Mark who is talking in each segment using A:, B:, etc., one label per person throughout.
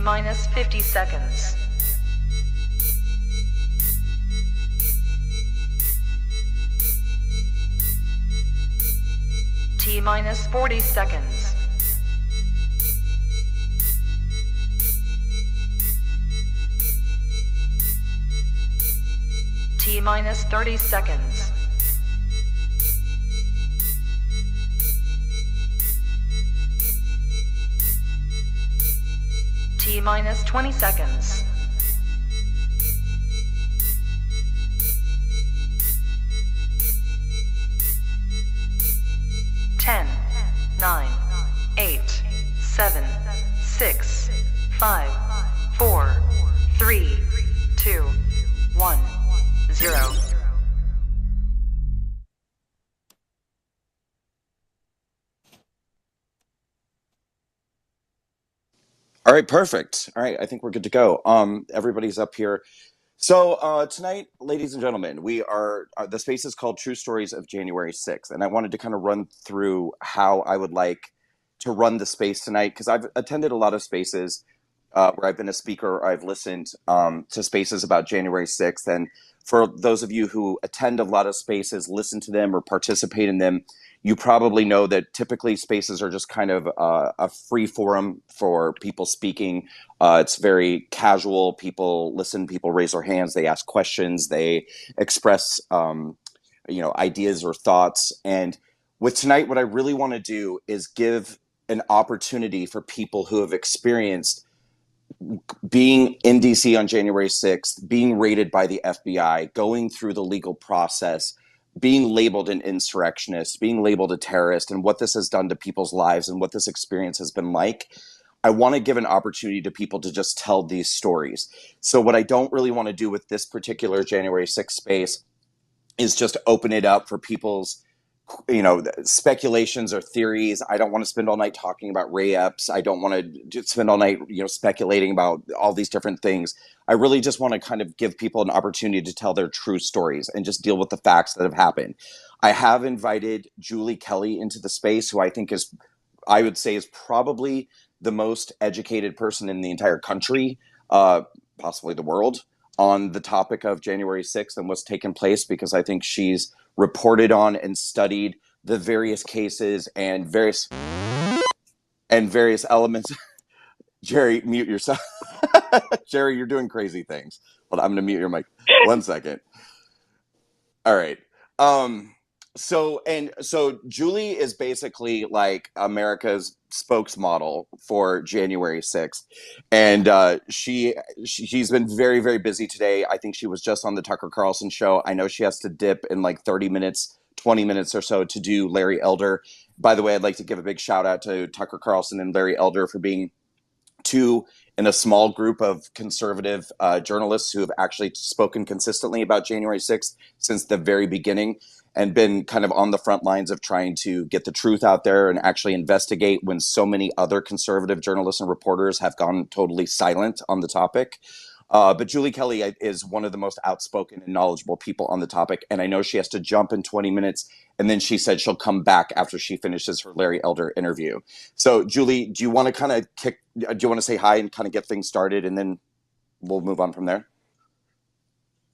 A: T-minus 50 seconds. T-minus 40 seconds. T-minus 30 seconds. T-minus 20 seconds. Ten, 9, 8, 7, 6, 5, 4, 3, 2, 1, 0.
B: All right, perfect. All right, I think we're good to go. Everybody's up here. So tonight, ladies and gentlemen, we are the space is called True Stories of January 6th, and I wanted to kind of run through how I would like to run the space tonight because I've attended a lot of spaces where I've been a speaker or I've listened to spaces about January 6th, and for those of you who attend a lot of spaces, listen to them or participate in them, you probably know that typically spaces are just kind of a free forum for people speaking. It's very casual. People listen, people raise their hands, they ask questions, they express, ideas or thoughts. And with tonight, what I really want to do is give an opportunity for people who have experienced being in DC on January 6th, being raided by the FBI, going through the legal process, being labeled an insurrectionist, being labeled a terrorist, and what this has done to people's lives and what this experience has been like. I want to give an opportunity to people to just tell these stories. So what I don't really want to do with this particular January 6th space is just open it up for people's speculations or theories. I don't want to spend all night talking about Ray-Eps. I don't want to spend all night speculating about all these different things. I really just want to kind of give people an opportunity to tell their true stories and just deal with the facts that have happened. I have invited Julie Kelly into the space, who I would say is probably the most educated person in the entire country, possibly the world, on the topic of January 6th and what's taken place, because I think she's reported on and studied the various cases and various elements. Geri, mute yourself. Geri, you're doing crazy things. Hold on, I'm going to mute your mic. 1 second. All right. So Julie is basically like America's spokesmodel for January 6th. And she's been very, very busy today. I think she was just on the Tucker Carlson show. I know she has to dip in like 30 minutes, 20 minutes or so to do Larry Elder. By the way, I'd like to give a big shout out to Tucker Carlson and Larry Elder for being two in a small group of conservative journalists who have actually spoken consistently about January 6th since the very beginning and been kind of on the front lines of trying to get the truth out there and actually investigate when so many other conservative journalists and reporters have gone totally silent on the topic. But Julie Kelly is one of the most outspoken and knowledgeable people on the topic. And I know she has to jump in 20 minutes. And then she said she'll come back after she finishes her Larry Elder interview. So, Julie, do you want to kind of do you want to say hi and kind of get things started? And then we'll move on from there?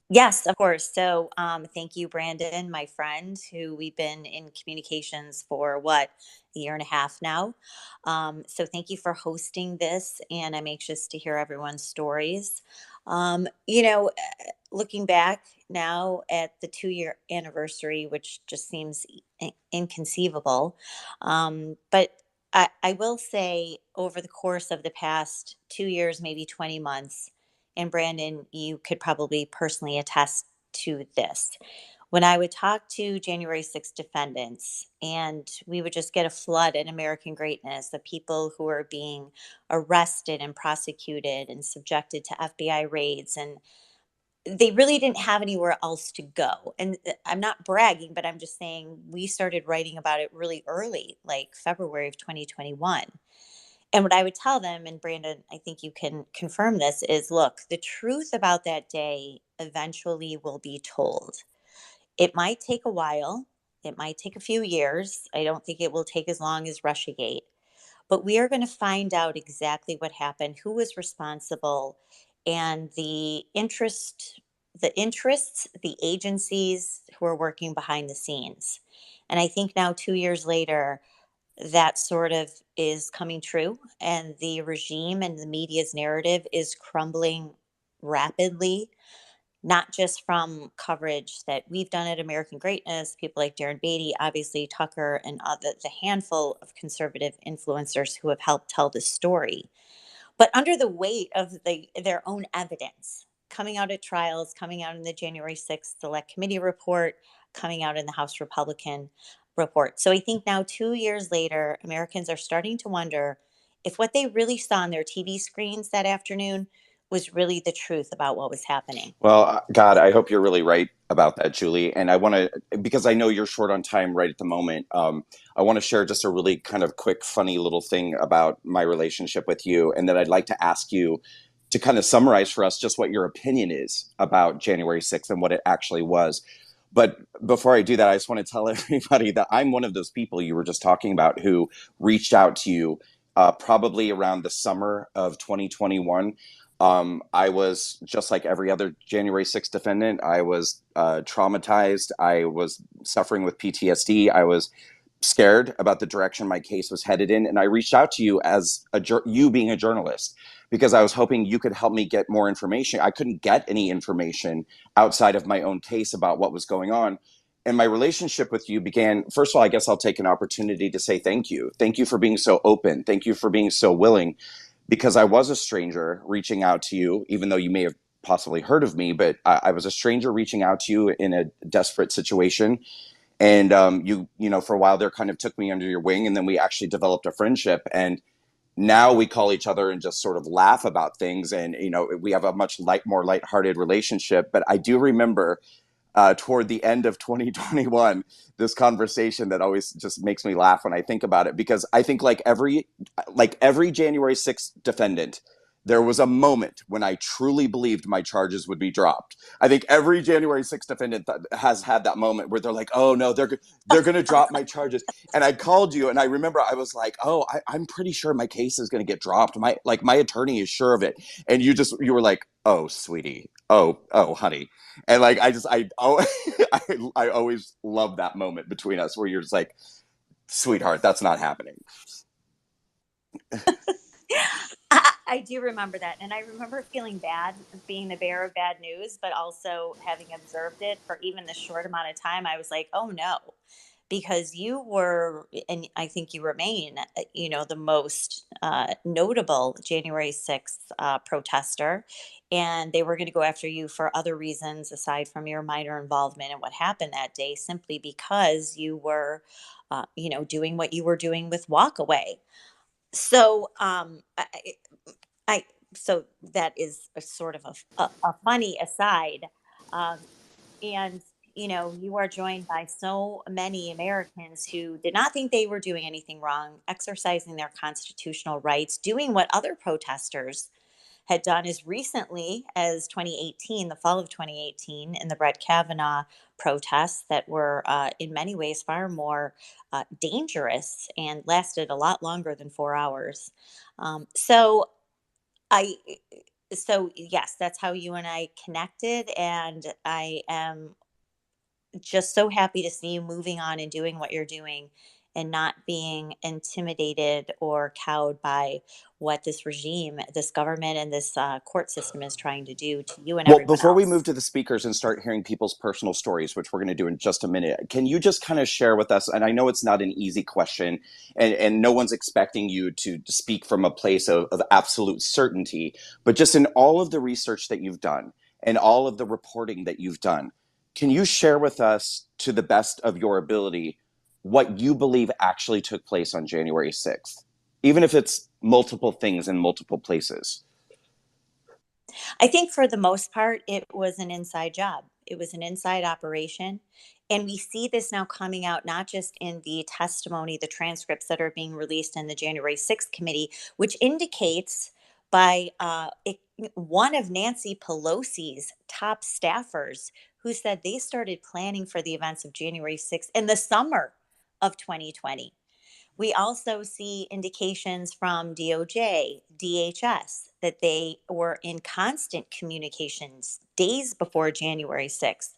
C: Yes, of course. So thank you, Brandon, my friend, who we've been in communications for a year and a half now. So thank you for hosting this, and I'm anxious to hear everyone's stories. Looking back now at the 2-year anniversary, which just seems inconceivable. But I will say over the course of the past 2 years, maybe 20 months, and Brandon, you could probably personally attest to this. When I would talk to January 6th defendants, and we would just get a flood in American greatness, the people who are being arrested and prosecuted and subjected to FBI raids, and they really didn't have anywhere else to go. And I'm not bragging, but I'm just saying we started writing about it really early, like February of 2021. And what I would tell them, and Brandon, I think you can confirm this, is look, the truth about that day eventually will be told. It might take a while. It might take a few years. I don't think it will take as long as Russiagate. but we are going to find out exactly what happened, who was responsible, and the interests, the agencies who are working behind the scenes. And I think now, 2 years later, that sort of is coming true, and the regime and the media's narrative is crumbling rapidly, not just from coverage that we've done at American Greatness, people like Darren Beatty, obviously Tucker, and the handful of conservative influencers who have helped tell this story, but under the weight of their own evidence coming out at trials, coming out in the January 6th Select Committee report, coming out in the House Republican report. So I think now, 2 years later, Americans are starting to wonder if what they really saw on their TV screens that afternoon was really the truth about what was happening.
B: Well, God, I hope you're really right about that, Julie. And I want to, because I know you're short on time right at the moment, I want to share just a really kind of quick, funny little thing about my relationship with you. And then I'd like to ask you to kind of summarize for us just what your opinion is about January 6th and what it actually was. But before I do that, I just want to tell everybody that I'm one of those people you were just talking about who reached out to you probably around the summer of 2021. I was just like every other January 6th defendant. I was traumatized. I was suffering with PTSD. I was scared about the direction my case was headed in. And I reached out to you as you being a journalist, because I was hoping you could help me get more information. I couldn't get any information outside of my own case about what was going on. And my relationship with you began, first of all, I guess I'll take an opportunity to say thank you. Thank you for being so open. Thank you for being so willing, because I was a stranger reaching out to you, even though you may have possibly heard of me, but I was a stranger reaching out to you in a desperate situation. And you know, for a while there, kind of took me under your wing, and then we actually developed a friendship. And now we call each other and just sort of laugh about things, and you know, we have a much more lighthearted relationship. But I do remember toward the end of 2021, this conversation that always just makes me laugh when I think about it, because I think like every January 6th defendant, there was a moment when I truly believed my charges would be dropped. I think every January 6th defendant has had that moment where they're like, "Oh no, they're going to drop my charges." And I called you, and I remember I was like, "Oh, I'm pretty sure my case is going to get dropped. My attorney is sure of it." And you were like, "Oh, sweetie, oh, honey." And like oh, I always love that moment between us where you're just like, "Sweetheart, that's not happening."
C: I do remember that. And I remember feeling bad being the bearer of bad news, but also having observed it for even the short amount of time, I was like, oh no, because you were, and I think you remain, the most notable January 6th protester. And they were going to go after you for other reasons aside from your minor involvement in what happened that day, simply because you were, doing what you were doing with Walkaway. So, I so that is a sort of a funny aside, um, and you are joined by so many Americans who did not think they were doing anything wrong, exercising their constitutional rights, doing what other protesters had done as recently as 2018, the fall of 2018, in the Brett Kavanaugh protests that were in many ways far more dangerous and lasted a lot longer than 4 hours. So I so yes, that's how you and I connected, and I am just so happy to see you moving on and doing what you're doing and not being intimidated or cowed by what this regime, this government, and this court system is trying to do to you and
B: Well,
C: everyone
B: before we move
C: else.
B: to the speakers and start hearing people's personal stories, which we're going to do in just a minute, can you just kind of share with us? And I know it's not an easy question, and no one's expecting you to speak from a place of absolute certainty, but just in all of the research that you've done and all of the reporting that you've done, can you share with us, to the best of your ability, what you believe actually took place on January 6th, even if it's multiple things in multiple places?
C: I think for the most part, it was an inside job. It was an inside operation. And we see this now coming out not just in the testimony, the transcripts that are being released in the January 6th committee, which indicates by one of Nancy Pelosi's top staffers who said they started planning for the events of January 6th in the summer of 2020, We also see indications from DOJ, DHS, that they were in constant communications days before January 6th.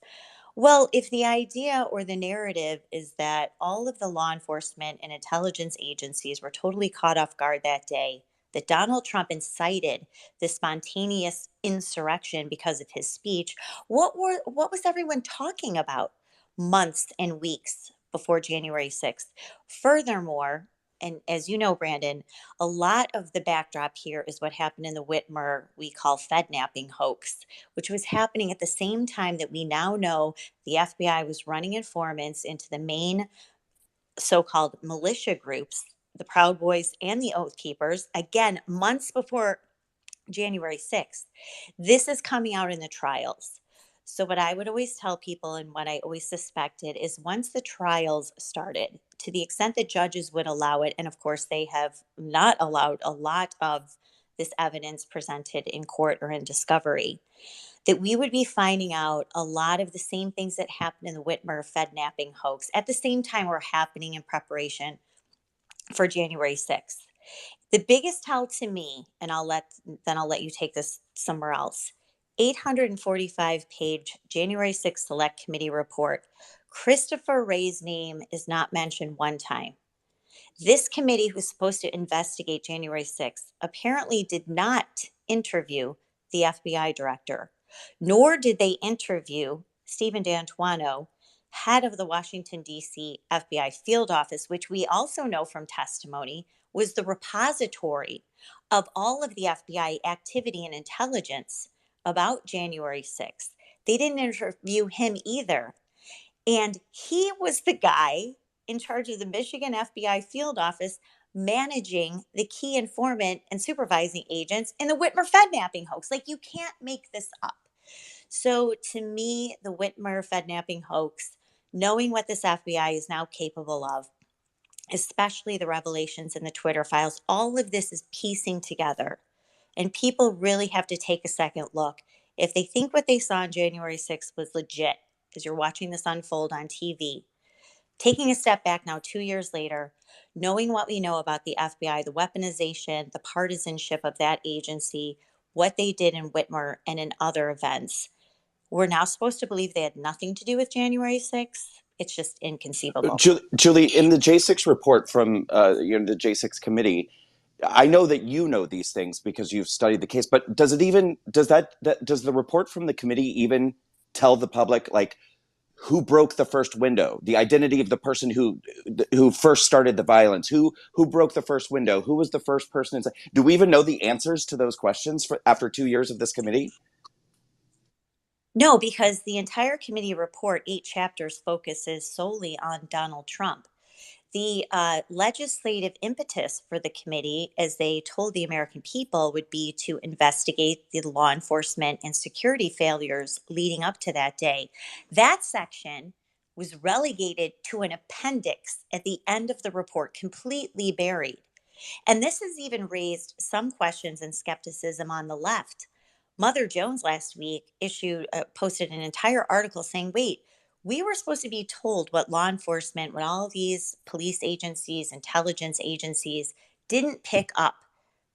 C: Well, if the idea or the narrative is that all of the law enforcement and intelligence agencies were totally caught off guard that day, that Donald Trump incited the spontaneous insurrection because of his speech, what was everyone talking about months and weeks before January 6th? Furthermore, and as you know, Brandon, a lot of the backdrop here is what happened in the Whitmer we call Fednapping hoax, which was happening at the same time that we now know the FBI was running informants into the main so-called militia groups, the Proud Boys and the Oath Keepers, again, months before January 6th. This is coming out in the trials. So, what I would always tell people and what I always suspected is once the trials started, to the extent that judges would allow it, and of course, they have not allowed a lot of this evidence presented in court or in discovery, that we would be finding out a lot of the same things that happened in the Whitmer Fednapping hoax at the same time were happening in preparation for January 6th. The biggest tell to me, and I'll let you take this somewhere else. 845-page January 6th Select Committee report. Christopher Wray's name is not mentioned one time. This committee, who's supposed to investigate January 6th, apparently did not interview the FBI director, nor did they interview Stephen D'Antuono, head of the Washington, D.C. FBI field office, which we also know from testimony was the repository of all of the FBI activity and intelligence about January 6th. They didn't interview him either. And he was the guy in charge of the Michigan FBI field office managing the key informant and supervising agents in the Whitmer Fednapping hoax. Like, you can't make this up. So to me, the Whitmer Fednapping hoax, knowing what this FBI is now capable of, especially the revelations in the Twitter files, all of this is piecing together. And people really have to take a second look. If they think what they saw on January 6th was legit, as you're watching this unfold on TV, taking a step back now 2 years later, knowing what we know about the FBI, the weaponization, the partisanship of that agency, what they did in Whitmer and in other events, we're now supposed to believe they had nothing to do with January 6th. It's just inconceivable.
B: Julie, in the J6 report from the J6 committee, I know that you know these things because you've studied the case, but does the report from the committee even tell the public, like, who broke the first window, the identity of the person who first started the violence, who broke the first window, who was the first person inside? Do we even know the answers to those questions after 2 years of this committee?
C: No, because the entire committee report, 8 chapters, focuses solely on Donald Trump. The legislative impetus for the committee, as they told the American people, would be to investigate the law enforcement and security failures leading up to that day. That section was relegated to an appendix at the end of the report, completely buried. And this has even raised some questions and skepticism on the left. Mother Jones last week posted an entire article saying, wait, we were supposed to be told what law enforcement, what all these police agencies, intelligence agencies didn't pick up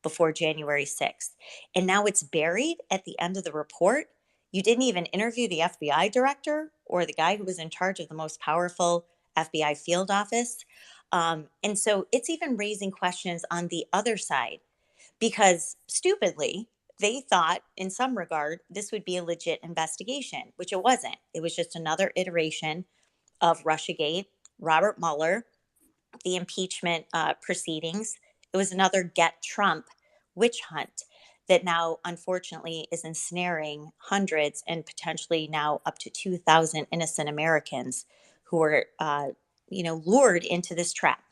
C: before January 6th. And now it's buried at the end of the report. You didn't even interview the FBI director or the guy who was in charge of the most powerful FBI field office. And so it's even raising questions on the other side because stupidly, they thought in some regard this would be a legit investigation, which it wasn't. It was just another iteration of Russiagate, Robert Mueller, the impeachment proceedings. It was another Get Trump witch hunt that now, unfortunately, is ensnaring hundreds and potentially now up to 2,000 innocent Americans who are, lured into this trap.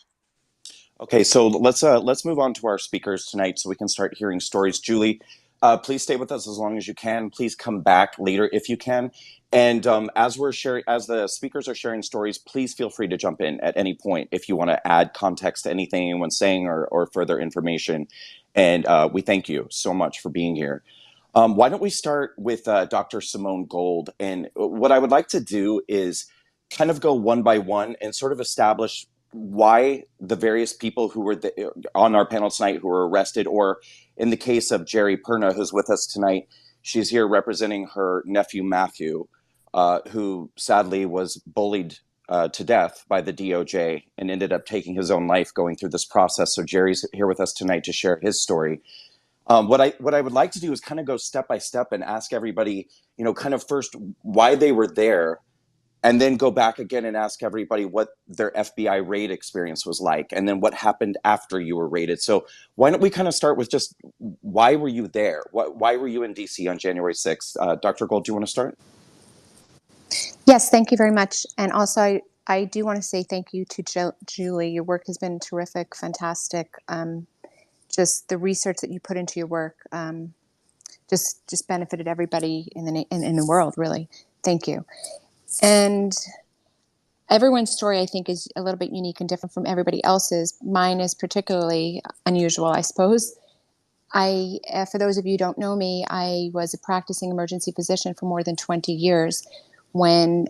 B: Okay, so let's move on to our speakers tonight so we can start hearing stories. Julie, please stay with us as long as you can. Please come back later if you can. And as the speakers are sharing stories, please feel free to jump in at any point if you want to add context to anything anyone's saying or further information. And we thank you so much for being here. Why don't we start with Dr. Simone Gold? And what I would like to do is kind of go one by one and sort of establish why the various people who were on our panel tonight who were arrested, or in the case of Geri Perna, who's with us tonight, she's here representing her nephew Matthew, who sadly was bullied to death by the DOJ and ended up taking his own life going through this process. So Geri's here with us tonight to share his story. What I would like to do is kind of go step by step and ask everybody, kind of first why they were there, and then go back again and ask everybody what their FBI raid experience was like, and then what happened after you were raided. So why don't we kind of start with just why were you there? Why were you in DC on January 6th? Dr. Gold, do you want to start?
D: Yes, thank you very much. And also, I do want to say thank you to Julie. Your work has been terrific, fantastic. Just the research that you put into your work just benefited everybody in the world, really. Thank you. And everyone's story, I think, is a little bit unique and different from everybody else's. Mine is particularly unusual, I suppose. For those of you who don't know me, I was a practicing emergency physician for more than 20 years when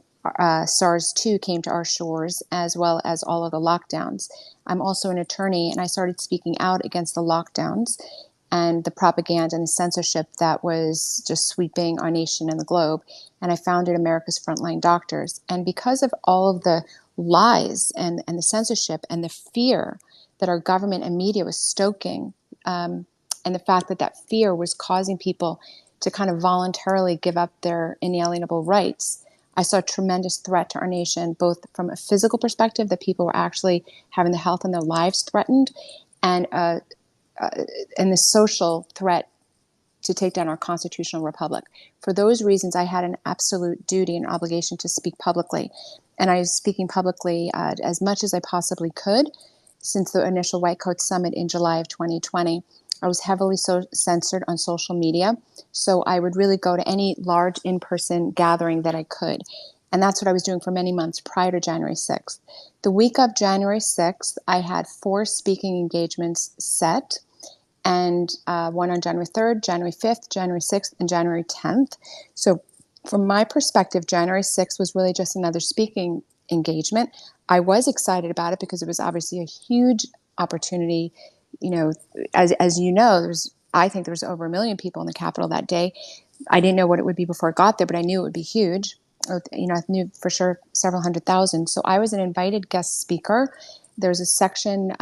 D: SARS-2 came to our shores, as well as all of the lockdowns. I'm also an attorney, and I started speaking out against the lockdowns and the propaganda and the censorship that was just sweeping our nation and the globe. And I founded America's Frontline Doctors. And because of all of the lies and the censorship and the fear that our government and media was stoking, and the fact that fear was causing people to kind of voluntarily give up their inalienable rights, I saw a tremendous threat to our nation, both from a physical perspective, that people were actually having the health and their lives threatened, and the social threat to take down our constitutional republic. For those reasons, I had an absolute duty and obligation to speak publicly. And I was speaking publicly as much as I possibly could since the initial White Coat Summit in July of 2020. I was heavily censored on social media, so I would really go to any large in-person gathering that I could. And that's what I was doing for many months prior to January 6th. The week of January 6th, I had 4 speaking engagements set, and one on January 3rd, January 5th, January 6th, and January 10th. So from my perspective, January 6th was really just another speaking engagement. I was excited about it because it was obviously a huge opportunity. As you know, I think there was over 1 million people in the Capitol that day. I didn't know what it would be before I got there, but I knew it would be huge. I knew for sure several 100,000. So I was an invited guest speaker. There's a section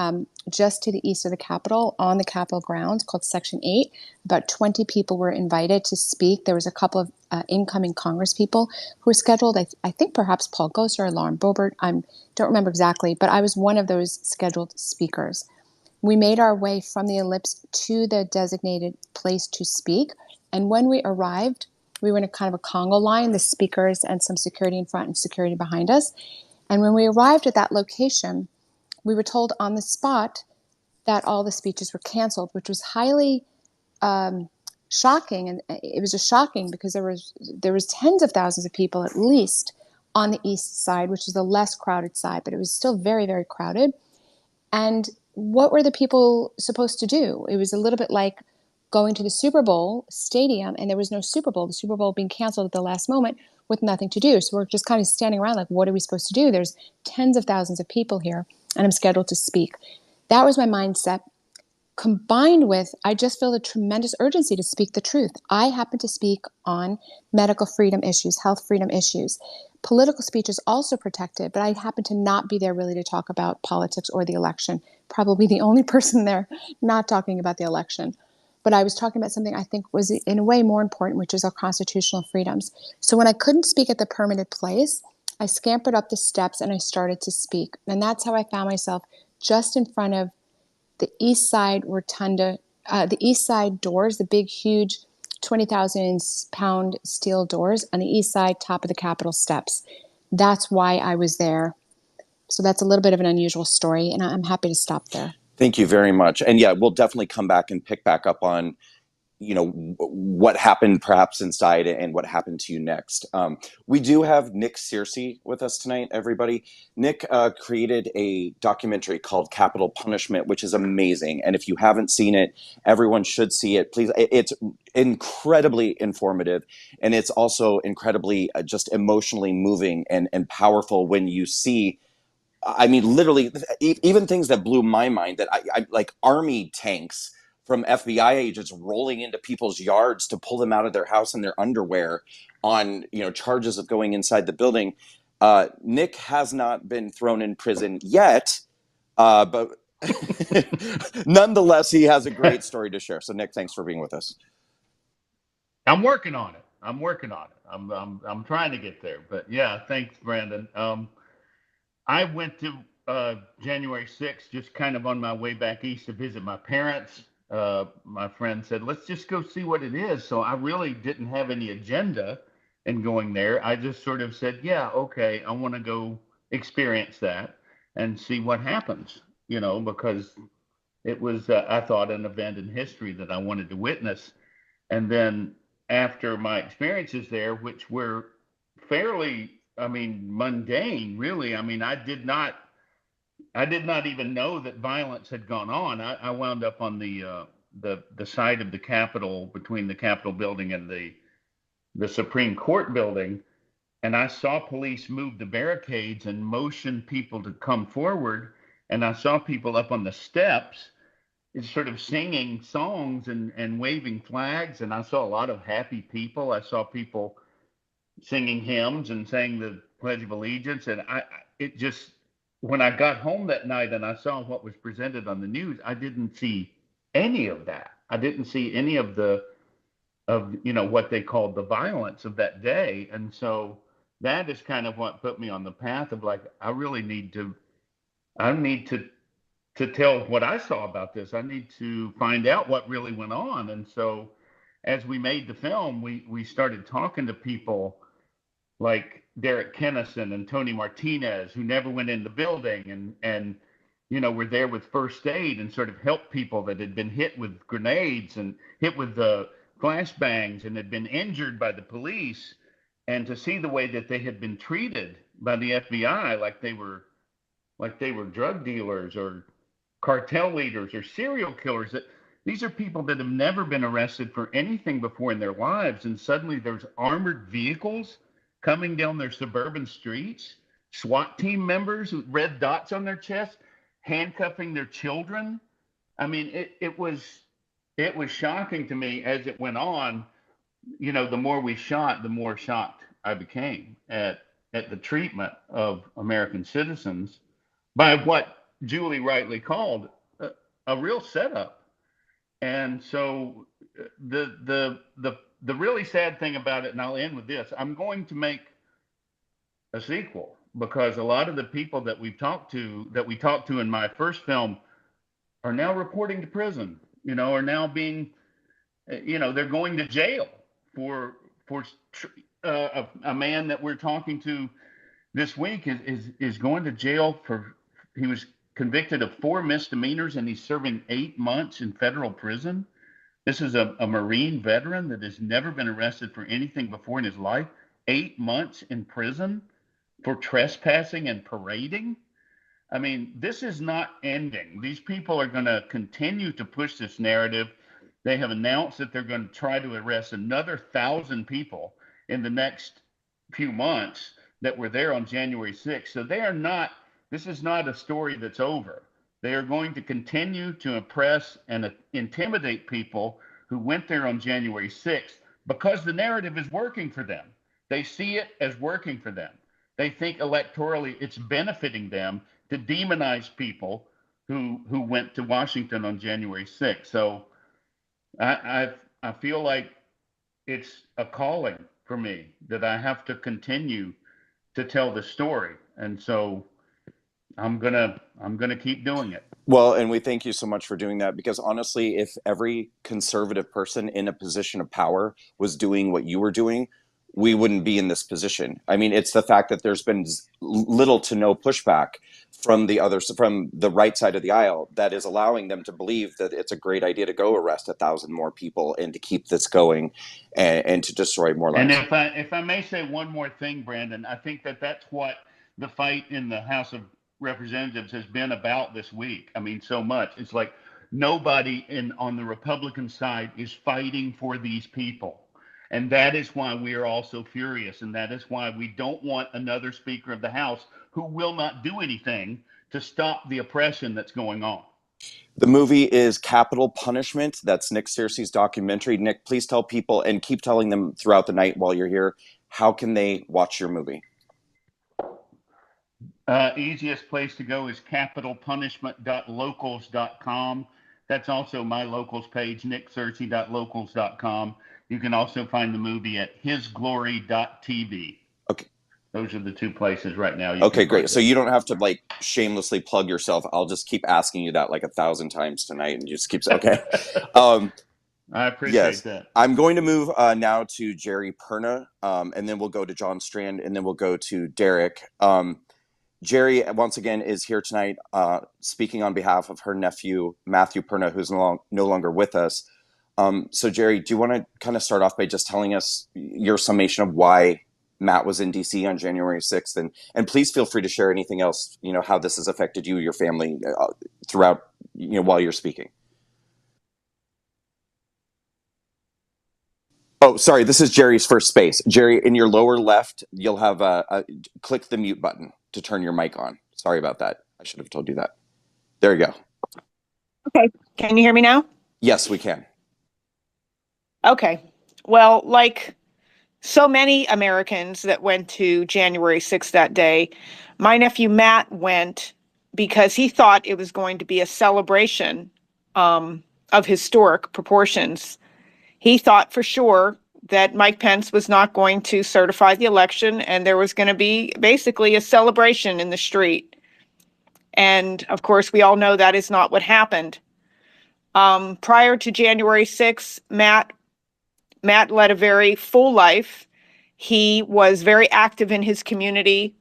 D: just to the east of the Capitol on the Capitol grounds called Section 8. About 20 people were invited to speak. There was a couple of incoming Congress people who were scheduled. I think perhaps Paul Gosar or Lauren Boebert. I don't remember exactly, but I was one of those scheduled speakers. We made our way from the ellipse to the designated place to speak. And when we arrived, we were in a kind of a Congo line, the speakers and some security in front and security behind us. And when we arrived at that location, we were told on the spot that all the speeches were canceled, which was highly shocking. And it was just shocking because there was tens of thousands of people at least on the east side, which is the less crowded side, but it was still very, very crowded. And what were the people supposed to do? It was a little bit like going to the Super Bowl stadium and there was no Super Bowl, the Super Bowl being canceled at the last moment with nothing to do. So we're just kind of standing around like, what are we supposed to do? There's tens of thousands of people here and I'm scheduled to speak. That was my mindset, combined with, I just feel a tremendous urgency to speak the truth. I happen to speak on medical freedom issues, health freedom issues. Political speech is also protected, but I happen to not be there really to talk about politics or the election. Probably the only person there not talking about the election. But I was talking about something I think was in a way more important, which is our constitutional freedoms. So when I couldn't speak at the permitted place, I scampered up the steps and I started to speak. And that's how I found myself just in front of the East Side Rotunda, the East Side doors, the big, huge 20,000-pound steel doors on the East Side, top of the Capitol steps. That's why I was there. So that's a little bit of an unusual story, and I'm happy to stop there.
B: Thank you very much. And yeah, we'll definitely come back and pick back up on what happened perhaps inside and what happened to you next. We do have Nick Searcy with us tonight, everybody. Nick created a documentary called Capital Punishment, which is amazing. And if you haven't seen it, everyone should see it. Please, it's incredibly informative. And it's also incredibly just emotionally moving and powerful when you see I mean, literally, even things that blew my mind that I like army tanks from FBI agents rolling into people's yards to pull them out of their house in their underwear on, charges of going inside the building. Nick has not been thrown in prison yet, but nonetheless, he has a great story to share. So, Nick, thanks for being with us.
E: I'm working on it. I'm trying to get there. But yeah, thanks, Brandon. I went to January 6th, just kind of on my way back east to visit my parents. My friend said, let's just go see what it is. So I really didn't have any agenda in going there. I just sort of said, yeah, okay, I want to go experience that and see what happens, because it was, I thought, an event in history that I wanted to witness. And then after my experiences there, which were fairly, mundane, really. I did not even know that violence had gone on. I wound up on the side of the Capitol, between the Capitol building and the Supreme Court building, and I saw police move the barricades and motion people to come forward, and I saw people up on the steps sort of singing songs and waving flags, and I saw a lot of happy people. I saw people singing hymns and saying the Pledge of Allegiance, and it just, when I got home that night and I saw what was presented on the news, I didn't see any of that. I didn't see any of what they called the violence of that day, and so that is kind of what put me on the path of like, I need to tell what I saw about this. I need to find out what really went on. And so as we made the film, we started talking to people like Derrick Kennison and Tony Martinez, who never went in the building and were there with first aid and sort of helped people that had been hit with grenades and hit with the flashbangs and had been injured by the police, and to see the way that they had been treated by the FBI like they were drug dealers or cartel leaders or serial killers. That these are people that have never been arrested for anything before in their lives, and suddenly there's armored vehicles coming down their suburban streets, SWAT team members with red dots on their chest, handcuffing their children. It was shocking to me as it went on. The more we shot, the more shocked I became at the treatment of American citizens by what Julie rightly called a real setup. And so the really sad thing about it, and I'll end with this, I'm going to make a sequel because a lot of the people that we talked to in my first film are now reporting to prison, are now being, they're going to jail for a man that we're talking to this week is going to jail he was convicted of 4 misdemeanors and he's serving 8 months in federal prison. This is a Marine veteran that has never been arrested for anything before in his life. 8 months in prison for trespassing and parading. This is not ending. These people are going to continue to push this narrative. They have announced that they're going to try to arrest another 1,000 people in the next few months that were there on January 6th. So this is not a story that's over. They are going to continue to oppress and intimidate people who went there on January 6th because the narrative is working for them. They see it as working for them. They think electorally it's benefiting them to demonize people who went to Washington on January 6th. So I feel like it's a calling for me that I have to continue to tell the story. And so I'm gonna keep doing it.
B: Well, and we thank you so much for doing that, because honestly, if every conservative person in a position of power was doing what you were doing, we wouldn't be in this position. It's the fact that there's been little to no pushback from the right side of the aisle that is allowing them to believe that it's a great idea to go arrest 1,000 more people and to keep this going and to destroy more lives.
E: And if I may say one more thing, Brandon, I think that's what the fight in the House of Representatives has been about this week. So much. It's like nobody on the Republican side is fighting for these people. And that is why we are all so furious. And that is why we don't want another Speaker of the House who will not do anything to stop the oppression that's going on.
B: The movie is Capital Punishment. That's Nick Searcy's documentary. Nick, please tell people, and keep telling them throughout the night while you're here, how can they watch your movie?
E: Easiest place to go is capitalpunishment.locals.com. That's also my locals page, nicksearcy.locals.com. You can also find the movie at hisglory.tv.
B: Okay.
E: Those are the two places right now.
B: Okay, great. So you don't have to like shamelessly plug yourself. I'll just keep asking you that like 1,000 times tonight, and you just keep saying, okay.
E: I appreciate that.
B: I'm going to move now to Geri Perna, and then we'll go to John Strand, and then we'll go to Derrick. Geri, once again, is here tonight speaking on behalf of her nephew, Matthew Perna, who's no longer with us. So, Geri, do you want to kind of start off by just telling us your summation of why Matt was in D.C. on January 6th? And please feel free to share anything else, how this has affected you, your family throughout, while you're speaking. Oh, sorry. This is Geri's first space. Geri, in your lower left, you'll have click the mute button to turn your mic on. Sorry about that. I should have told you that. There you go.
F: Okay. Can you hear me now?
B: Yes, we can.
F: Okay. Well, like so many Americans that went to January 6th that day, my nephew Matt went because he thought it was going to be a celebration of historic proportions. He thought for sure that Mike Pence was not going to certify the election, and there was going to be basically a celebration in the street. And of course, we all know that is not what happened. Prior to January 6th, Matt led a very full life. He was very active in his community.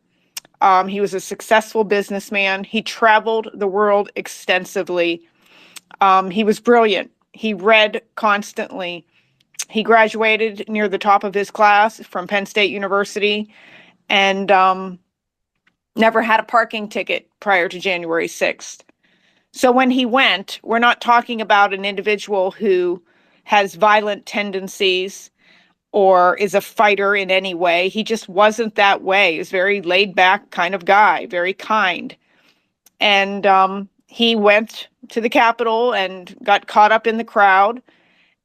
F: He was a successful businessman. He traveled the world extensively. He was brilliant. He read constantly. He graduated near the top of his class from Penn State University and never had a parking ticket prior to January 6th. So when he went, we're not talking about an individual who has violent tendencies or is a fighter in any way. He just wasn't that way. He was a very laid back kind of guy, very kind. And he went to the Capitol and got caught up in the crowd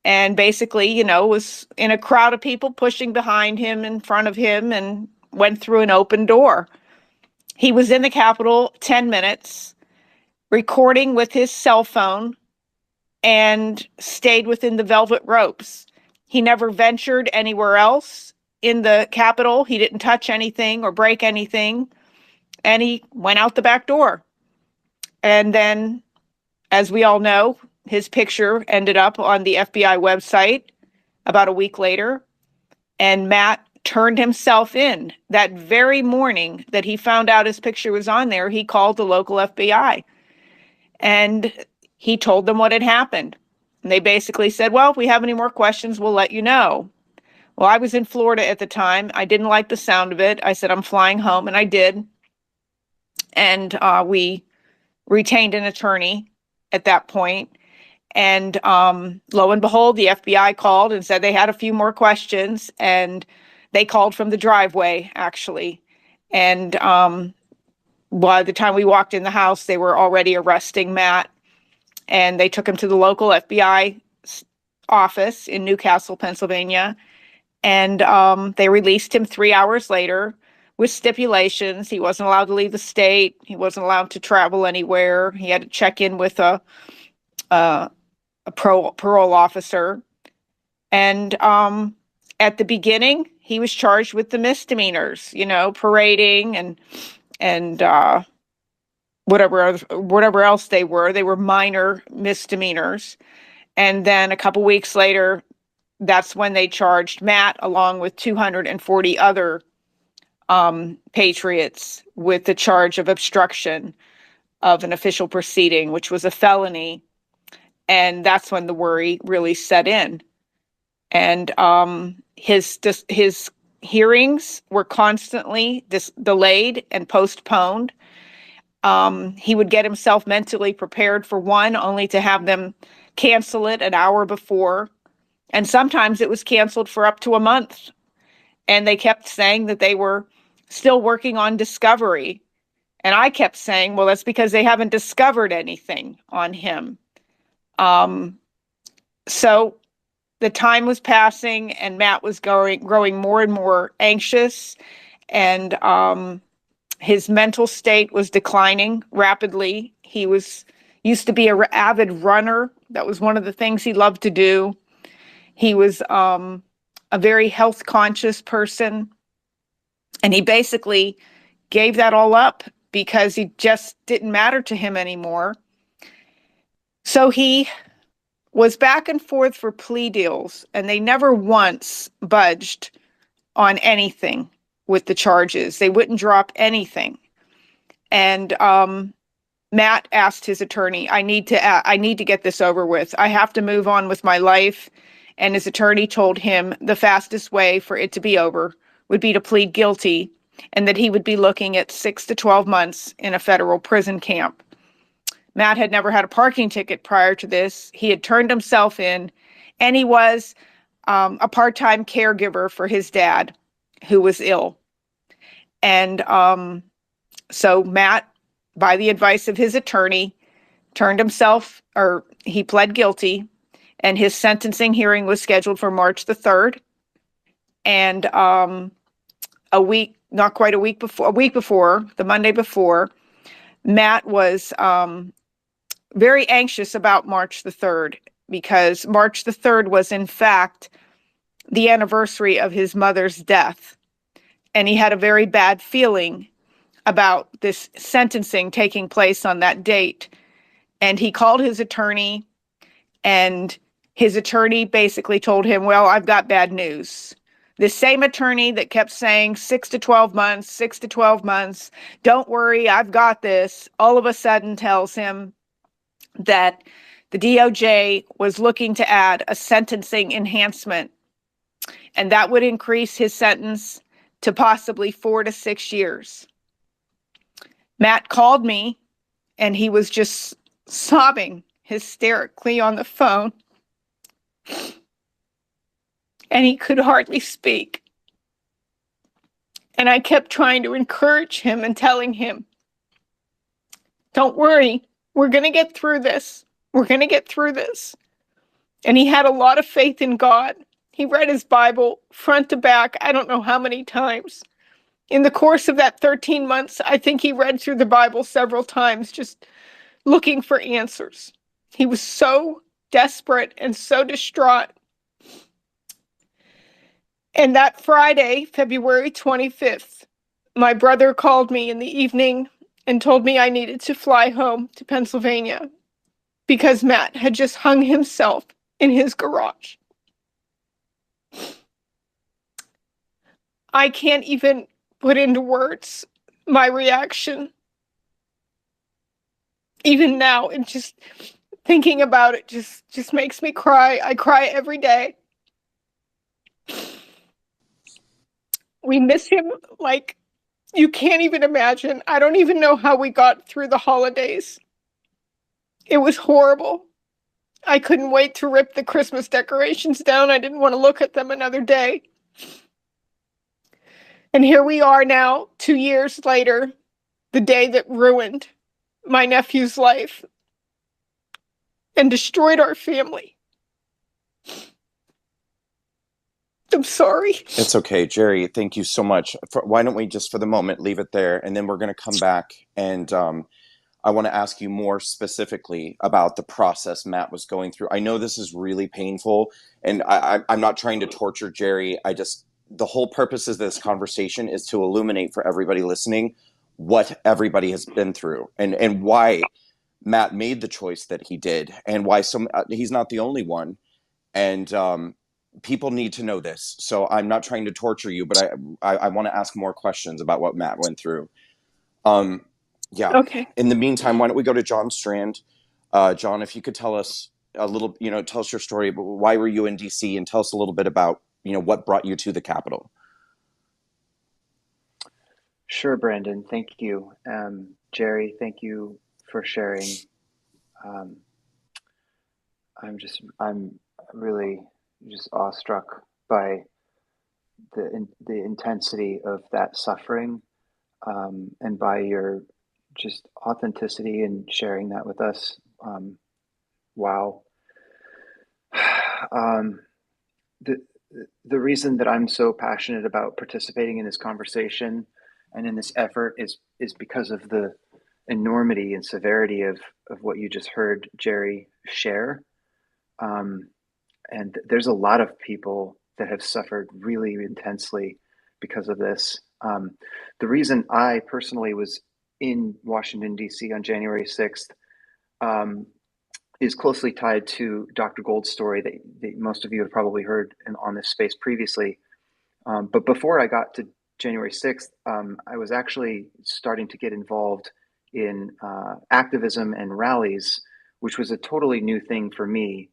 F: and basically, was in a crowd of people pushing behind him, in front of him, and went through an open door. He was in the Capitol 10 minutes, recording with his cell phone, and stayed within the velvet ropes. He never ventured anywhere else in the Capitol. He didn't touch anything or break anything, and he went out the back door. And then, as we all know, his picture ended up on the FBI website about a week later, and Matt turned himself in. That very morning that he found out his picture was on there, he called the local FBI, and he told them what had happened. And they basically said, well, if we have any more questions, we'll let you know. Well, I was in Florida at the time. I didn't like the sound of it. I said, I'm flying home, and I did. And we retained an attorney at that point. And lo and behold, the FBI called and said they had a few more questions, and they called from the driveway, actually. And by the time we walked in the house, they were already arresting Matt, and they took him to the local FBI office in Newcastle, Pennsylvania, and they released him 3 hours later with stipulations. He wasn't allowed to leave the state. He wasn't allowed to travel anywhere. He had to check in with a parole officer. And at the beginning, he was charged with the misdemeanors, parading and whatever else they were. They were minor misdemeanors. And then a couple weeks later, that's when they charged Matt along with 240 other patriots with the charge of obstruction of an official proceeding, which was a felony. And that's when the worry really set in. And his hearings were constantly delayed and postponed. He would get himself mentally prepared for one, only to have them cancel it an hour before. And sometimes it was canceled for up to a month. And they kept saying that they were still working on discovery. And I kept saying, well, that's because they haven't discovered anything on him. So the time was passing, and Matt was growing more and more anxious, and his mental state was declining rapidly. He used to be an avid runner. That was one of the things he loved to do. He was a very health conscious person, and he basically gave that all up because he just didn't matter to him anymore. So he was back and forth for plea deals, and they never once budged on anything with the charges. They wouldn't drop anything. And Matt asked his attorney, I need to get this over with. I have to move on with my life. And his attorney told him the fastest way for it to be over would be to plead guilty, and that he would be looking at 6 to 12 months in a federal prison camp. Matt had never had a parking ticket prior to this. He had turned himself in, and he was a part-time caregiver for his dad, who was ill. And so Matt, by the advice of his attorney, he pled guilty, and his sentencing hearing was scheduled for March the 3rd. And a week before, the Monday before, Matt was very anxious about March the 3rd, because March the 3rd was, in fact, the anniversary of his mother's death. And he had a very bad feeling about this sentencing taking place on that date. And he called his attorney, and his attorney basically told him, well, I've got bad news. The same attorney that kept saying 6 to 12 months, 6 to 12 months, don't worry, I've got this, all of a sudden tells him that the DOJ was looking to add a sentencing enhancement, and that would increase his sentence to possibly 4 to 6 years. Matt called me, and he was just sobbing hysterically on the phone, and he could hardly speak. And I kept trying to encourage him and telling him, don't worry, we're going to get through this. We're going to get through this. And he had a lot of faith in God. He read his Bible front to back, I don't know how many times. In the course of that 13 months, I think he read through the Bible several times, just looking for answers. He was so desperate and so distraught. And that Friday, February 25th, my brother called me in the evening and told me I needed to fly home to Pennsylvania because Matt had just hung himself in his garage. I can't even put into words my reaction. Even now, and just thinking about it just makes me cry. I cry every day. We miss him like you can't even imagine. I don't even know how we got through the holidays. It was horrible. I couldn't wait to rip the Christmas decorations down. I didn't want to look at them another day. And here we are now, 2 years later, the day that ruined my nephew's life and destroyed our family. I'm sorry.
B: It's okay, Geri. Thank you so much. Why don't we just, for the moment, leave it there, and then we're going to come back, and I want to ask you more specifically about the process Matt was going through. I know this is really painful, and I'm not trying to torture Geri. The whole purpose of this conversation is to illuminate for everybody listening what everybody has been through, and why Matt made the choice that he did, and why he's not the only one, and people need to know this. So I'm not trying to torture you, but I want to ask more questions about what Matt went through. Yeah.
F: Okay.
B: In the meantime, why don't we go to John Strand? John, if you could tell us a little, tell us your story. But why were you in DC, and tell us a little bit about, what brought you to the Capitol?
G: Sure, Brandon. Thank you. Geri, thank you for sharing. I'm really just awestruck by the intensity of that suffering, and by your just authenticity and sharing that with us. Wow. Um, the the reason that I'm so passionate about participating in this conversation and in this effort is because of the enormity and severity of what you just heard Geri share. Um, and there's a lot of people that have suffered really intensely because of this. The reason I personally was in Washington, D.C. on January 6th, um, is closely tied to Dr. Gold's story that most of you have probably heard on this space previously. But before I got to January 6th, I was actually starting to get involved in activism and rallies, which was a totally new thing for me,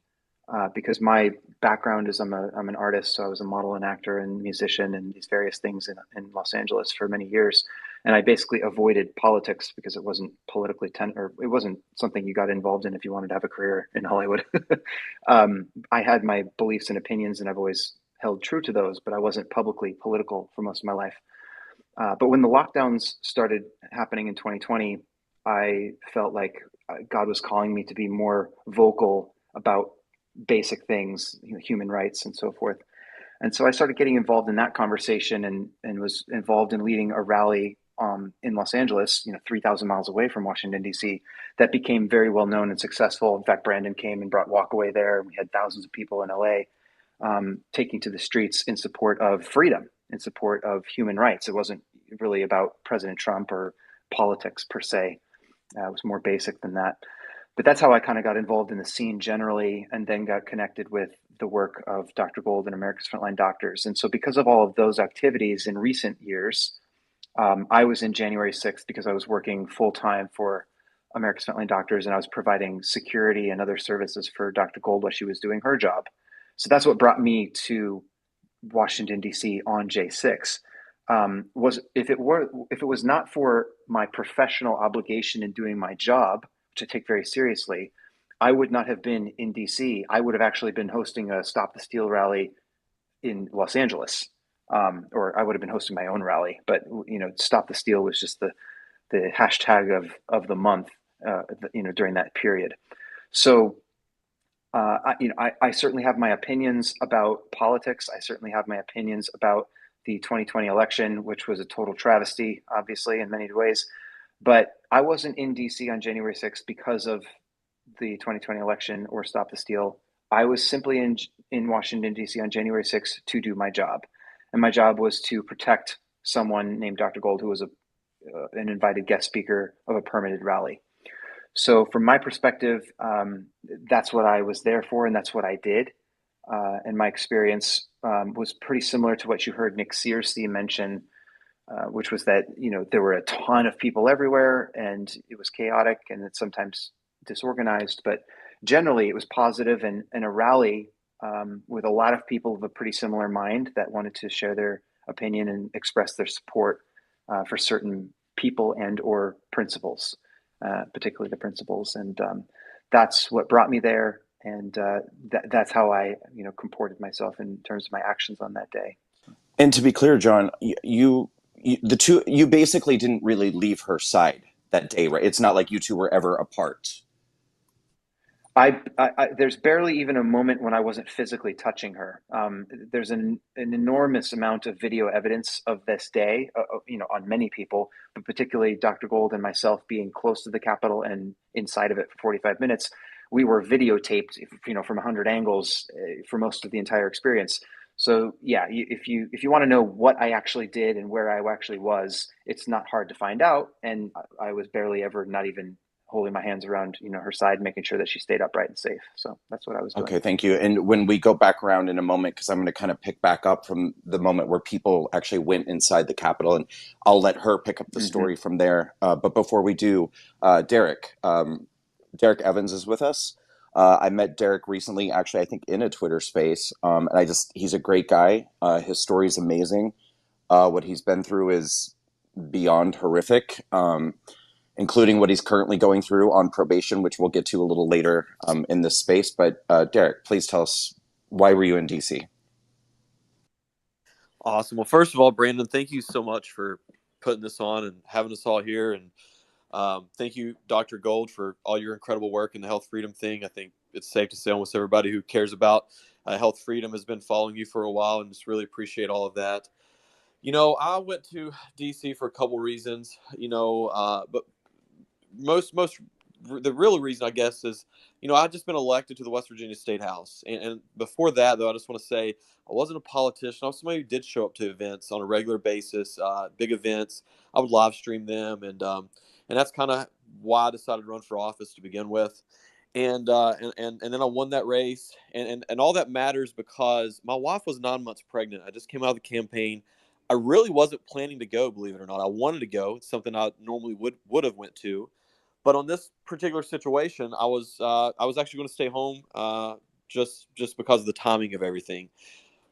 G: because my background is I'm an artist, so I was a model and actor and musician and these various things in Los Angeles for many years. And I basically avoided politics because it wasn't politically or it wasn't something you got involved in if you wanted to have a career in Hollywood. I had my beliefs and opinions, and I've always held true to those, but I wasn't publicly political for most of my life. But when the lockdowns started happening in 2020, I felt like God was calling me to be more vocal about basic things, human rights and so forth. And so I started getting involved in that conversation, and was involved in leading a rally in Los Angeles, 3,000 miles away from Washington, D.C., that became very well known and successful. In fact, Brandon came and brought Walkaway there. We had thousands of people in L.A. Taking to the streets in support of freedom, in support of human rights. It wasn't really about President Trump or politics per se. It was more basic than that. But that's how I kind of got involved in the scene generally, and then got connected with the work of Dr. Gold and America's Frontline Doctors. And so because of all of those activities in recent years, I was in January 6th because I was working full-time for America's Frontline Doctors, and I was providing security and other services for Dr. Gold while she was doing her job. So that's what brought me to Washington, D.C. on J6. Was if it was not for my professional obligation in doing my job, which I take very seriously, I would not have been in DC. I would have actually been hosting a Stop the Steal rally in Los Angeles, or I would have been hosting my own rally. But Stop the Steal was just the hashtag of the month, during that period. So. I certainly have my opinions about politics. I certainly have my opinions about the 2020 election, which was a total travesty, obviously, in many ways. But I wasn't in DC on January 6th because of the 2020 election or Stop the Steal. I was simply in Washington, DC on January 6th to do my job. And my job was to protect someone named Dr. Gold, who was an invited guest speaker of a permitted rally. So from my perspective, that's what I was there for, and that's what I did. And my experience was pretty similar to what you heard Nick Searcy mention, which was that, there were a ton of people everywhere, and it was chaotic, and it's sometimes disorganized, but generally it was positive, and a rally with a lot of people of a pretty similar mind that wanted to share their opinion and express their support for certain people and or principles. Particularly the principles, and that's what brought me there, and that's how I, comported myself in terms of my actions on that day.
B: And to be clear, John, you basically didn't really leave her side that day, right? It's not like you two were ever apart.
G: There's barely even a moment when I wasn't physically touching her. There's an enormous amount of video evidence of this day, on many people, but particularly Dr. Gold and myself being close to the Capitol and inside of it for 45 minutes. We were videotaped, from 100 angles for most of the entire experience. So yeah, if you want to know what I actually did and where I actually was, it's not hard to find out. And I was barely ever not even holding my hands around, her side, making sure that she stayed upright and safe. So that's what I was doing.
B: Okay, thank you. And when we go back around in a moment, because I'm going to kind of pick back up from the moment where people actually went inside the Capitol, and I'll let her pick up the story from there. But before we do, Derrick Evans is with us. I met Derrick recently, actually, I think in a Twitter space. And he's a great guy. His story is amazing. What he's been through is beyond horrific. Including what he's currently going through on probation, which we'll get to a little later in this space. But Derrick, please tell us why were you in DC?
H: Awesome. Well, first of all, Brandon, thank you so much for putting this on and having us all here. And thank you, Dr. Gold, for all your incredible work in the health freedom thing. I think it's safe to say almost everybody who cares about health freedom has been following you for a while, and just really appreciate all of that. I went to DC for a couple reasons, but most the real reason, I guess, is I've just been elected to the West Virginia State House, and before that, though, I just want to say I wasn't a politician. I was somebody who did show up to events on a regular basis, big events. I would live stream them, and that's kind of why I decided to run for office to begin with. And then I won that race, and all that matters because my wife was 9 months pregnant. I just came out of the campaign. I really wasn't planning to go, believe it or not. I wanted to go. It's something I normally would have went to, but on this particular situation, I was actually going to stay home, just because of the timing of everything.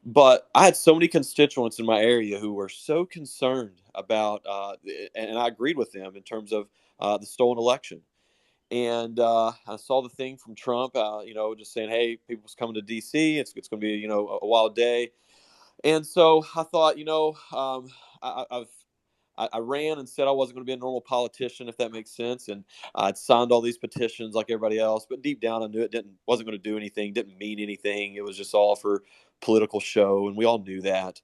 H: But I had so many constituents in my area who were so concerned about, and I agreed with them in terms of the stolen election. And I saw the thing from Trump, just saying, "Hey, people's coming to D.C. It's going to be a wild day." And so I thought, I ran and said I wasn't going to be a normal politician, if that makes sense. And I'd signed all these petitions like everybody else, but deep down I knew it wasn't going to do anything, didn't mean anything. It was just all for political show, and we all knew that.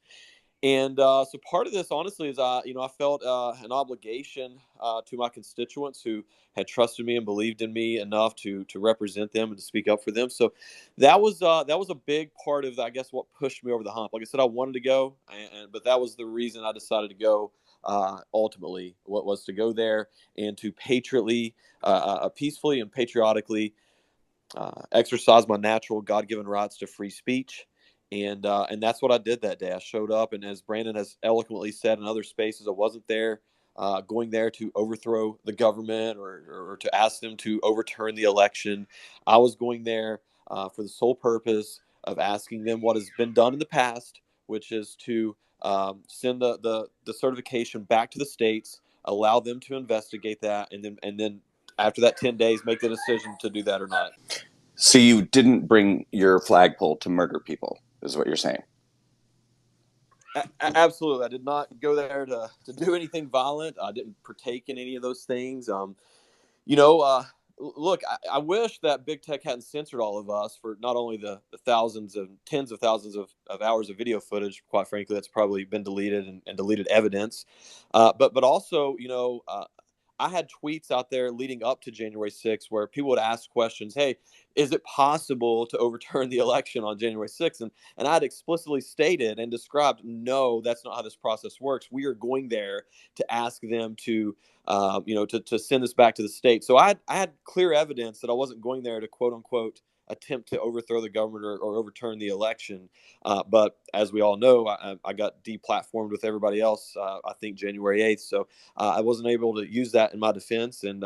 H: And so part of this, honestly, is I felt an obligation to my constituents who had trusted me and believed in me enough to represent them and to speak up for them. So that was a big part of, I guess, what pushed me over the hump. Like I said, I wanted to go, but that was the reason I decided to go. Ultimately, what was to go there and to peacefully and patriotically exercise my natural God-given rights to free speech. And that's what I did that day. I showed up, and as Brandon has eloquently said in other spaces, I wasn't there going there to overthrow the government or to ask them to overturn the election. I was going there for the sole purpose of asking them what has been done in the past, which is to send the certification back to the states, allow them to investigate that, and then after that 10 days, make the decision to do that or not.
B: So you didn't bring your flagpole to murder people, is what you're saying?
H: Absolutely. I did not go there to do anything violent. I didn't partake in any of those things. Look, I wish that big tech hadn't censored all of us for not only the thousands and tens of thousands of hours of video footage, quite frankly, that's probably been deleted and deleted evidence. But also, I had tweets out there leading up to January 6th where people would ask questions. Hey, is it possible to overturn the election on January 6th? And I had explicitly stated and described, no, that's not how this process works. We are going there to ask them to, to send this back to the state. So I had clear evidence that I wasn't going there to quote unquote attempt to overthrow the government or overturn the election. But as we all know, I got deplatformed with everybody else, I think January 8th. So I wasn't able to use that in my defense. And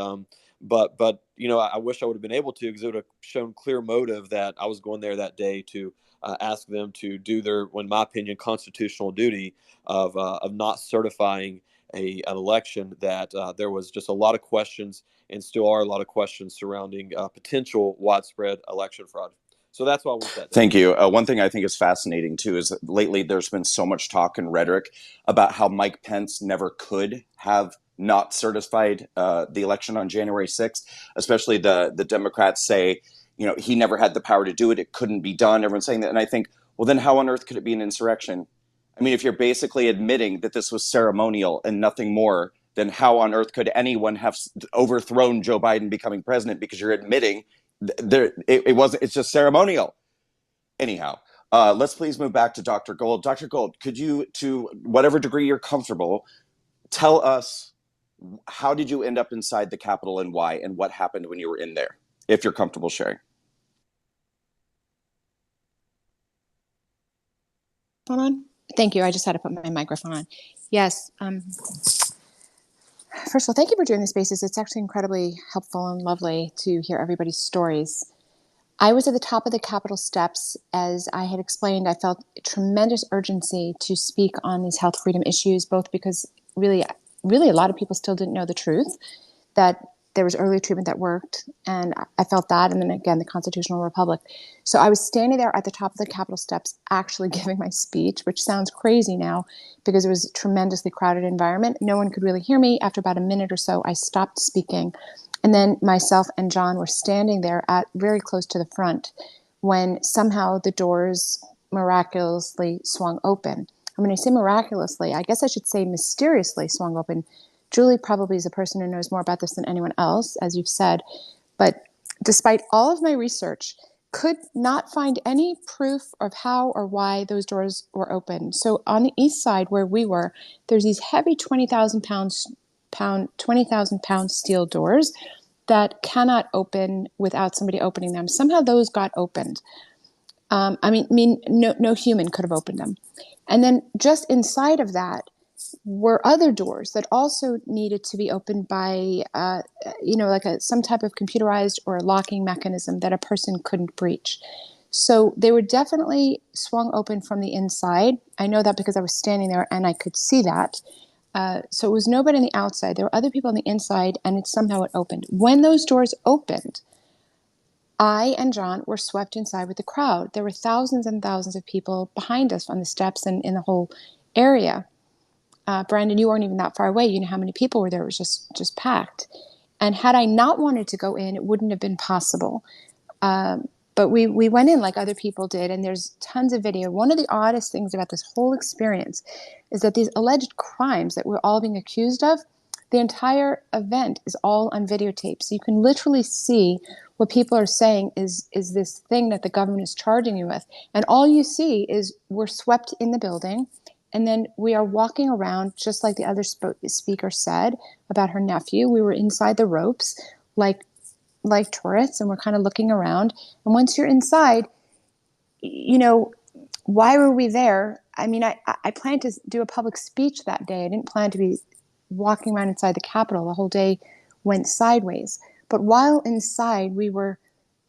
H: but I wish I would have been able to, because it would have shown clear motive that I was going there that day to ask them to do their, in my opinion, constitutional duty of not certifying an election that there was just a lot of questions, and still are a lot of questions surrounding potential widespread election fraud. So that's why I went that day.
B: Thank you. One thing I think is fascinating, too, is that lately there's been so much talk and rhetoric about how Mike Pence never could have not certified the election on January 6th, especially the Democrats say, he never had the power to do it. It couldn't be done. Everyone's saying that. And I think, well, then how on earth could it be an insurrection? I mean, if you're basically admitting that this was ceremonial and nothing more, then how on earth could anyone have overthrown Joe Biden becoming president? Because you're admitting it's just ceremonial. Anyhow, let's please move back to Dr. Gold. Dr. Gold, could you, to whatever degree you're comfortable, tell us, how did you end up inside the Capitol and why, and what happened when you were in there, if you're comfortable sharing?
D: Hold on. Thank you. I just had to put my microphone on. Yes. First of all, thank you for doing the spaces. It's actually incredibly helpful and lovely to hear everybody's stories. I was at the top of the Capitol steps. As I had explained, I felt tremendous urgency to speak on these health freedom issues, both because really a lot of people still didn't know the truth, that there was early treatment that worked, and I felt that. And then again, the constitutional republic. So I was standing there at the top of the Capitol steps, actually giving my speech, which sounds crazy now because it was a tremendously crowded environment. No one could really hear me. After about a minute or so, I stopped speaking. And then myself and John were standing there at very close to the front when somehow the doors miraculously swung open. And when I say miraculously, I guess I should say mysteriously swung open. Julie probably is a person who knows more about this than anyone else, as you've said. But despite all of my research, could not find any proof of how or why those doors were open. So on the east side where we were, there's these heavy 20,000 pound steel doors that cannot open without somebody opening them. Somehow those got opened. No human could have opened them. And then just inside of that were other doors that also needed to be opened by, some type of computerized or locking mechanism that a person couldn't breach. So they were definitely swung open from the inside. I know that because I was standing there and I could see that. So it was nobody on the outside. There were other people on the inside, and somehow it opened. When those doors opened, I and John were swept inside with the crowd. There were thousands and thousands of people behind us on the steps and in the whole area. Brandon, you weren't even that far away. You know how many people were there. It was just packed. And had I not wanted to go in, it wouldn't have been possible. But we went in like other people did, and there's tons of video. One of the oddest things about this whole experience is that these alleged crimes that we're all being accused of, the entire event is all on videotape. So you can literally see what people are saying is this thing that the government is charging you with. And all you see is we're swept in the building, and then we are walking around just like the other speaker said about her nephew. We were inside the ropes like tourists, and we're kind of looking around. And once you're inside, why were we there? I mean, I planned to do a public speech that day. I didn't plan to be walking around inside the Capitol. The whole day went sideways. But while inside, we were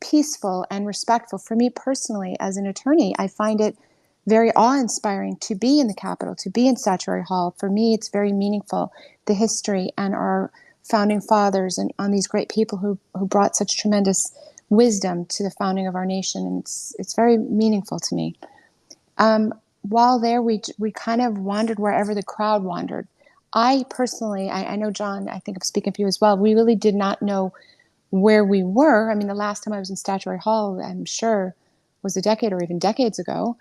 D: peaceful and respectful. For me personally, as an attorney, I find it very awe-inspiring to be in the Capitol, to be in Statuary Hall. For me, it's very meaningful, the history and our founding fathers and on these great people who brought such tremendous wisdom to the founding of our nation. And it's very meaningful to me. While there, we kind of wandered wherever the crowd wandered. I personally, I know, John, I think I'm speaking for you as well, we really did not know where we were. I mean, the last time I was in Statuary Hall, I'm sure, was a decade or even decades ago,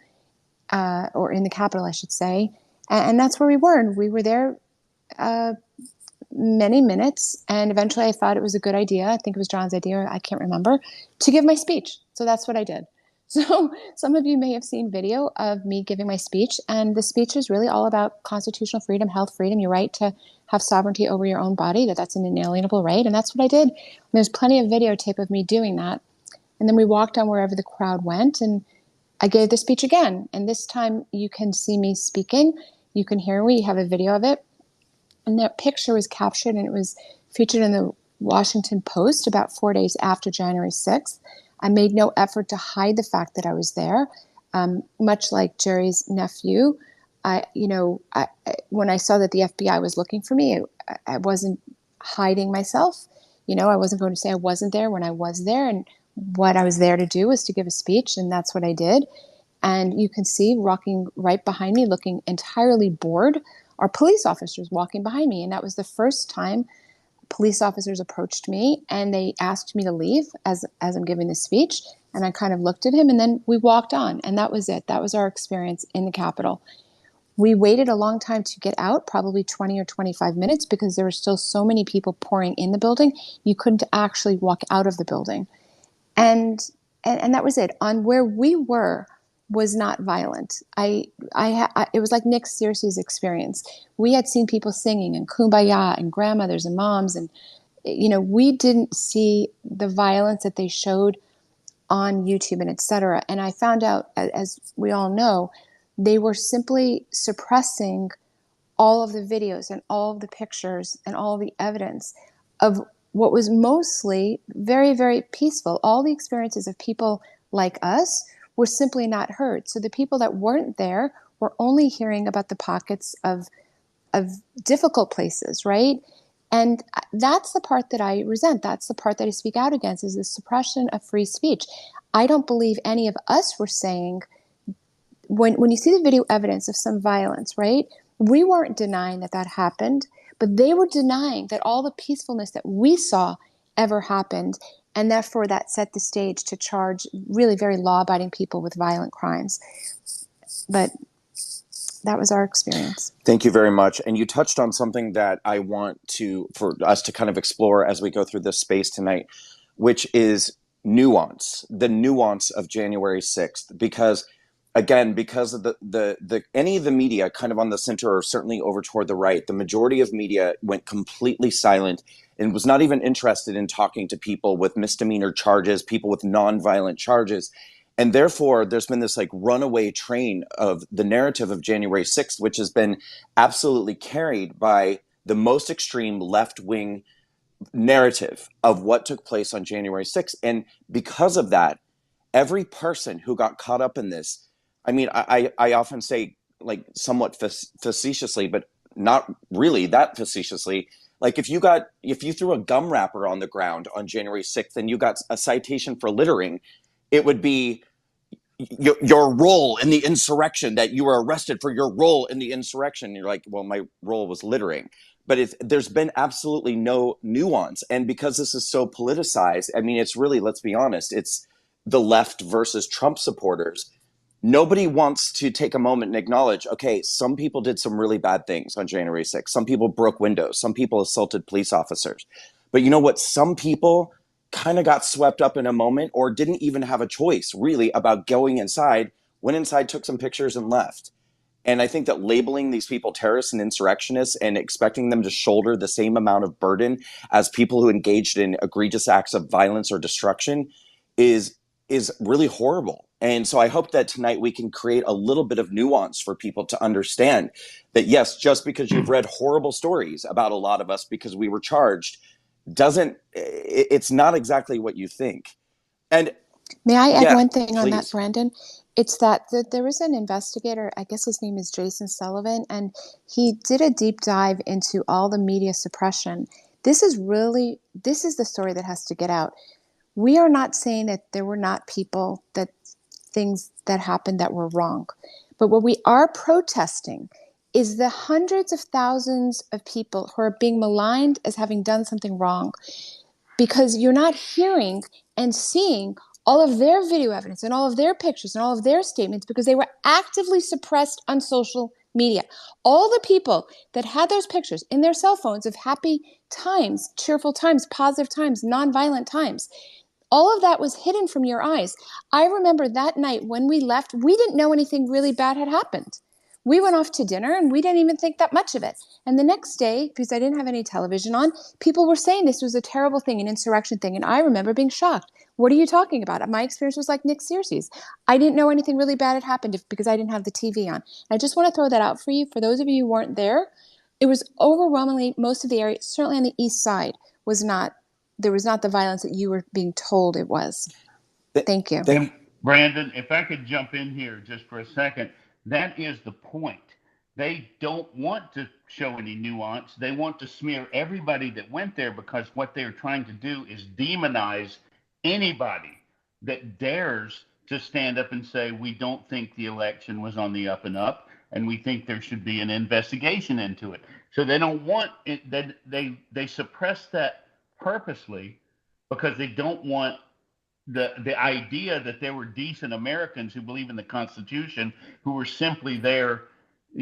D: or in the Capitol, I should say. And that's where we were. And we were there many minutes. And eventually I thought it was a good idea. I think it was John's idea. I can't remember, to give my speech. So that's what I did. So some of you may have seen video of me giving my speech, and the speech is really all about constitutional freedom, health freedom, your right to have sovereignty over your own body, that's an inalienable right. And that's what I did. And there's plenty of videotape of me doing that. And then we walked on wherever the crowd went, and I gave the speech again. And this time you can see me speaking. You can hear me. You have a video of it. And that picture was captured, and it was featured in the Washington Post about 4 days after January 6th. I made no effort to hide the fact that I was there. Much like Geri's nephew, when I saw that the FBI was looking for me, I wasn't hiding myself. I wasn't going to say I wasn't there when I was there. And what I was there to do was to give a speech, and that's what I did. And you can see walking right behind me, looking entirely bored, are police officers walking behind me. And that was the first time police officers approached me, and they asked me to leave as I'm giving the speech. And I kind of looked at him, and then we walked on. And that was it. That was our experience in the Capitol. We waited a long time to get out, probably 20 or 25 minutes, because there were still so many people pouring in the building. You couldn't actually walk out of the building. And that was it. On where we were was not violent. It was like Nick Searcy's experience. We had seen people singing and kumbaya and grandmothers and moms, and we didn't see the violence that they showed on YouTube and etc. And I found out, as we all know, they were simply suppressing all of the videos and all of the pictures and all of the evidence of what was mostly very, very peaceful. All the experiences of people like us were simply not heard. So the people that weren't there were only hearing about the pockets of difficult places, right? And that's the part that I resent. That's the part that I speak out against, is the suppression of free speech. I don't believe any of us were saying, when you see the video evidence of some violence, right? We weren't denying that that happened, but they were denying that all the peacefulness that we saw ever happened. And therefore that set the stage to charge really very law-abiding people with violent crimes. But that was our experience.
B: Thank you very much. And you touched on something that I want for us to kind of explore as we go through this space tonight, which is nuance, the nuance of January 6th. Because again, because of any of the media kind of on the center, or certainly over toward the right, the majority of media went completely silent and was not even interested in talking to people with misdemeanor charges, people with nonviolent charges. And therefore, there's been this like runaway train of the narrative of January 6th, which has been absolutely carried by the most extreme left-wing narrative of what took place on January 6th. And because of that, every person who got caught up in this, I mean, I often say, like, somewhat facetiously, but not really that facetiously, like if you threw a gum wrapper on the ground on January 6th and you got a citation for littering, it would be your role in the insurrection, that you were arrested for your role in the insurrection. And you're like, well, my role was littering. But there's been absolutely no nuance. And because this is so politicized, I mean, it's really, let's be honest, it's the left versus Trump supporters. Nobody wants to take a moment and acknowledge, okay, some people did some really bad things on January 6th. Some people broke windows. Some people assaulted police officers. But you know what? Some people kind of got swept up in a moment, or didn't even have a choice really about going inside, went inside, took some pictures and left. And I think that labeling these people terrorists and insurrectionists and expecting them to shoulder the same amount of burden as people who engaged in egregious acts of violence or destruction is really horrible. And so I hope that tonight we can create a little bit of nuance for people to understand that, yes, just because you've read horrible stories about a lot of us because we were charged, it's not exactly what you think. And
D: may I add one thing
B: please.
D: on that, Brandon? It's that there was an investigator, I guess his name is Jason Sullivan, and he did a deep dive into all the media suppression. This is the story that has to get out. We are not saying that there were not things that happened that were wrong. But what we are protesting is the hundreds of thousands of people who are being maligned as having done something wrong, because you're not hearing and seeing all of their video evidence and all of their pictures and all of their statements, because they were actively suppressed on social media. All the people that had those pictures in their cell phones of happy times, cheerful times, positive times, nonviolent times, all of that was hidden from your eyes. I remember that night when we left, we didn't know anything really bad had happened. We went off to dinner and we didn't even think that much of it. And the next day, because I didn't have any television on, people were saying this was a terrible thing, an insurrection thing. And I remember being shocked. What are you talking about? My experience was like Nick Searcy's. I didn't know anything really bad had happened because I didn't have the TV on. And I just want to throw that out for you. For those of you who weren't there, it was overwhelmingly, most of the area, certainly on the east side, there was not the violence that you were being told it was. Thank you.
E: And Brandon, if I could jump in here just for a second, that is the point. They don't want to show any nuance. They want to smear everybody that went there, because what they're trying to do is demonize anybody that dares to stand up and say, we don't think the election was on the up and up, and we think there should be an investigation into it. So they don't want it. They suppress that purposely, because they don't want the idea that there were decent Americans who believe in the Constitution who were simply there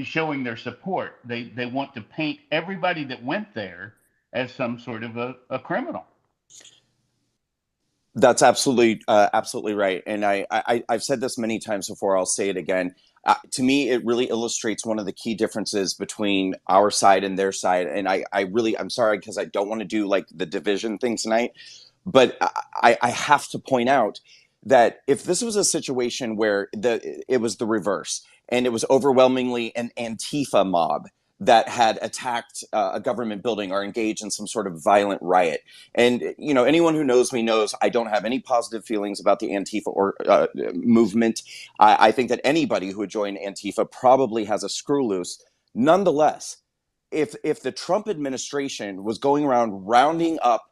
E: showing their support. They want to paint everybody that went there as some sort of a criminal.
B: That's absolutely right. And I've said this many times before. I'll say it again. To me, it really illustrates one of the key differences between our side and their side. And I'm sorry, because I don't want to do like the division thing tonight, but I have to point out that if this was a situation where it was the reverse, and it was overwhelmingly an Antifa mob that had attacked a government building or engaged in some sort of violent riot. And, you know, anyone who knows me knows I don't have any positive feelings about the Antifa or movement. I think that anybody who would join Antifa probably has a screw loose. Nonetheless, if the Trump administration was going around rounding up,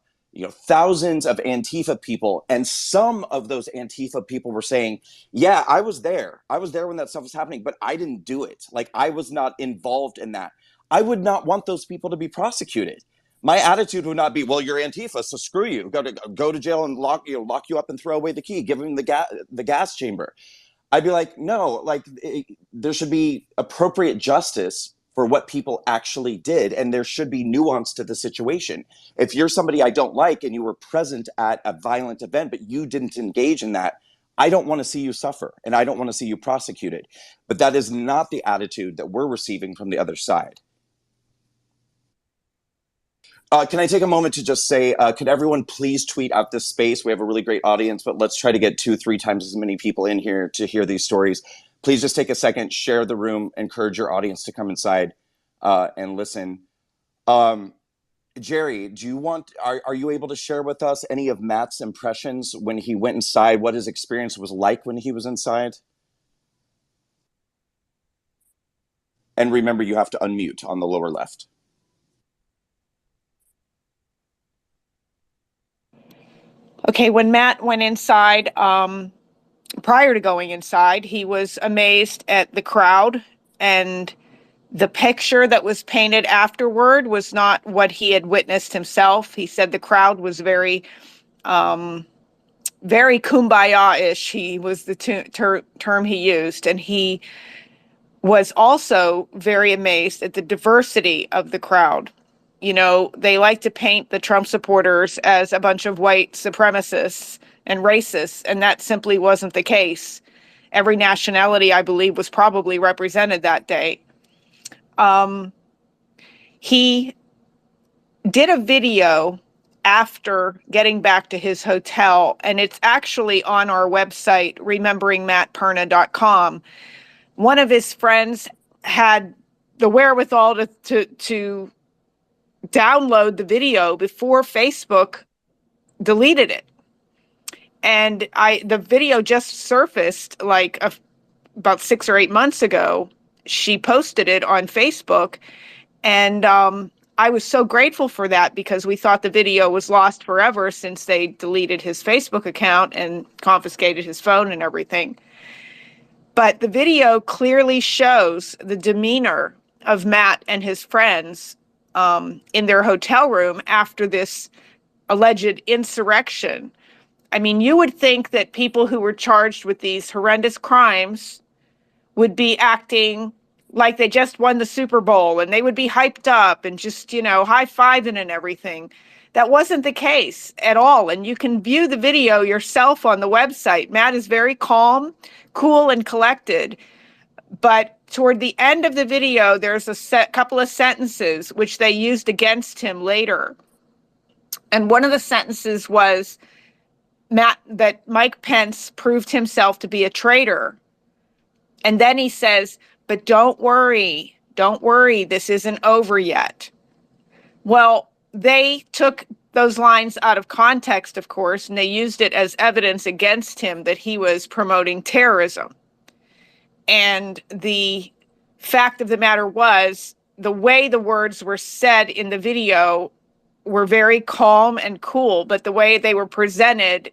B: thousands of Antifa people, and some of those Antifa people were saying, yeah, I was there when that stuff was happening, but I didn't do it, like I was not involved in that, I would not want those people to be prosecuted. My attitude would not be, well, you're Antifa, so screw you, go to jail and lock you up and throw away the key, give them the gas chamber. I'd be like, no, like there should be appropriate justice for what people actually did, and there should be nuance to the situation. If you're somebody I don't like and you were present at a violent event, but you didn't engage in that, I don't want to see you suffer, and I don't want to see you prosecuted. But that is not the attitude that we're receiving from the other side. Can I take a moment to just say, could everyone please tweet out this space? We have a really great audience, but let's try to get 2-3 times as many people in here to hear these stories. Please just take a second, share the room, encourage your audience to come inside and listen. Geri, are you able to share with us any of Matt's impressions when he went inside, what his experience was like when he was inside? And remember, you have to unmute on the lower left.
F: Okay, when Matt went inside, prior to going inside, he was amazed at the crowd, and the picture that was painted afterward was not what he had witnessed himself. He said the crowd was very kumbaya-ish. He was the term he used, and he was also very amazed at the diversity of the crowd. They like to paint the Trump supporters as a bunch of white supremacists and racists, and that simply wasn't the case. Every nationality, I believe, was probably represented that day. He did a video after getting back to his hotel, and it's actually on our website, rememberingmattperna.com. One of his friends had the wherewithal to download the video before Facebook deleted it. And the video just surfaced about 6 or 8 months ago. She posted it on Facebook, and I was so grateful for that, because we thought the video was lost forever since they deleted his Facebook account and confiscated his phone and everything. But the video clearly shows the demeanor of Matt and his friends in their hotel room after this alleged insurrection. I mean, you would think that people who were charged with these horrendous crimes would be acting like they just won the Super Bowl, and they would be hyped up and just, high-fiving and everything. That wasn't the case at all. And you can view the video yourself on the website. Matt is very calm, cool, and collected. But toward the end of the video, there's a couple of sentences which they used against him later. And one of the sentences was that Mike Pence proved himself to be a traitor. And then he says, but don't worry, this isn't over yet. Well, they took those lines out of context, of course, and they used it as evidence against him that he was promoting terrorism. And the fact of the matter was, the way the words were said in the video were very calm and cool, but the way they were presented,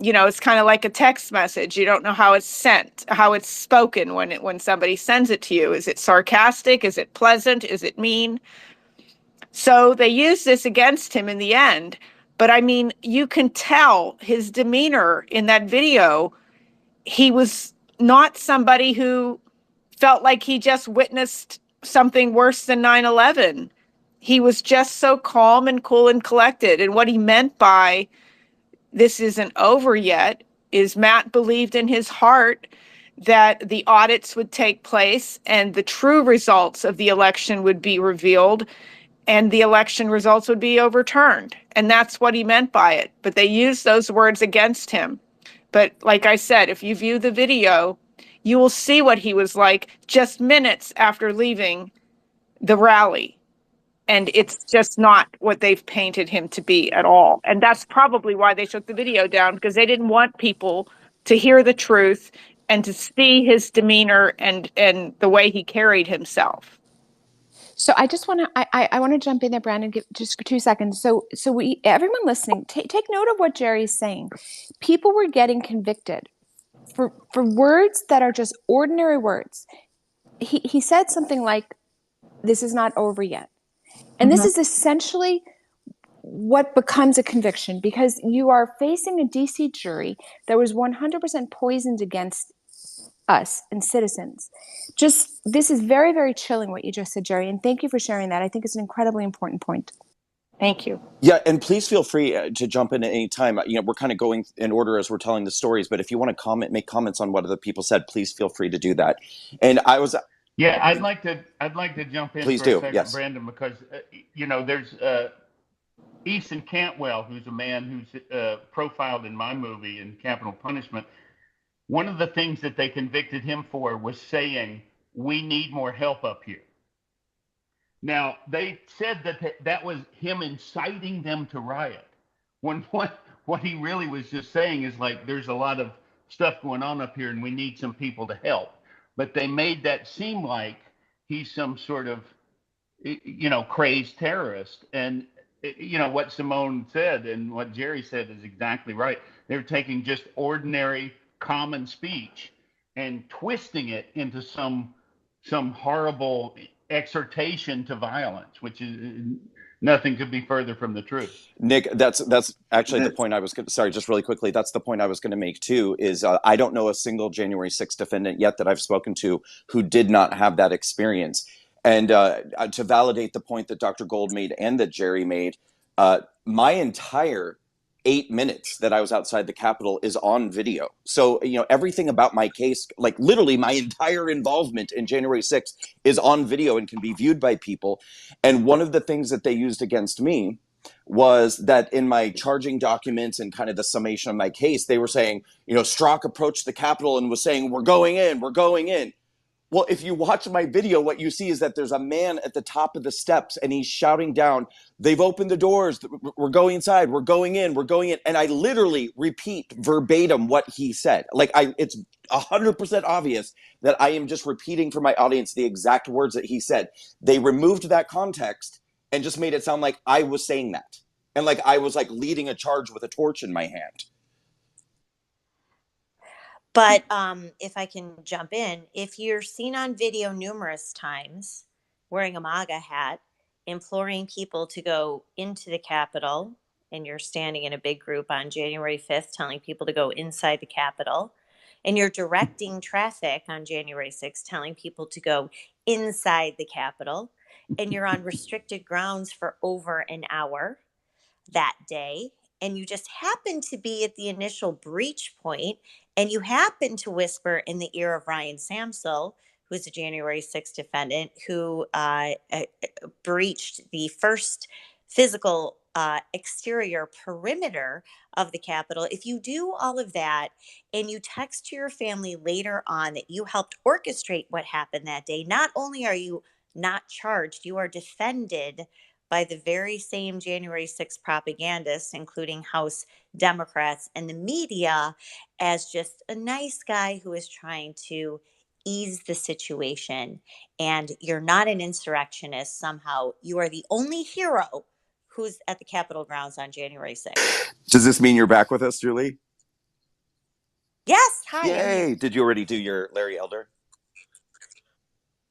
F: it's kind of like a text message. You don't know how it's sent, how it's spoken when somebody sends it to you. Is it sarcastic? Is it pleasant? Is it mean? So they used this against him in the end. But I mean, you can tell his demeanor in that video. He was not somebody who felt like he just witnessed something worse than 9/11. He was just so calm and cool and collected. And what he meant by this isn't over yet is Matt believed in his heart that the audits would take place and the true results of the election would be revealed and the election results would be overturned. And that's what he meant by it. But they used those words against him. But like I said, if you view the video, you will see what he was like just minutes after leaving the rally. And it's just not what they've painted him to be at all. And that's probably why they took the video down, because they didn't want people to hear the truth and to see his demeanor and the way he carried himself.
D: So I just want to I want to jump in there, Brandon. Give just 2 seconds. So everyone listening, take note of what Geri's saying. People were getting convicted for words that are just ordinary words. He said something like, "This is not over yet," and this is essentially what becomes a conviction, because you are facing a DC jury that was 100% poisoned against us and citizens. Just, this is very, very chilling what you just said, Geri, and thank you for sharing that. I think it's an incredibly important point.
F: Thank you.
B: Yeah, and please feel free to jump in at any time. We're kind of going in order as we're telling the stories, but if you want to make comments on what other people said, please feel free to do that. And
E: Yeah, I'd like to jump in
B: please
E: for a
B: do.
E: second,
B: Yes.
E: Brandon, because there's Easton Cantwell, who's a man who's profiled in my movie in Capital Punishment. One of the things that they convicted him for was saying, "We need more help up here." Now, they said that was him inciting them to riot. When what he really was just saying is, like, there's a lot of stuff going on up here and we need some people to help. But they made that seem like he's some sort of, crazed terrorist. And, what Simone said and what Geri said is exactly right. They're taking just ordinary common speech and twisting it into some horrible exhortation to violence, which is nothing could be further from the truth.
B: Nick, that's actually the point I was going to, sorry, just really quickly, that's the point I was going to make too, is I don't know a single January 6th defendant yet that I've spoken to who did not have that experience. And to validate the point that Dr. Gold made and that Geri made, my entire 8 minutes that I was outside the Capitol is on video. So, everything about my case, like literally my entire involvement in January 6th is on video and can be viewed by people. And one of the things that they used against me was that in my charging documents and kind of the summation of my case, they were saying, Strzok approached the Capitol and was saying, we're going in. Well, if you watch my video, what you see is that there's a man at the top of the steps and he's shouting down, "They've opened the doors. We're going inside. We're going in. And I literally repeat verbatim what he said. Like, it's 100% obvious that I am just repeating for my audience the exact words that he said. They removed that context and just made it sound like I was saying that. And like I was like leading a charge with a torch in my hand.
C: But if I can jump in, if you're seen on video numerous times wearing a MAGA hat, imploring people to go into the Capitol, and you're standing in a big group on January 5th telling people to go inside the Capitol, and you're directing traffic on January 6th telling people to go inside the Capitol, and you're on restricted grounds for over an hour that day, and you just happen to be at the initial breach point, and you happen to whisper in the ear of Ryan Samsel, who's a January 6th defendant who breached the first physical exterior perimeter of the Capitol. If you do all of that and you text to your family later on that you helped orchestrate what happened that day, not only are you not charged, you are defended by the very same January 6th propagandists, including House Democrats and the media, as just a nice guy who is trying to ease the situation. And you're not an insurrectionist somehow. You are the only hero who's at the Capitol grounds on January 6th.
B: Does this mean you're back with us, Julie?
C: Yes. Hi.
B: Yay. Did you already do your Larry Elder?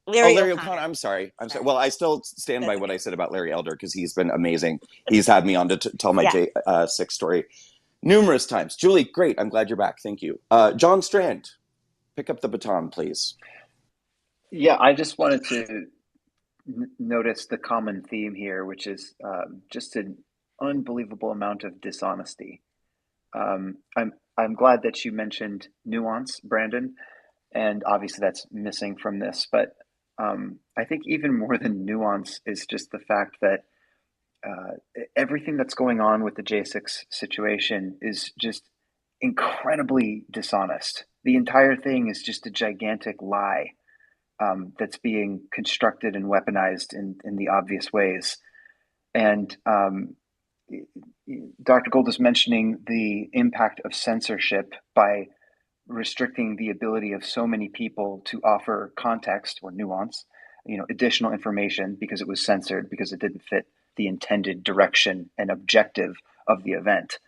C: Larry
B: O'Connor. I'm sorry. Well, I still stand by what I said about Larry Elder because he's been amazing. He's had me on to tell my J6 story numerous times. Julie, great. I'm glad you're back. Thank you. John Strand, pick up the baton, please.
G: Yeah, I just wanted to notice the common theme here, which is just an unbelievable amount of dishonesty. I'm glad that you mentioned nuance, Brandon, and obviously that's missing from this. But I think even more than nuance is just the fact that everything that's going on with the J6 situation is just incredibly dishonest. The entire thing is just a gigantic lie that's being constructed and weaponized in the obvious ways. And Dr. Gold is mentioning the impact of censorship by restricting the ability of so many people to offer context or nuance additional information because it was censored, because it didn't fit the intended direction and objective of the event.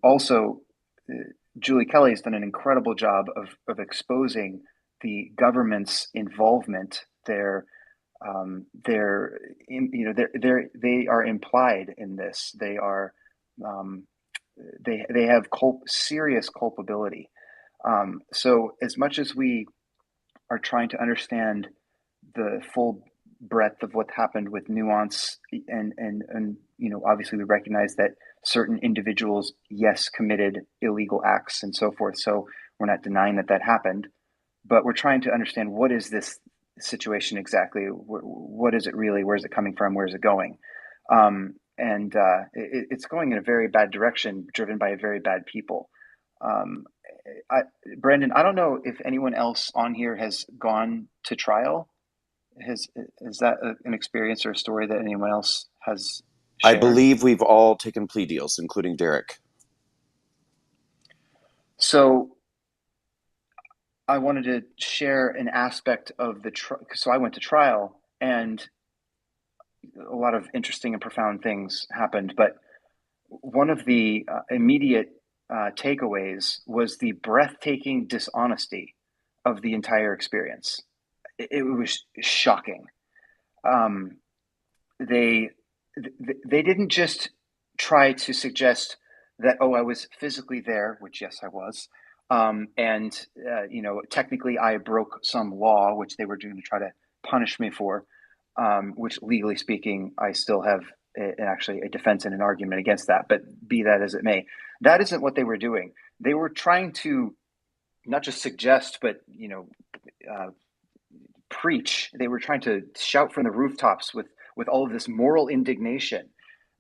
G: Also, Julie Kelly has done an incredible job of exposing the government's involvement. They are implied in this. They are they have serious culpability. So as much as we are trying to understand the full breadth of what happened with nuance, and obviously we recognize that certain individuals, yes, committed illegal acts and so forth. So we're not denying that happened, but we're trying to understand, what is this situation exactly? What is it really? Where is it coming from? Where is it going? It's going in a very bad direction, driven by very bad people. Brandon, I don't know if anyone else on here has gone to trial. Is that an experience or a story that anyone else has shared?
B: I believe we've all taken plea deals, including Derrick.
G: So I wanted to share an aspect of so I went to trial, and a lot of interesting and profound things happened. But one of the immediate takeaways was the breathtaking dishonesty of the entire experience. It was shocking. They didn't just try to suggest that, I was physically there, which yes, I was. Technically I broke some law, which they were going to try to punish me for, which legally speaking, I still have actually a defense and an argument against that, but be that as it may, that isn't what they were doing. They were trying to not just suggest, but, preach. They were trying to shout from the rooftops with all of this moral indignation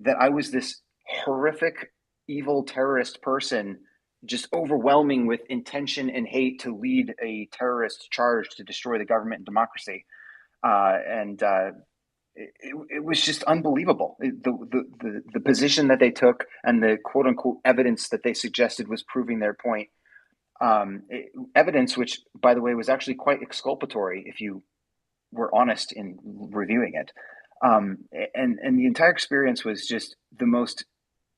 G: that I was this horrific, evil terrorist person, just overwhelming with intention and hate to lead a terrorist charge to destroy the government and democracy. It was just unbelievable. The position that they took and the quote unquote evidence that they suggested was proving their point. Evidence, which, by the way, was actually quite exculpatory if you were honest in reviewing it. And the entire experience was just the most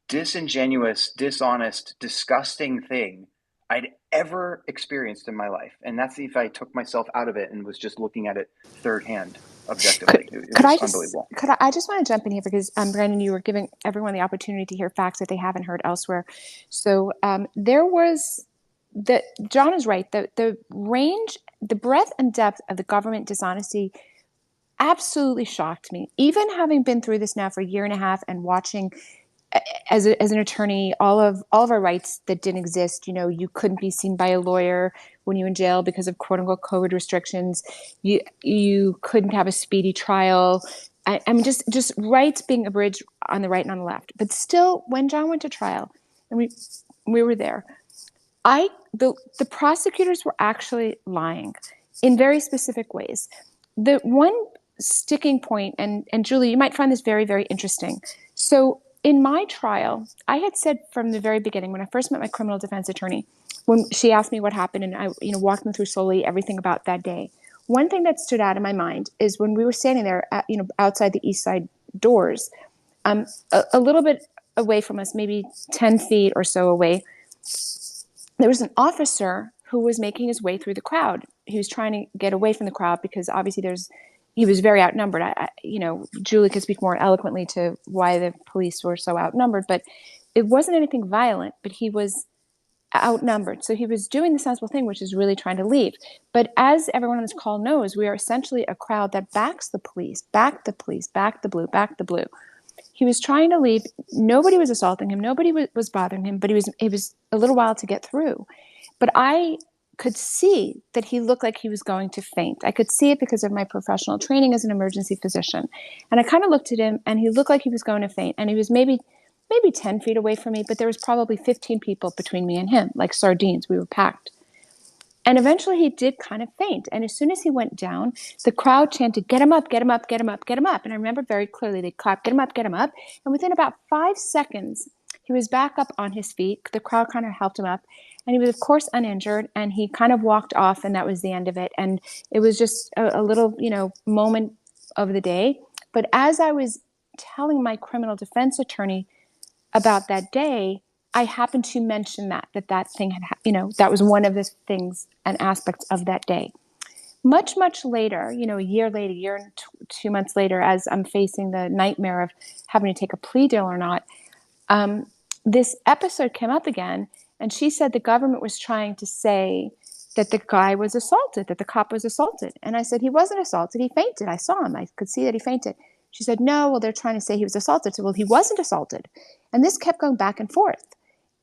G: disingenuous, dishonest, disgusting thing I'd ever experienced in my life. And that's if I took myself out of it and was just looking at it third hand, objectively. It was unbelievable.
D: I just want to jump in here because, Brandon, you were giving everyone the opportunity to hear facts that they haven't heard elsewhere. So there was... John is right. The range, the breadth and depth of the government dishonesty absolutely shocked me. Even having been through this now for a year and a half and watching, as an attorney, all of our rights that didn't exist. You couldn't be seen by a lawyer when you were in jail because of quote unquote COVID restrictions. You couldn't have a speedy trial. I mean, just rights being abridged on the right and on the left. But still, when John went to trial, and we were there. The prosecutors were actually lying in very specific ways. The one sticking point, and Julie, you might find this very, very interesting. So in my trial, I had said from the very beginning, when I first met my criminal defense attorney, when she asked me what happened, and I walked them through slowly everything about that day. One thing that stood out in my mind is when we were standing there outside the East Side doors, a little bit away from us, maybe 10 feet or so away, there was an officer who was making his way through the crowd. He was trying to get away from the crowd because obviously he was very outnumbered. Julie could speak more eloquently to why the police were so outnumbered, but it wasn't anything violent, but he was outnumbered. So he was doing the sensible thing, which is really trying to leave. But as everyone on this call knows, we are essentially a crowd that backs the police, back the police, back the blue, back the blue. He was trying to leave. Nobody was assaulting him. Nobody was bothering him, but it was a little while to get through. But I could see that he looked like he was going to faint. I could see it because of my professional training as an emergency physician. And I kind of looked at him, and he looked like he was going to faint. And he was maybe 10 feet away from me, but there was probably 15 people between me and him, like sardines. We were packed. And eventually he did kind of faint. And as soon as he went down, the crowd chanted, "Get him up, get him up, get him up, get him up." And I remember very clearly, they clapped, "Get him up, get him up." And within about 5 seconds, He was back up on his feet. The crowd kind of helped him up. And he was, of course, uninjured. And he kind of walked off, and that was the end of it. And it was just a little, moment of the day. But as I was telling my criminal defense attorney about that day, I happened to mention that thing had, that was one of the things and aspects of that day. Much, much later, a year later, 2 months later, as I'm facing the nightmare of having to take a plea deal or not, this episode came up again, and she said the government was trying to say that the guy was assaulted, that the cop was assaulted. And I said, he wasn't assaulted, he fainted. I saw him, I could see that he fainted. She said, no, well, they're trying to say he was assaulted. So, well, he wasn't assaulted. And this kept going back and forth.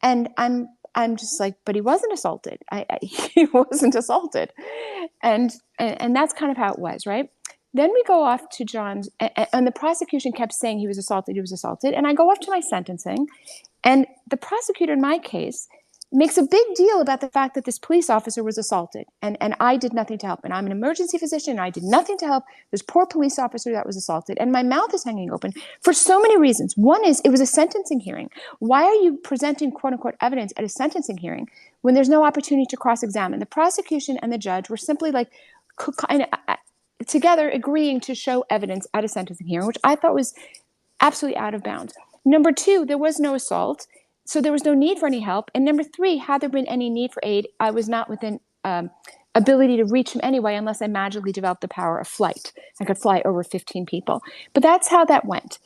D: And I'm just like, but he wasn't assaulted. He wasn't assaulted. And that's kind of how it was, right? Then we go off to John's, and the prosecution kept saying he was assaulted. And I go off to my sentencing, and the prosecutor in my case makes a big deal about the fact that this police officer was assaulted, and I did nothing to help. And I'm an emergency physician, and I did nothing to help this poor police officer that was assaulted. And my mouth is hanging open for so many reasons. One is it was a sentencing hearing. Why are you presenting quote unquote evidence at a sentencing hearing when there's no opportunity to cross-examine? The prosecution and the judge were simply like together agreeing to show evidence at a sentencing hearing, which I thought was absolutely out of bounds. Number two, there was no assault, so there was no need for any help. And number three, had there been any need for aid, I was not within ability to reach him anyway, unless I magically developed the power of flight. I could fly over 15 people. But that's how that went.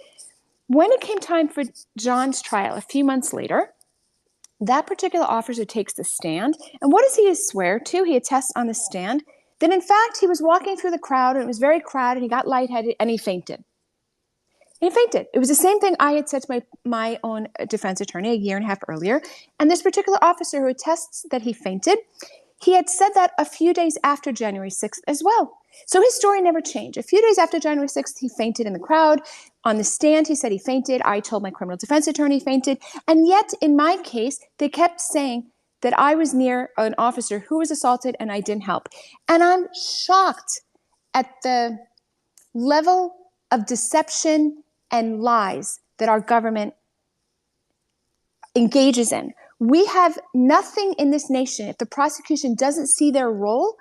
D: When it came time for John's trial a few months later, that particular officer takes the stand. And what does he swear to? He attests on the stand that, in fact, he was walking through the crowd, and it was very crowded, he got lightheaded, and he fainted. He fainted. It was the same thing I had said to my own defense attorney a year and a half earlier. And this particular officer who attests that he fainted, he had said that a few days after January 6th as well. So his story never changed. A few days after January 6th, he fainted in the crowd. On the stand, he said he fainted. I told my criminal defense attorney he fainted. And yet, in my case, they kept saying that I was near an officer who was assaulted and I didn't help. And I'm shocked at the level of deception and lies that our government engages in. We have nothing in this nation if the prosecution doesn't see their role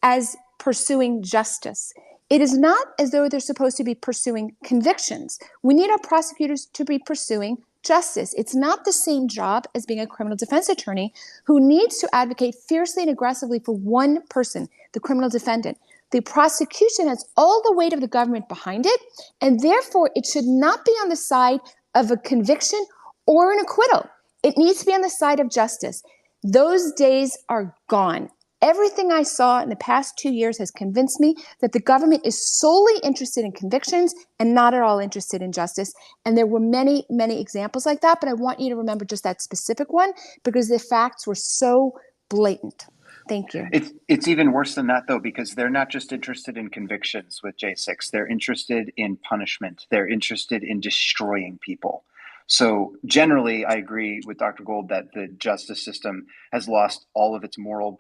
D: as pursuing justice. It is not as though they're supposed to be pursuing convictions. We need our prosecutors to be pursuing justice. It's not the same job as being a criminal defense attorney who needs to advocate fiercely and aggressively for one person, the criminal defendant. The prosecution has all the weight of the government behind it, and therefore it should not be on the side of a conviction or an acquittal. It needs to be on the side of justice. Those days are gone. Everything I saw in the past 2 years has convinced me that the government is solely interested in convictions and not at all interested in justice. And there were many, many examples like that, but I want you to remember just that specific one because the facts were so blatant. Thank you.
G: It's even worse than that, though, because they're not just interested in convictions with J6. They're interested in punishment. They're interested in destroying people. So generally, I agree with Dr. Gold that the justice system has lost all of its moral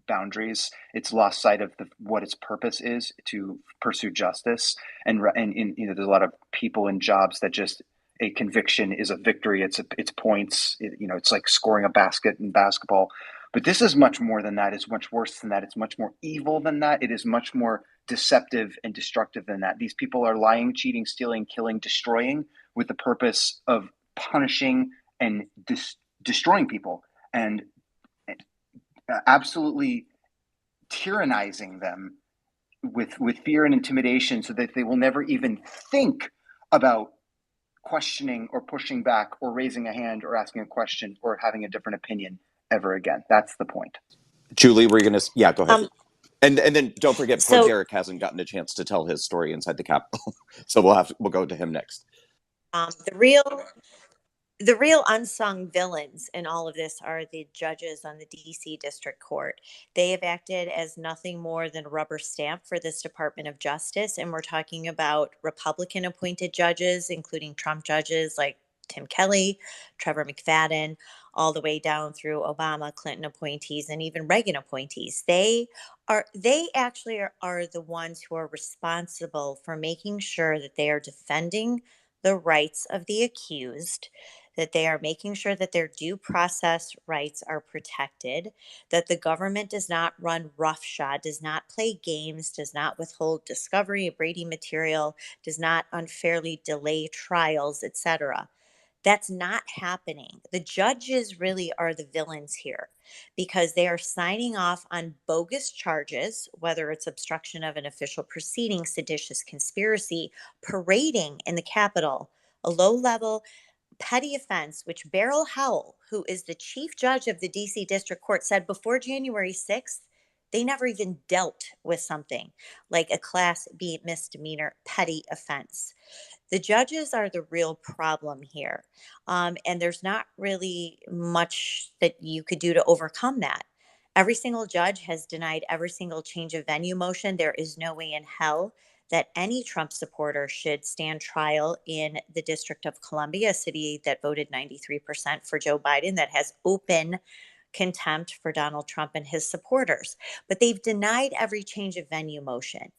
G: boundaries. It's lost sight of what its purpose is to pursue justice. And there's a lot of people in jobs that just a conviction is a victory. It's points. It's like scoring a basket in basketball. But this is much more than that. It's much worse than that. It's much more evil than that. It is much more deceptive and destructive than that. These people are lying, cheating, stealing, killing, destroying with the purpose of punishing and destroying people and absolutely tyrannizing them with fear and intimidation so that they will never even think about questioning or pushing back or raising a hand or asking a question or having a different opinion ever again. That's the point.
B: Julie, were you going to? Yeah, go ahead. And then don't forget, poor
C: So-
B: Derrick hasn't gotten a chance to tell his story inside the Capitol, so we'll go to him next.
C: The real unsung villains in all of this are the judges on the DC District Court. They have acted as nothing more than a rubber stamp for this Department of Justice. And we're talking about Republican appointed judges, including Trump judges like Tim Kelly, Trevor McFadden, all the way down through Obama, Clinton appointees, and even Reagan appointees. They actually are the ones who are responsible for making sure that they are defending the rights of the accused, that they are making sure that their due process rights are protected, that the government does not run roughshod, does not play games, does not withhold discovery of Brady material, does not unfairly delay trials, etc. That's not happening. The judges really are the villains here because they are signing off on bogus charges, whether it's obstruction of an official proceeding, seditious conspiracy, parading in the Capitol, a low level petty offense, which Beryl Howell, who is the chief judge of the DC District Court, said before January 6th, they never even dealt with something like a Class B misdemeanor petty offense. The judges are the real problem here. And there's not really much that you could do to overcome that. Every single judge has denied every single change of venue motion. There is no way in hell that any Trump supporter should stand trial in the District of Columbia, a city that voted 93% for Joe Biden, that has open contempt for Donald Trump and his supporters. But they've denied every change of venue motion.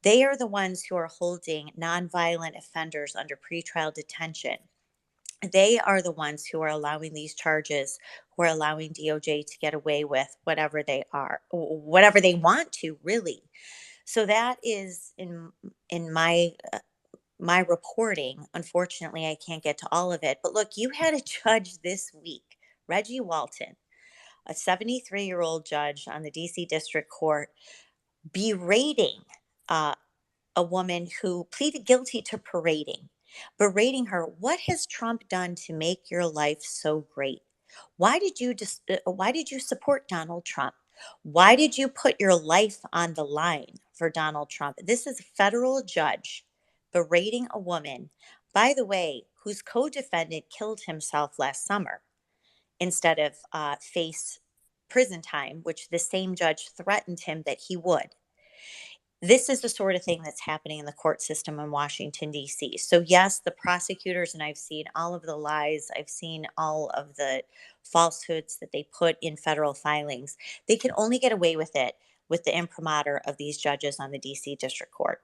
C: They are the ones who are holding nonviolent offenders under pretrial detention. They are the ones who are allowing these charges, who are allowing DOJ to get away with whatever they are, whatever they want to, really. So that is in my reporting. Unfortunately, I can't get to all of it. But look, you had a judge this week, Reggie Walton, a 73-year-old judge on the DC District Court, berating a woman who pleaded guilty to berating her. What has Trump done to make your life so great? Why did you support Donald Trump? Why did you put your life on the line for Donald Trump? This is a federal judge berating a woman, by the way, whose co-defendant killed himself last summer instead of face prison time, which the same judge threatened him that he would. This is the sort of thing that's happening in the court system in Washington, D.C. So, yes, the prosecutors, and I've seen all of the lies, I've seen all of the falsehoods that they put in federal filings. They can only get away with it with the imprimatur of these judges on the D.C. District Court.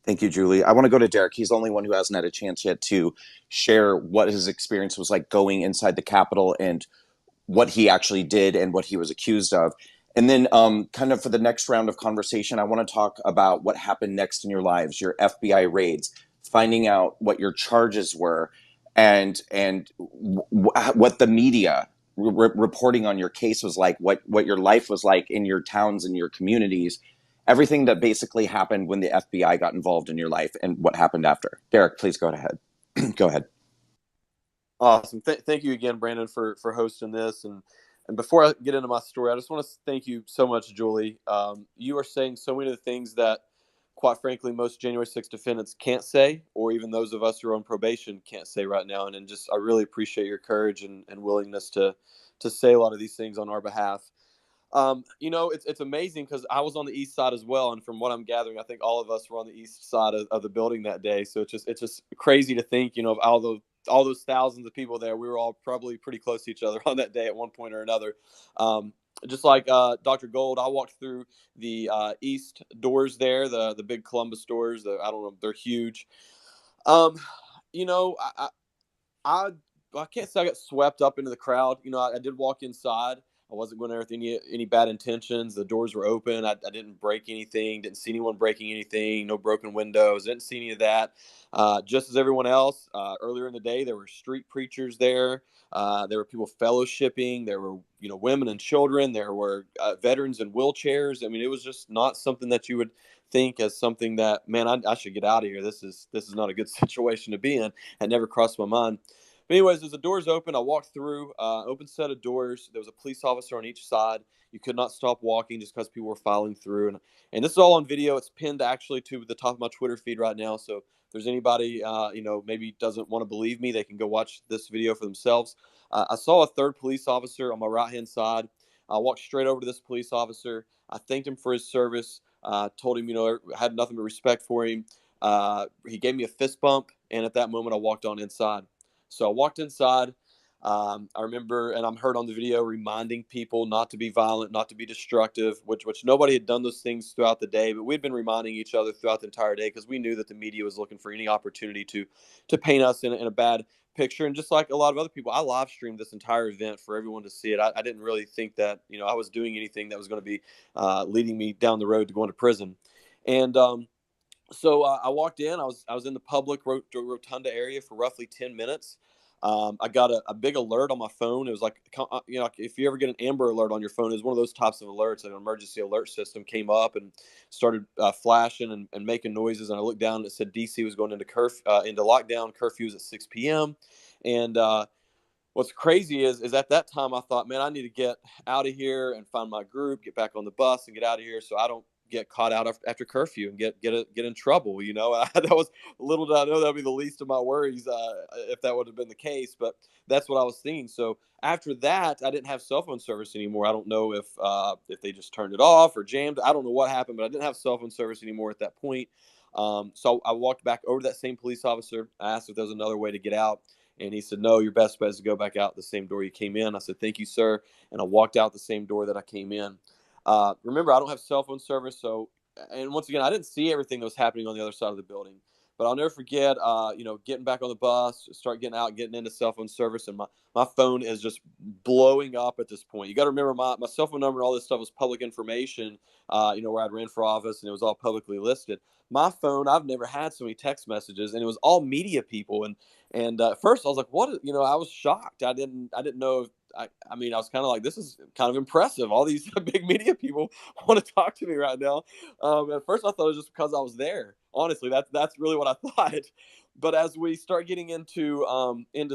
B: Thank you, Julie. I want to go to Derrick. He's the only one who hasn't had a chance yet to share what his experience was like going inside the Capitol and what he actually did and what he was accused of. And then kind of for the next round of conversation, I want to talk about what happened next in your lives, your FBI raids, finding out what your charges were, and what the media reporting on your case was like, what your life was like in your towns and your communities, everything that basically happened when the FBI got involved in your life and what happened after. Derrick, please go ahead. Go ahead.
H: Awesome. Thank you again, Brandon, for hosting this. And before I get into my story, I just want to thank you so much, Julie. You are saying so many of the things that, quite frankly, most January 6th defendants can't say, or even those of us who are on probation can't say right now. And just, I really appreciate your courage and willingness to say a lot of these things on our behalf. It's amazing because I was on the east side as well, and from what I'm gathering, I think all of us were on the east side of the building that day. So it's just crazy to think, of all those thousands of people there, we were all probably pretty close to each other on that day at one point or another. Just like Dr. Gold, I walked through the east doors there, the big Columbus doors. I don't know, they're huge. I can't say I got swept up into the crowd. I did walk inside. I wasn't going there with any bad intentions. The doors were open. I didn't break anything. Didn't see anyone breaking anything. No broken windows. Didn't see any of that. Just as everyone else, earlier in the day, there were street preachers there. There were people fellowshipping. There were, women and children. There were veterans in wheelchairs. I mean, it was just not something that you would think as something that, man, I should get out of here. This is not a good situation to be in. It never crossed my mind. But anyways, as the doors open, I walked through, open set of doors. There was a police officer on each side. You could not stop walking just because people were filing through. And this is all on video. It's pinned actually to the top of my Twitter feed right now. So if there's anybody, maybe doesn't want to believe me, they can go watch this video for themselves. I saw a third police officer on my right-hand side. I walked straight over to this police officer. I thanked him for his service. Told him, I had nothing but respect for him. He gave me a fist bump. And at that moment, I walked on inside. So I walked inside. I remember, and I'm heard on the video, reminding people not to be violent, not to be destructive, which nobody had done those things throughout the day, but we'd been reminding each other throughout the entire day because we knew that the media was looking for any opportunity to paint us in a bad picture. And just like a lot of other people, I live streamed this entire event for everyone to see it. I didn't really think that, I was doing anything that was going to be leading me down the road to going to prison. And so I walked in. I was in the public rotunda area for roughly 10 minutes. I got a big alert on my phone. It was like, if you ever get an Amber Alert on your phone, it was one of those types of alerts. An emergency alert system came up and started flashing and making noises. And I looked down and it said DC was going into into lockdown. Curfew was at 6 p.m. And what's crazy is at that time I thought, man, I need to get out of here and find my group, get back on the bus and get out of here so I don't get caught out after curfew and get in trouble. That was, little did I know that would be the least of my worries if that would have been the case, but that's what I was thinking. So after that, I didn't have cell phone service anymore. I don't know if they just turned it off or jammed. I don't know what happened, but I didn't have cell phone service anymore at that point. So I walked back over to that same police officer. I asked if there was another way to get out. And he said, no, your best bet is to go back out the same door you came in. I said, thank you, sir. And I walked out the same door that I came in. Remember, I don't have cell phone service. So, and once again, I didn't see everything that was happening on the other side of the building. But I'll never forget, getting back on the bus, start getting out, getting into cell phone service. And my phone is just blowing up at this point. You got to remember, my cell phone number and all this stuff was public information, where I'd ran for office and it was all publicly listed. My phone, I've never had so many text messages, and it was all media people. And at first I was like, what? I was shocked. I didn't know if, I mean, I was kind of like, this is kind of impressive. All these big media people want to talk to me right now. At first I thought it was just because I was there. Honestly, that's really what I thought. But as we start getting into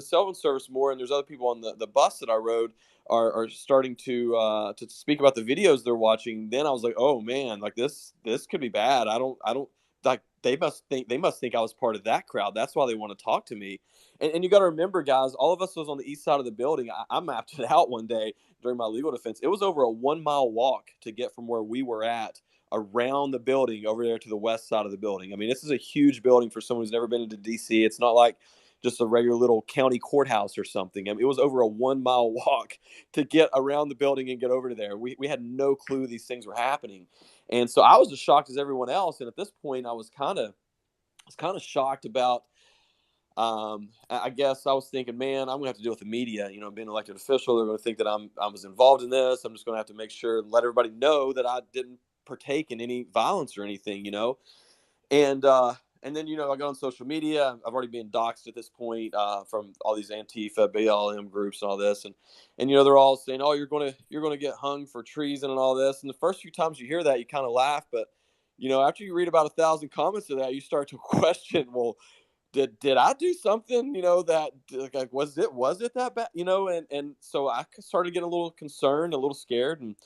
H: cell phone service more, and there's other people on the bus that I rode are starting to speak about the videos they're watching, then I was like, oh man, like this could be bad. I don't like, they must think I was part of that crowd. That's why they want to talk to me. And you got to remember, guys, all of us was on the east side of the building. I mapped it out one day during my legal defense. It was over a 1 mile walk to get from where we were at around the building over there to the west side of the building. I mean, this is a huge building for someone who's never been into DC. It's not like just a regular little county courthouse or something. I mean, it was over a 1 mile walk to get around the building and get over to there. We had no clue these things were happening. And so I was as shocked as everyone else. And at this point, I was kind of shocked about, I guess I was thinking, man, I'm gonna have to deal with the media. Being an elected official, they're gonna think that I was involved in this. I'm just gonna have to make sure and let everybody know that I didn't partake in any violence or anything, And then, I got on social media. I've already been doxxed at this point from all these Antifa, BLM groups and all this. And they're all saying, oh, you're going to get hung for treason and all this. And the first few times you hear that, you kind of laugh. But, after you read about 1,000 comments of that, you start to question, well, did I do something, that like, was it that bad, and so I started getting a little concerned, a little scared. And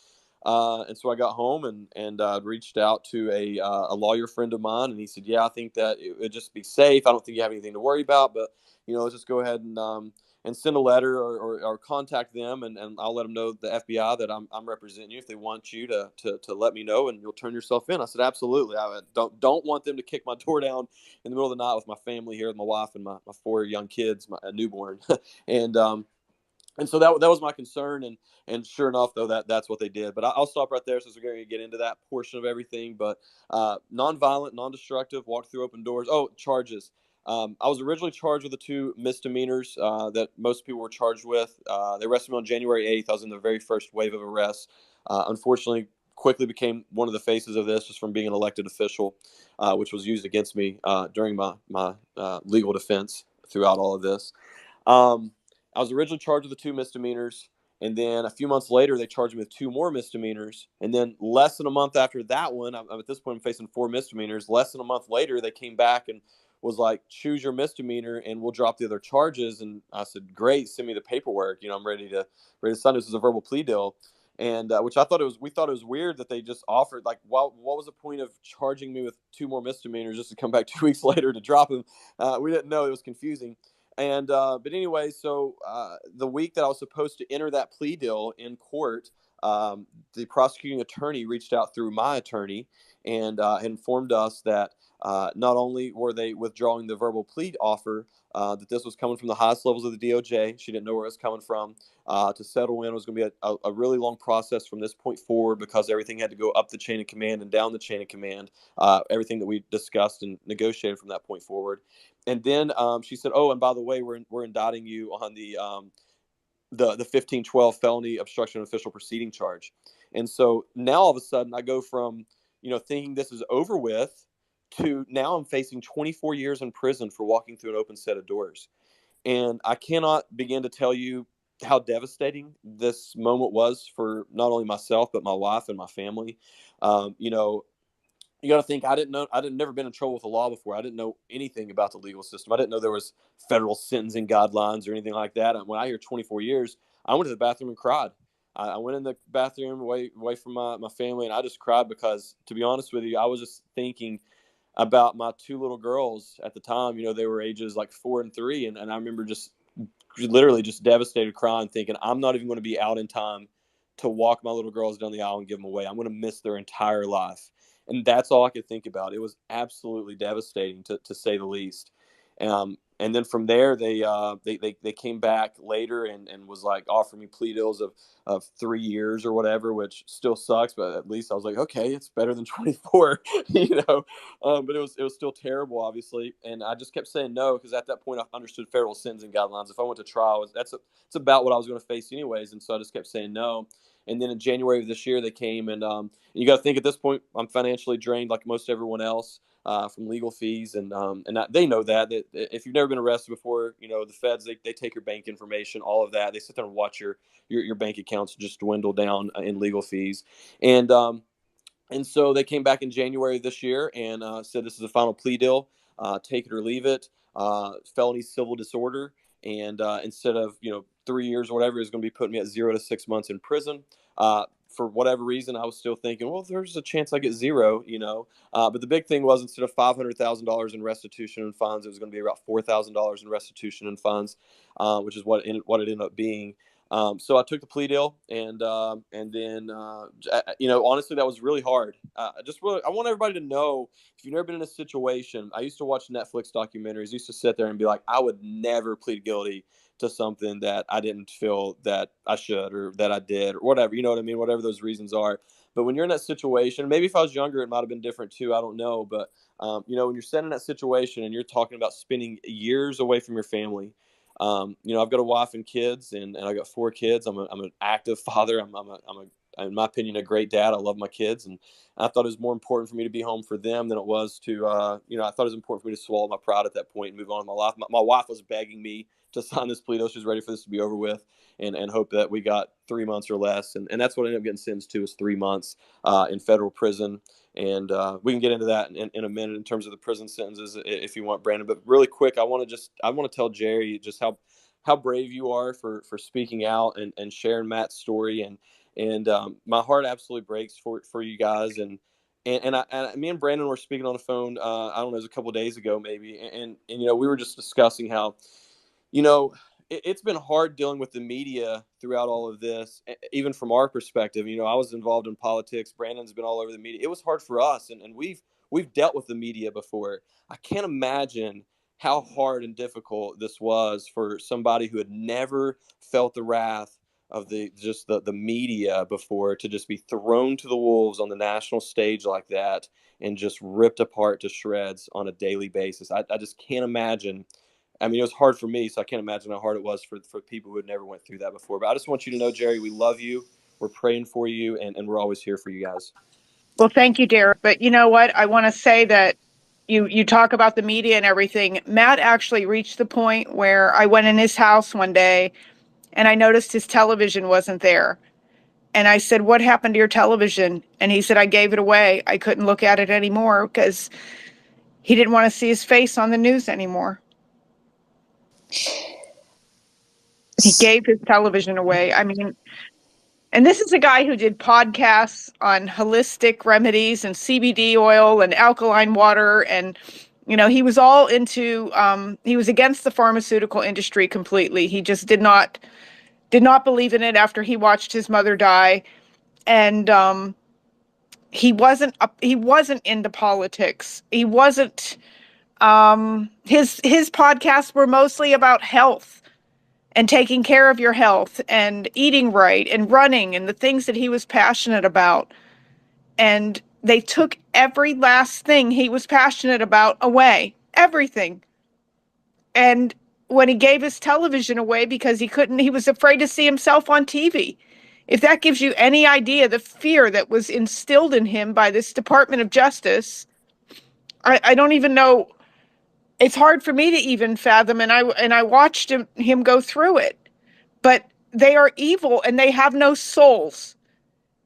H: so I got home and reached out to a lawyer friend of mine, and he said, yeah, I think that it would just be safe. I don't think you have anything to worry about, but let's just go ahead and send a letter or contact them, and I'll let them know, the FBI, that I'm representing you if they want you to let me know, and you'll turn yourself in. I said, absolutely. I don't want them to kick my door down in the middle of the night with my family here, with my wife and my 4 young kids, a newborn. And so that was my concern, and sure enough, though, that's what they did. But I'll stop right there, since we're going to get into that portion of everything. But nonviolent, non-destructive, walked through open doors. Oh, charges. I was originally charged with the 2 misdemeanors that most people were charged with. They arrested me on January 8th. I was in the very first wave of arrests. Unfortunately, quickly became one of the faces of this, just from being an elected official, which was used against me during my legal defense throughout all of this. I was originally charged with the 2 misdemeanors, and then a few months later, they charged me with 2 more misdemeanors. And then less than a month after that one, I'm at this point, I'm facing 4 misdemeanors. Less than a month later, they came back and was like, choose your misdemeanor and we'll drop the other charges. And I said, great, send me the paperwork. I'm ready to sign. This is a verbal plea deal. And which we thought it was weird that they just offered, like, what was the point of charging me with 2 more misdemeanors just to come back 2 weeks later to drop them? We didn't know. It was confusing. And but anyway, so the week that I was supposed to enter that plea deal in court, the prosecuting attorney reached out through my attorney and informed us that not only were they withdrawing the verbal plea offer, that this was coming from the highest levels of the DOJ. She didn't know where it was coming from. To settle in was going to be a really long process from this point forward, because everything had to go up the chain of command and down the chain of command, everything that we discussed and negotiated from that point forward. And then she said, "Oh, and by the way, we're indicting you on the 1512 felony obstruction of official proceeding charge." And so now all of a sudden I go from, thinking this is over with, to now I'm facing 24 years in prison for walking through an open set of doors. And I cannot begin to tell you how devastating this moment was for not only myself, but my wife and my family. You got to think, never been in trouble with the law before. I didn't know anything about the legal system. I didn't know there was federal sentencing guidelines or anything like that. And when I hear 24 years, I went to the bathroom and cried. I went in the bathroom away from my family, and I just cried because, to be honest with you, I was just thinking about my two little girls at the time. They were ages like 4 and 3. And I remember just literally just devastated, crying, thinking, I'm not even going to be out in time to walk my little girls down the aisle and give them away. I'm going to miss their entire life. And that's all I could think about. It was absolutely devastating, to say the least. And then from there, they came back later and was like offering me plea deals of 3 years or whatever, which still sucks. But at least I was like, okay, it's better than 24, But it was still terrible, obviously. And I just kept saying no, because at that point I understood federal sentencing guidelines. If I went to trial, it's about what I was going to face anyways. And so I just kept saying no. And then in January of this year, they came, and you got to think, at this point, I'm financially drained like most everyone else from legal fees, and they know that if you've never been arrested before, the feds, they take your bank information, all of that. They sit there and watch your bank accounts just dwindle down in legal fees, and so they came back in January of this year and said this is a final plea deal, take it or leave it, felony civil disorder. And instead of 3 years or whatever, is going to be putting me at 0 to 6 months in prison. For whatever reason, I was still thinking, well, there's a chance I get 0, But the big thing was, instead of $500,000 in restitution and fines, it was going to be about $4,000 in restitution and fines, which is what it ended up being. So I took the plea deal, and then honestly, that was really hard. I want everybody to know, if you've never been in a situation, I used to watch Netflix documentaries. I used to sit there and be like, I would never plead guilty to something that I didn't feel that I should, or that I did, or whatever, you know what I mean? Whatever those reasons are. But when you're in that situation, maybe if I was younger, it might've been different too. I don't know. But, when you're set in that situation and you're talking about spending years away from your family, I've got a wife and kids, and I got 4 kids. I'm an active father. I'm in my opinion, a great dad. I love my kids, and I thought it was more important for me to be home for them than it was to, I thought it was important for me to swallow my pride at that point and move on in my life. My wife was begging me to sign this plea deal. She was ready for this to be over with, and hope that we got 3 months or less. And that's what I ended up getting sentenced to, is 3 months in federal prison. And we can get into that in a minute in terms of the prison sentences if you want, Brandon. But really quick, I want to tell Geri just how brave you are for speaking out and sharing Matt's story. And my heart absolutely breaks for you guys. And me and Brandon were speaking on the phone. I don't know, it was a couple of days ago maybe. And we were just discussing how, it's been hard dealing with the media throughout all of this, even from our perspective. I was involved in politics. Brandon's been all over the media. It was hard for us, and we've dealt with the media before. I can't imagine how hard and difficult this was for somebody who had never felt the wrath of the media before, to just be thrown to the wolves on the national stage like that and just ripped apart to shreds on a daily basis. I just can't imagine. I mean, it was hard for me, so I can't imagine how hard it was for people who had never went through that before. But I just want you to know, Geri, we love you. We're praying for you, and we're always here for you guys.
F: Well, thank you, Derrick. But you know what? I want to say that you talk about the media and everything. Matt actually reached the point where I went in his house one day and I noticed his television wasn't there. And I said, "What happened to your television?" And he said, "I gave it away. I couldn't look at it anymore because he didn't want to see his face on the news anymore." He gave his television away. I mean, and this is a guy who did podcasts on holistic remedies and CBD oil and alkaline water. And, he was all into, he was against the pharmaceutical industry completely. He just did not believe in it after he watched his mother die. And he wasn't into politics. He wasn't. His podcasts were mostly about health and taking care of your health and eating right and running and the things that he was passionate about. And they took every last thing he was passionate about away, everything. And when he gave his television away because he was afraid to see himself on TV. If that gives you any idea, the fear that was instilled in him by this Department of Justice, I don't even know. It's hard for me to even fathom. And I watched him go through it. But they are evil and they have no souls.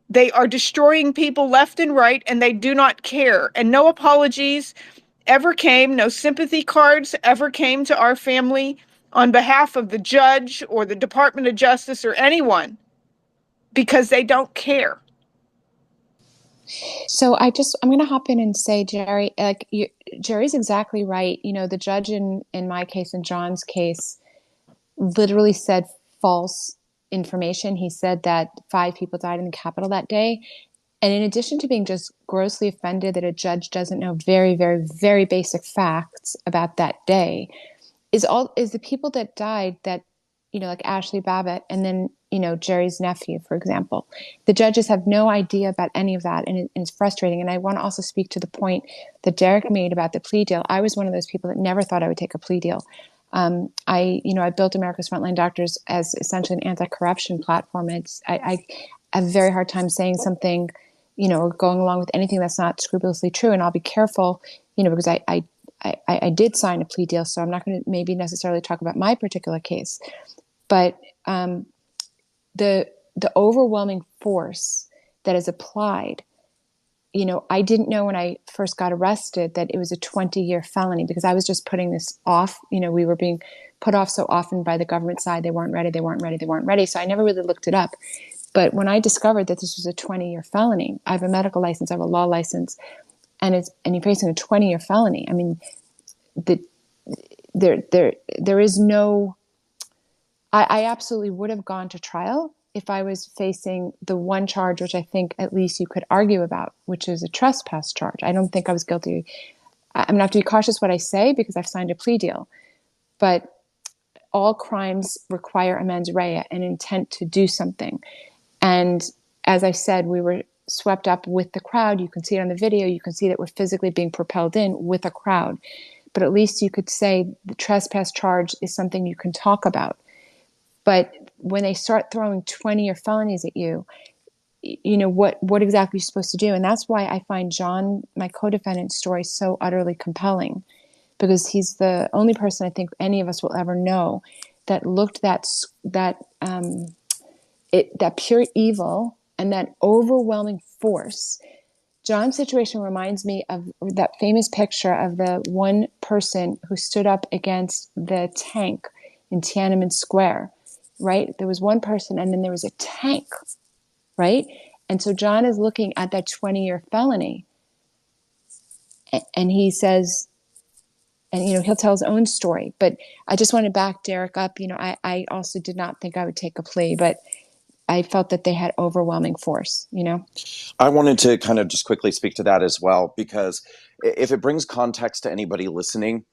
F: They are destroying people left and right, and they do not care. And no apologies ever came, no sympathy cards ever came to our family on behalf of the judge or the Department of Justice or anyone, because they don't care.
D: So I'm going to hop in and say, Geri, Geri's exactly right. You know, the judge in my case, in John's case, literally said false information. He said that 5 people died in the Capitol that day. And in addition to being just grossly offended that a judge doesn't know very, very, very basic facts about that day, is the people that died that, you know, like Ashley Babbitt and then, you know, Geri's nephew, for example. The judges have no idea about any of that, and it's frustrating. And I want to also speak to the point that Derrick made about the plea deal. I was one of those people that never thought I would take a plea deal. I built America's Frontline Doctors as essentially an anti-corruption platform. I have a very hard time saying something, you know, or going along with anything that's not scrupulously true. And I'll be careful, you know, because I did sign a plea deal, so I'm not going to maybe necessarily talk about my particular case. But the overwhelming force that is applied, you know, I didn't know when I first got arrested that it was a 20-year felony, because I was just putting this off. You know, we were being put off so often by the government side. They weren't ready. So I never really looked it up. But when I discovered that this was a 20-year felony, I have a medical license, I have a law license, and you're facing a 20-year felony. I mean, there is no. I absolutely would have gone to trial if I was facing the one charge, which I think at least you could argue about, which is a trespass charge. I don't think I was guilty. I'm going to have to be cautious what I say because I've signed a plea deal. But all crimes require a mens rea, an intent to do something. And as I said, we were swept up with the crowd. You can see it on the video. You can see that we're physically being propelled in with a crowd. But at least you could say the trespass charge is something you can talk about. But when they start throwing 20-year felonies at you, you know, what exactly you're supposed to do. And that's why I find John, my co-defendant's story, so utterly compelling, because he's the only person I think any of us will ever know that looked that pure evil and that overwhelming force. John's situation reminds me of that famous picture of the one person who stood up against the tank in Tiananmen Square, right? There was one person and then there was a tank, right? And so John is looking at that 20-year felony and he says, and, you know, he'll tell his own story. But I just want to back Derrick up. You know, I also did not think I would take a plea, but I felt that they had overwhelming force, you know?
B: I wanted to kind of just quickly speak to that as well, because if it brings context to anybody listening,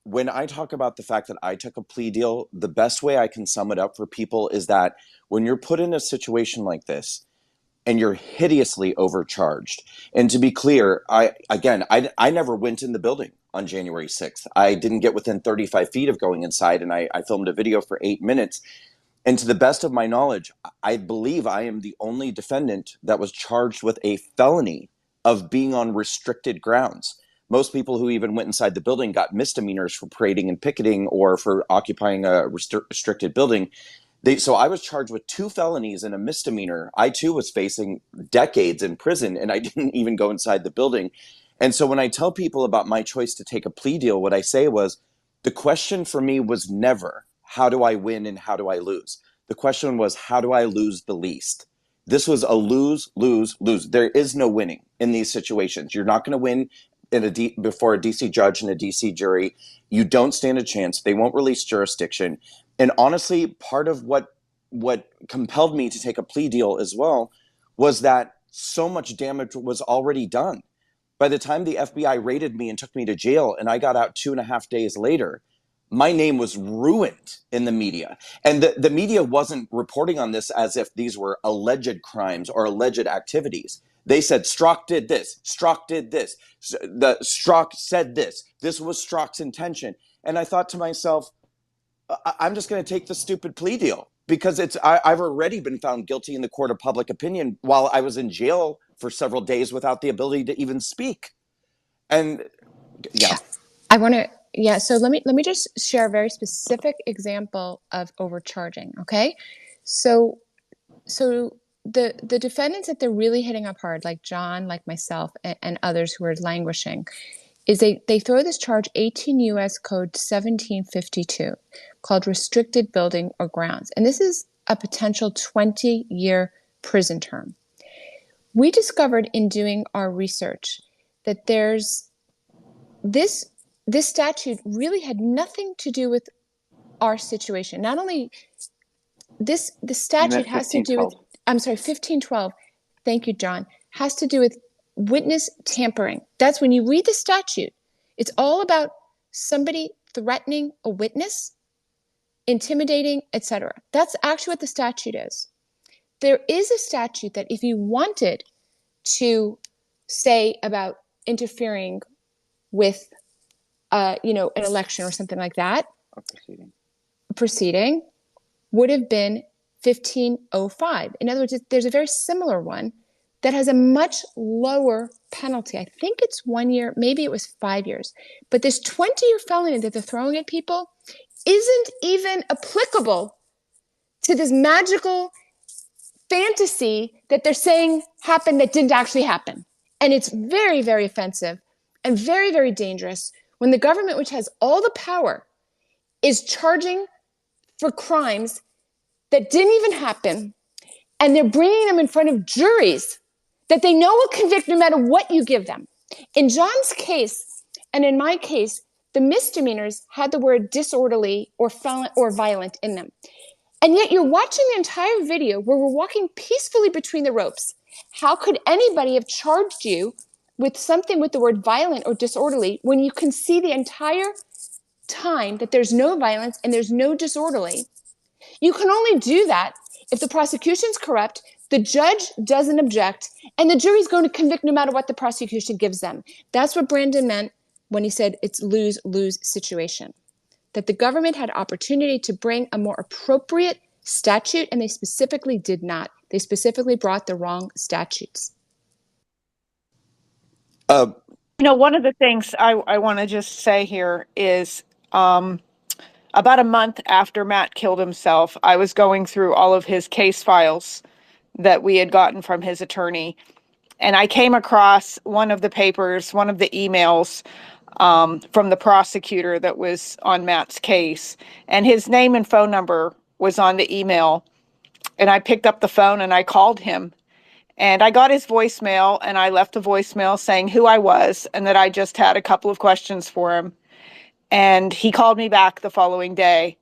B: when I talk about the fact that I took a plea deal, the best way I can sum it up for people is that when you're put in a situation like this and you're hideously overcharged, and to be clear, I never went in the building on January 6th. I didn't get within 35 feet of going inside, and I filmed a video for 8 minutes. And to the best of my knowledge, I believe I am the only defendant that was charged with a felony of being on restricted grounds. Most people who even went inside the building got misdemeanors for parading and picketing or for occupying a restricted building. So I was charged with 2 felonies and a misdemeanor. I too was facing decades in prison, and I didn't even go inside the building. And so when I tell people about my choice to take a plea deal, what I say was, the question for me was never, how do I win and how do I lose? The question was, how do I lose the least? This was a lose, lose, lose. There is no winning in these situations. You're not going to win before a DC judge and a DC jury. You don't stand a chance. They won't release jurisdiction. And honestly, part of what compelled me to take a plea deal as well was that so much damage was already done. By the time the FBI raided me and took me to jail and I got out 2.5 days later, my name was ruined in the media. And the media wasn't reporting on this as if these were alleged crimes or alleged activities. They said Strzok did this, Strzok did this, the Strzok said this, this was Strzok's intention. And I thought to myself, I'm just going to take the stupid plea deal because I've already been found guilty in the court of public opinion while I was in jail for several days without the ability to even speak. And yeah.
D: I want to, yeah. So let me just share a very specific example of overcharging. Okay. So the defendants that they're really hitting up hard, like John, like myself, and others who are languishing, is they throw this charge 18 U.S. Code 1752 called restricted building or grounds. And this is a potential 20-year prison term. We discovered in doing our research that there's this statute really had nothing to do with our situation. Not only the statute has to do with, 1512. Thank you, John. Has to do with witness tampering. That's when you read the statute. It's all about somebody threatening a witness, intimidating, etc. That's actually what the statute is. There is a statute that if you wanted to say about interfering with an election or something like that, proceeding would have been 1505. In other words, there's a very similar one that has a much lower penalty. I think it's 1 year, maybe it was 5 years. But this 20-year felony that they're throwing at people isn't even applicable to this magical fantasy that they're saying happened that didn't actually happen. And it's very, very offensive and very, very dangerous when the government, which has all the power, is charging for crimes that didn't even happen, and they're bringing them in front of juries that they know will convict no matter what you give them. In John's case, and in my case, the misdemeanors had the word disorderly or violent in them. And yet you're watching the entire video where we're walking peacefully between the ropes. How could anybody have charged you with something with the word violent or disorderly when you can see the entire time that there's no violence and there's no disorderly? You can only do that if the prosecution's corrupt, the judge doesn't object, and the jury's going to convict no matter what the prosecution gives them. That's what Brandon meant when he said it's lose-lose situation. That the government had opportunity to bring a more appropriate statute, and they specifically did not. They specifically brought the wrong statutes.
F: One of the things I want to just say here is about a month after Matt killed himself, I was going through all of his case files that we had gotten from his attorney. And I came across one of the papers, one of the emails from the prosecutor that was on Matt's case. And his name and phone number was on the email. And I picked up the phone and I called him. And I got his voicemail, and I left a voicemail saying who I was and that I just had a couple of questions for him. And he called me back the following day,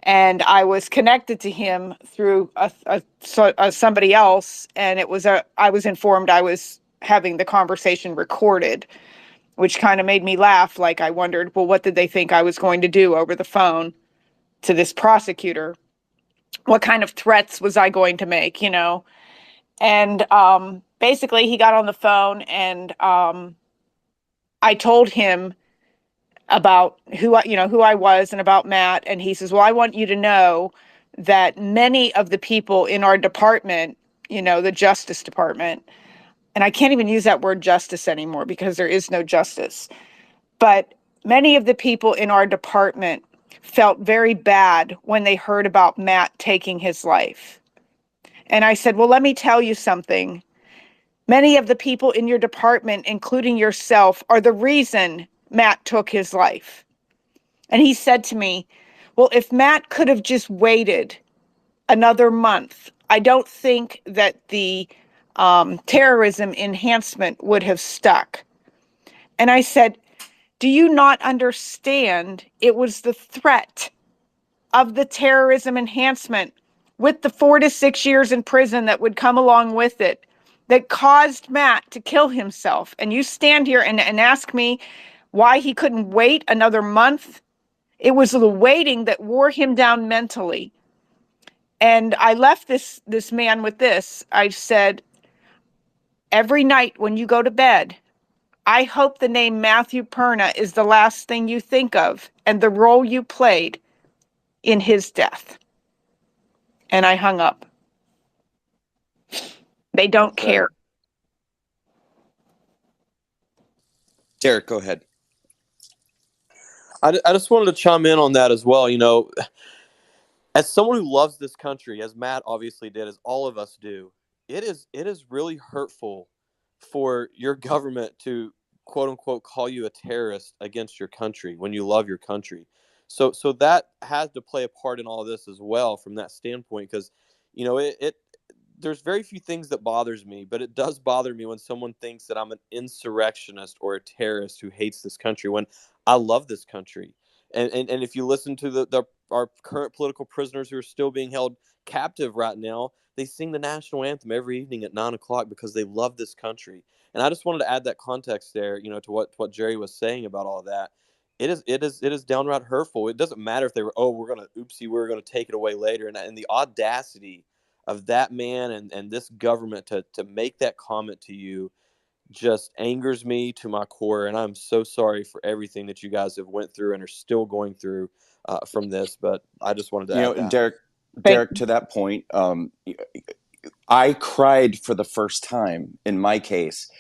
F: and I was connected to him through somebody else. And I was informed I was having the conversation recorded, which kind of made me laugh. Like, I wondered, well, what did they think I was going to do over the phone to this prosecutor? What kind of threats was I going to make, And basically he got on the phone, and I told him about who I was and about Matt. And he says, well, I want you to know that many of the people in our department, the Justice Department, and I can't even use that word justice anymore because there is no justice, but many of the people in our department felt very bad when they heard about Matt taking his life. And I said, well, let me tell you something. Many of the people in your department, including yourself, are the reason Matt took his life. And he said to me, well, if Matt could have just waited another month, I don't think that the terrorism enhancement would have stuck. And I said, do you not understand it was the threat of the terrorism enhancement with the 4 to 6 years in prison that would come along with it that caused Matt to kill himself. And you stand here and ask me why he couldn't wait another month. It was the waiting that wore him down mentally. And I left this man with this. I said, every night when you go to bed, I hope the name Matthew Perna is the last thing you think of and the role you played in his death. And I hung up. They don't care.
B: Derrick, go ahead.
H: I just wanted to chime in on that as well. You know, as someone who loves this country, as Matt obviously did, as all of us do, it is really hurtful for your government to quote unquote call you a terrorist against your country when you love your country. So that has to play a part in all of this as well from that standpoint, because you know it there's very few things that bothers me, but it does bother me when someone thinks that I'm an insurrectionist or a terrorist who hates this country when I love this country. And if you listen to our current political prisoners who are still being held captive right now, they sing the national anthem every evening at 9 o'clock because they love this country. And I just wanted to add that context there, you know, to what Geri was saying about all of that. It is downright hurtful. It doesn't matter if they were, we're gonna take it away later. And the audacity of that man and this government to make that comment to you just angers me to my core, and I'm so sorry for everything that you guys have went through and are still going through from this. But I just wanted to
B: You know,
H: add that.
B: Derrick, to that point, I cried for the first time in my case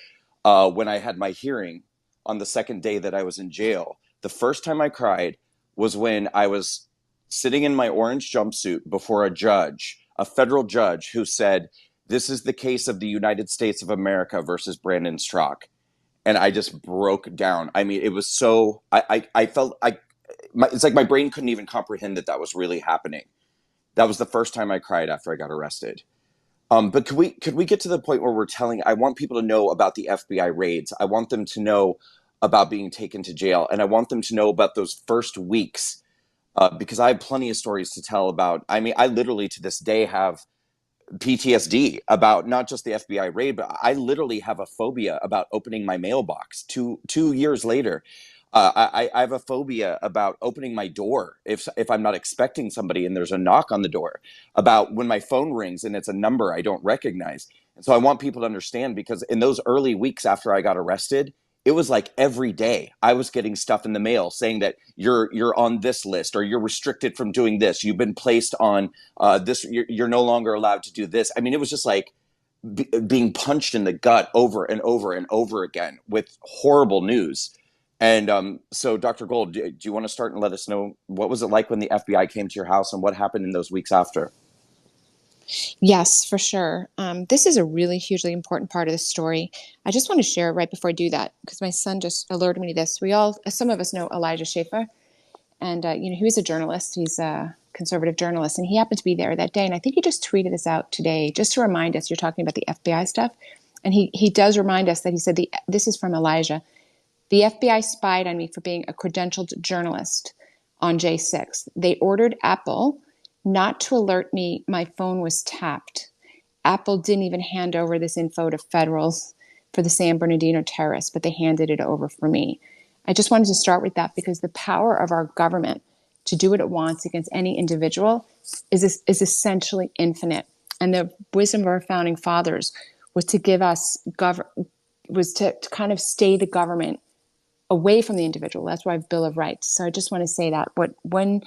B: when I had my hearing on the second day that I was in jail. The first time I cried was when I was sitting in my orange jumpsuit before a judge, a federal judge, who said, "This is the case of the United States of America versus Brandon Straka." And I just broke down. I mean, it was so, I felt it's like my brain couldn't even comprehend that was really happening. That was the first time I cried after I got arrested. But could we get to the point where I want people to know about the FBI raids. I want them to know about being taken to jail. And I want them to know about those first weeks, because I have plenty of stories to tell about. I mean, I literally to this day have PTSD about not just the FBI raid, but I literally have a phobia about opening my mailbox 2 years later. I have a phobia about opening my door if I'm not expecting somebody and there's a knock on the door, about when my phone rings and it's a number I don't recognize. And so I want people to understand, because in those early weeks after I got arrested, it was like every day I was getting stuff in the mail saying that you're on this list, or you're restricted from doing this. You've been placed on this. You're no longer allowed to do this. I mean, it was just like being punched in the gut over and over and over again with horrible news. And so, Dr. Gold, do you want to start and let us know what was it like when the FBI came to your house and what happened in those weeks after?
D: Yes, for sure. This is a really hugely important part of the story. I just want to share right before I do that, because my son just alerted me to this. Some of us know Elijah Schaffer, and he was a journalist. He's a conservative journalist, and he happened to be there that day. And I think he just tweeted this out today, just to remind us. You're talking about the FBI stuff, and he does remind us that he said this is from Elijah. The FBI spied on me for being a credentialed journalist on J6. They ordered Apple not to alert me my phone was tapped. Apple didn't even hand over this info to federals for the San Bernardino terrorists, but they handed it over for me. I just wanted to start with that because the power of our government to do what it wants against any individual is essentially infinite. And the wisdom of our founding fathers was to give us was to kind of stay the government away from the individual. That's why I have Bill of Rights. So I just want to say that. But when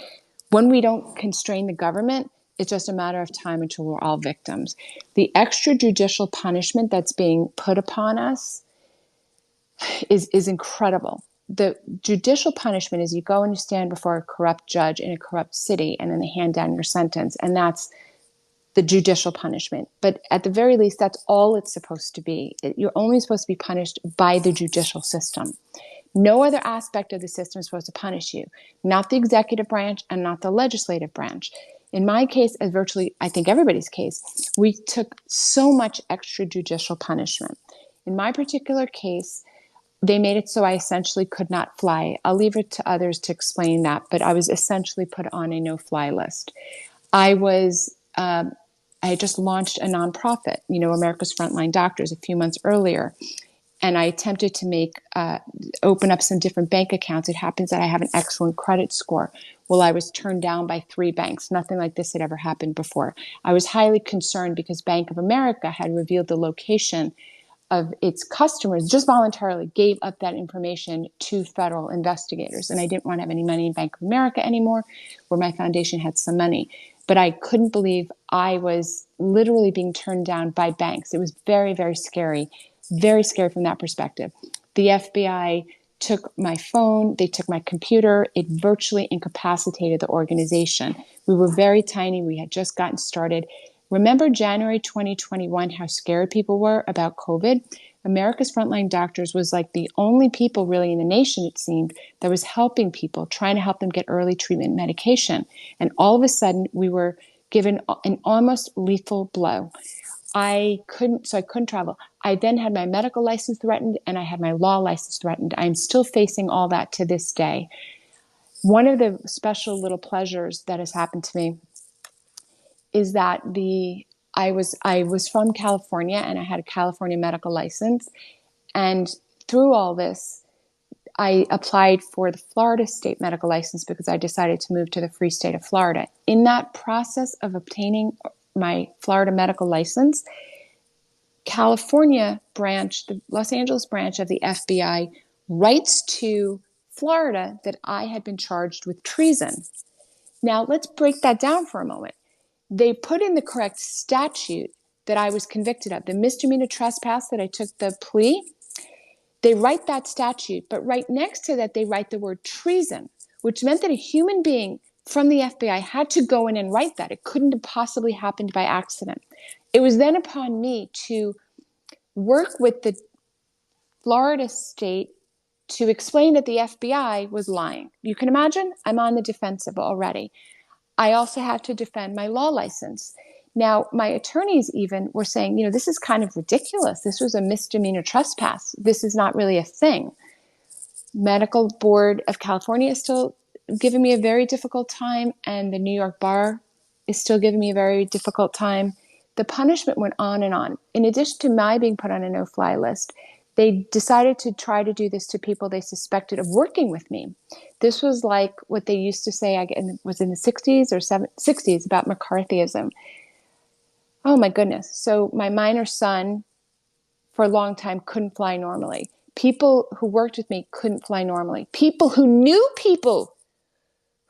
D: we don't constrain the government, it's just a matter of time until we're all victims. The extrajudicial punishment that's being put upon us is incredible. The judicial punishment is you go and you stand before a corrupt judge in a corrupt city, and then they hand down your sentence, and that's the judicial punishment. But at the very least, that's all it's supposed to be. You're only supposed to be punished by the judicial system. No other aspect of the system is supposed to punish you, not the executive branch and not the legislative branch. In my case, as virtually, I think everybody's case, we took so much extrajudicial punishment. In my particular case, they made it so I essentially could not fly. I'll leave it to others to explain that, but I was essentially put on a no-fly list. I was I had just launched a nonprofit, America's Frontline Doctors, a few months earlier. And I attempted to open up some different bank accounts. It happens that I have an excellent credit score. Well, I was turned down by 3 banks. Nothing like this had ever happened before. I was highly concerned because Bank of America had revealed the location of its customers, just voluntarily gave up that information to federal investigators. And I didn't want to have any money in Bank of America anymore, where my foundation had some money. But I couldn't believe I was literally being turned down by banks. It was very, very scary from that perspective. The FBI took my phone, they took my computer, it virtually incapacitated the organization. We were very tiny, we had just gotten started. Remember January 2021, how scared people were about COVID? America's Frontline Doctors was like the only people really in the nation, it seemed, that was helping people, trying to help them get early treatment medication. And all of a sudden, we were given an almost lethal blow. I couldn't travel. I then had my medical license threatened and I had my law license threatened. I'm still facing all that to this day. One of the special little pleasures that has happened to me is that I was from California and I had a California medical license. And through all this, I applied for the Florida state medical license because I decided to move to the free state of Florida. In that process of obtaining my Florida medical license, California branch, the Los Angeles branch of the FBI, writes to Florida that I had been charged with treason. Now, let's break that down for a moment. They put in the correct statute that I was convicted of, the misdemeanor trespass that I took the plea. They write that statute, but right next to that, they write the word treason, which meant that a human being from the FBI had to go in and write that. It couldn't have possibly happened by accident. It was then upon me to work with the Florida state to explain that the FBI was lying. You can imagine, I'm on the defensive already. I also had to defend my law license. Now, my attorneys even were saying, this is kind of ridiculous. This was a misdemeanor trespass. This is not really a thing. Medical Board of California is still giving me a very difficult time, and the New York Bar is still giving me a very difficult time. The punishment went on and on. In addition to my being put on a no-fly list, they decided to try to do this to people they suspected of working with me. This was like what they used to say, was in the 60s or 60s about McCarthyism. Oh my goodness. So my minor son for a long time couldn't fly normally. People who worked with me couldn't fly normally. People who knew people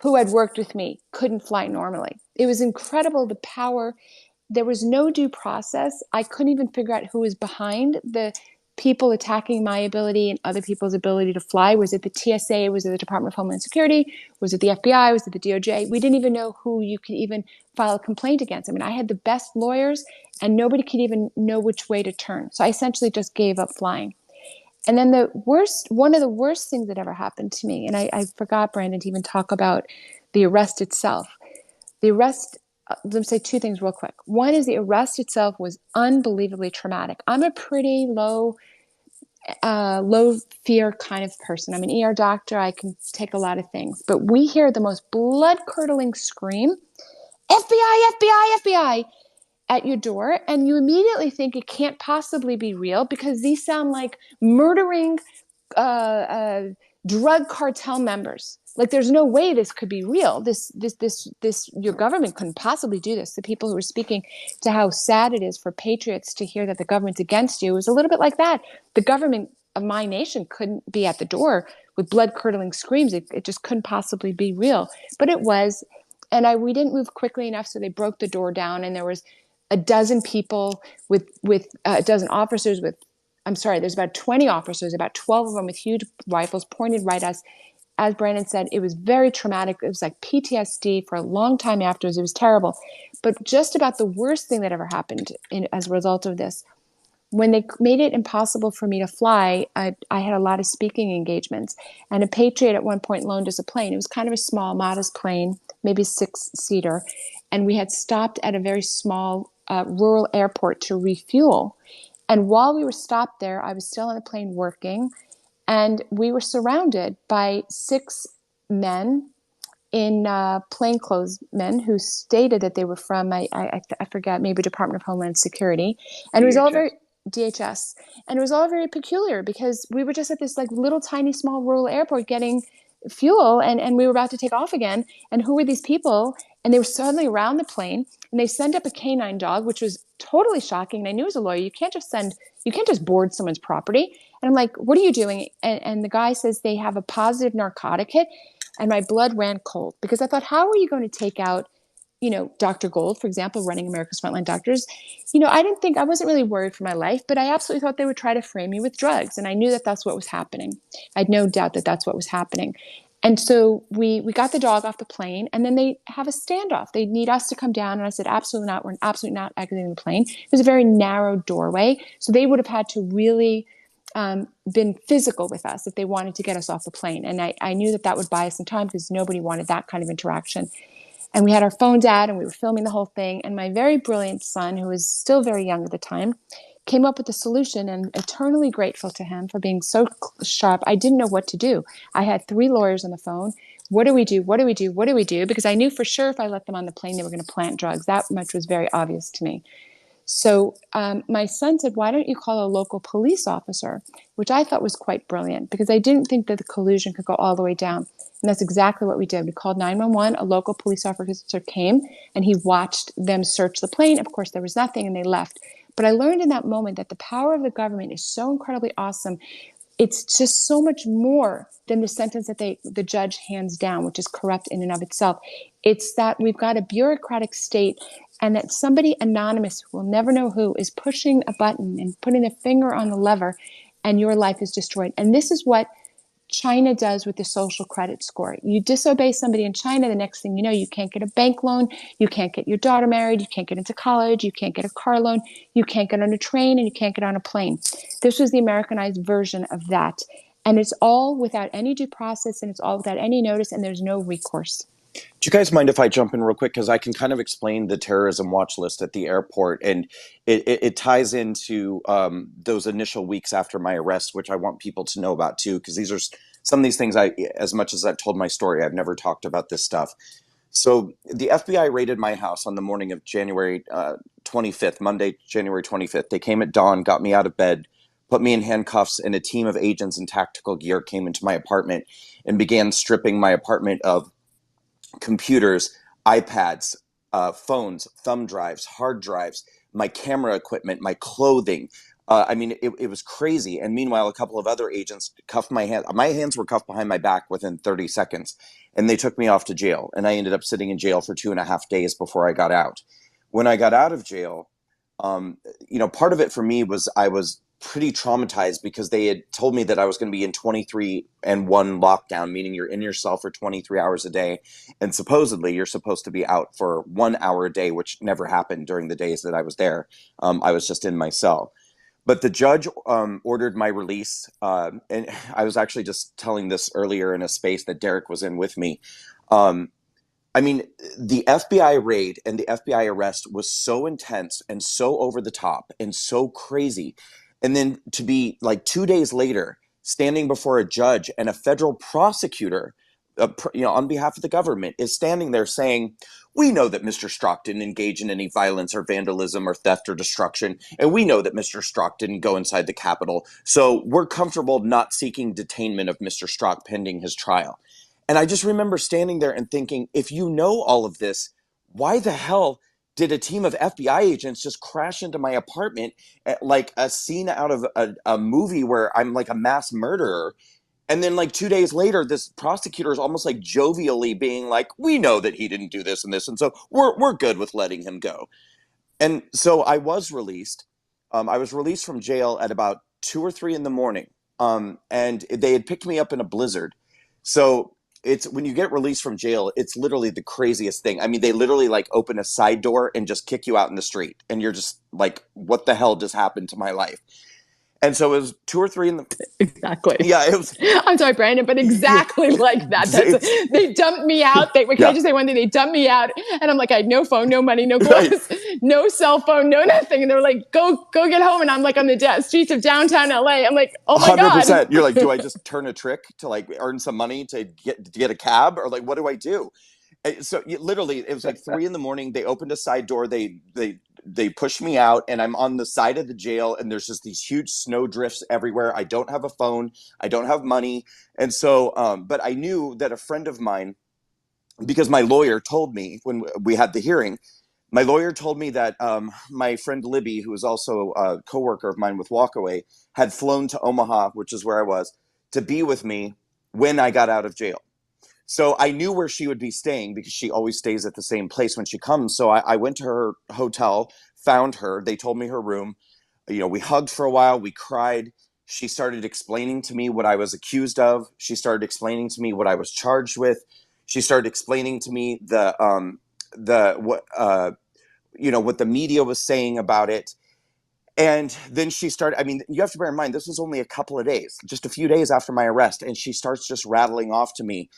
D: who had worked with me couldn't fly normally. It was incredible, the power. There was no due process. I couldn't even figure out who was behind the people attacking my ability and other people's ability to fly. Was it the TSA? Was it the Department of Homeland Security? Was it the FBI? Was it the DOJ? We didn't even know who you could even file a complaint against. I mean, I had the best lawyers and nobody could even know which way to turn. So I essentially just gave up flying. And then one of the worst things that ever happened to me, and I forgot, Brandon, to even talk about the arrest itself. The arrest, let me say 2 things real quick. One is the arrest itself was unbelievably traumatic. I'm a pretty low fear kind of person. I'm an ER doctor. I can take a lot of things. But we hear the most blood-curdling scream, FBI, FBI, FBI, at your door, and you immediately think it can't possibly be real because these sound like murdering drug cartel members. Like, there's no way this could be real. This, your government couldn't possibly do this. The people who were speaking to how sad it is for patriots to hear that the government's against you, it was a little bit like that. The government of my nation couldn't be at the door with blood-curdling screams. It just couldn't possibly be real. But it was, and we didn't move quickly enough, so they broke the door down, and there was a dozen people with a dozen officers there's about 20 officers, about 12 of them with huge rifles pointed right at us. As Brandon said, it was very traumatic. It was like PTSD for a long time afterwards. It was terrible. But just about the worst thing that ever happened as a result of this, when they made it impossible for me to fly, I had a lot of speaking engagements. And a Patriot at one point loaned us a plane. It was kind of a small, modest plane, maybe 6-seater. And we had stopped at a very small rural airport to refuel. And while we were stopped there, I was still on the plane working. And we were surrounded by 6 men in plainclothes men who stated that they were from, I forget, maybe Department of Homeland Security. And it was all very, DHS. And it was all very peculiar because we were just at this like little tiny small rural airport getting fuel and we were about to take off again. And who were these people? And they were suddenly around the plane and they send up a canine dog, which was totally shocking. And I knew as a lawyer, you can't just board someone's property. And I'm like, what are you doing? And the guy says they have a positive narcotic hit. And my blood ran cold because I thought, how are you going to take out, Dr. Gold, for example, running America's Frontline Doctors? I wasn't really worried for my life, but I absolutely thought they would try to frame me with drugs. And I knew that that's what was happening. I had no doubt that that's what was happening. And so we got the dog off the plane and then they have a standoff. They need us to come down. And I said, absolutely not. We're absolutely not exiting the plane. It was a very narrow doorway. So they would have had to really been physical with us if they wanted to get us off the plane. And I knew that would buy us some time because nobody wanted that kind of interaction. And we had our phones out and we were filming the whole thing. And my very brilliant son, who was still very young at the time, came up with a solution, and eternally grateful to him for being so sharp. I didn't know what to do. I had 3 lawyers on the phone. What do we do? What do we do? What do we do? Because I knew for sure if I let them on the plane, they were going to plant drugs. That much was very obvious to me. So my son said, why don't you call a local police officer, which I thought was quite brilliant because I didn't think that the collusion could go all the way down. And that's exactly what we did. We called 911. A local police officer came and he watched them search the plane. Of course, there was nothing and they left. But I learned in that moment that the power of the government is so incredibly awesome. It's just so much more than the sentence that the judge hands down, which is corrupt in and of itself. It's that we've got a bureaucratic state and that somebody anonymous, who will never know who, is pushing a button and putting a finger on the lever and your life is destroyed. And this is what China does with the social credit score. You disobey somebody in China, the next thing you know, you can't get a bank loan, you can't get your daughter married, you can't get into college, you can't get a car loan, you can't get on a train, and you can't get on a plane. This was the Americanized version of that. And it's all without any due process, and it's all without any notice, and there's no recourse.
B: Do you guys mind if I jump in real quick? Because I can kind of explain the terrorism watch list at the airport, and it ties into those initial weeks after my arrest, which I want people to know about too, because these are some of these things as much as I've told my story, I've never talked about this stuff. So the FBI raided my house on the morning of January 25th, Monday, January 25th. They came at dawn, got me out of bed, put me in handcuffs, and a team of agents in tactical gear came into my apartment and began stripping my apartment of computers, iPads, phones, thumb drives, hard drives, my camera equipment, my clothing. It was crazy. And meanwhile, a couple of other agents cuffed my hand. My hands were cuffed behind my back within 30 seconds. And they took me off to jail. And I ended up sitting in jail for 2.5 days before I got out. When I got out of jail, part of it for me was I was pretty traumatized because they had told me that I was going to be in 23-1 lockdown, meaning you're in your cell for 23 hours a day. And supposedly you're supposed to be out for 1 hour a day, which never happened during the days that I was there. I was just in my cell. But the judge ordered my release. And I was actually just telling this earlier in a space that Derrick was in with me. The FBI raid and the FBI arrest was so intense and so over the top and so crazy. And then to be like 2 days later, standing before a judge and a federal prosecutor, on behalf of the government, is standing there saying, we know that Mr. Straka didn't engage in any violence or vandalism or theft or destruction. And we know that Mr. Straka didn't go inside the Capitol. So we're comfortable not seeking detainment of Mr. Straka pending his trial. And I just remember standing there and thinking, if you know all of this, why the hell did a team of FBI agents just crash into my apartment like a scene out of a movie where I'm like a mass murderer? And then like 2 days later, this prosecutor is almost like jovially being like, we know that he didn't do this and this. And so we're good with letting him go. And so I was released. I was released from jail at about 2 or 3 in the morning. And they had picked me up in a blizzard. So it's when you get released from jail, it's literally the craziest thing. I mean, they literally like open a side door and just kick you out in the street. And you're just like, what the hell just happened to my life? And so it was 2 or 3 in the...
D: Exactly.
B: Yeah, it was...
D: I'm sorry, Brandon, but exactly like that. They dumped me out. Can I just say one thing? They dumped me out, and I'm like, I had no phone, no money, no clothes. Right.
I: no cell phone, no nothing. And they're like, go get home. And I'm like on the streets of downtown LA. I'm like, oh my God.
B: 100%. You're like, do I just turn a trick to like earn some money to get a cab, or like, what do I do? So literally, it was like 3 a.m. They opened a side door. They pushed me out, and I'm on the side of the jail, and there's just these huge snow drifts everywhere. I don't have a phone. I don't have money. And so, but I knew that a friend of mine, because my lawyer told me when we had the hearing, my lawyer told me that my friend Libby, who was also a coworker of mine with Walkaway, had flown to Omaha, which is where I was, to be with me when I got out of jail. So I knew where she would be staying because she always stays at the same place when she comes. So I went to her hotel, found her. They told me her room. We hugged for a while. We cried. She started explaining to me what I was accused of. She started explaining to me what I was charged with. She started explaining to me what the media was saying about it. And then she started, you have to bear in mind, this was only a couple of days, just a few days after my arrest. And she starts just rattling off to me,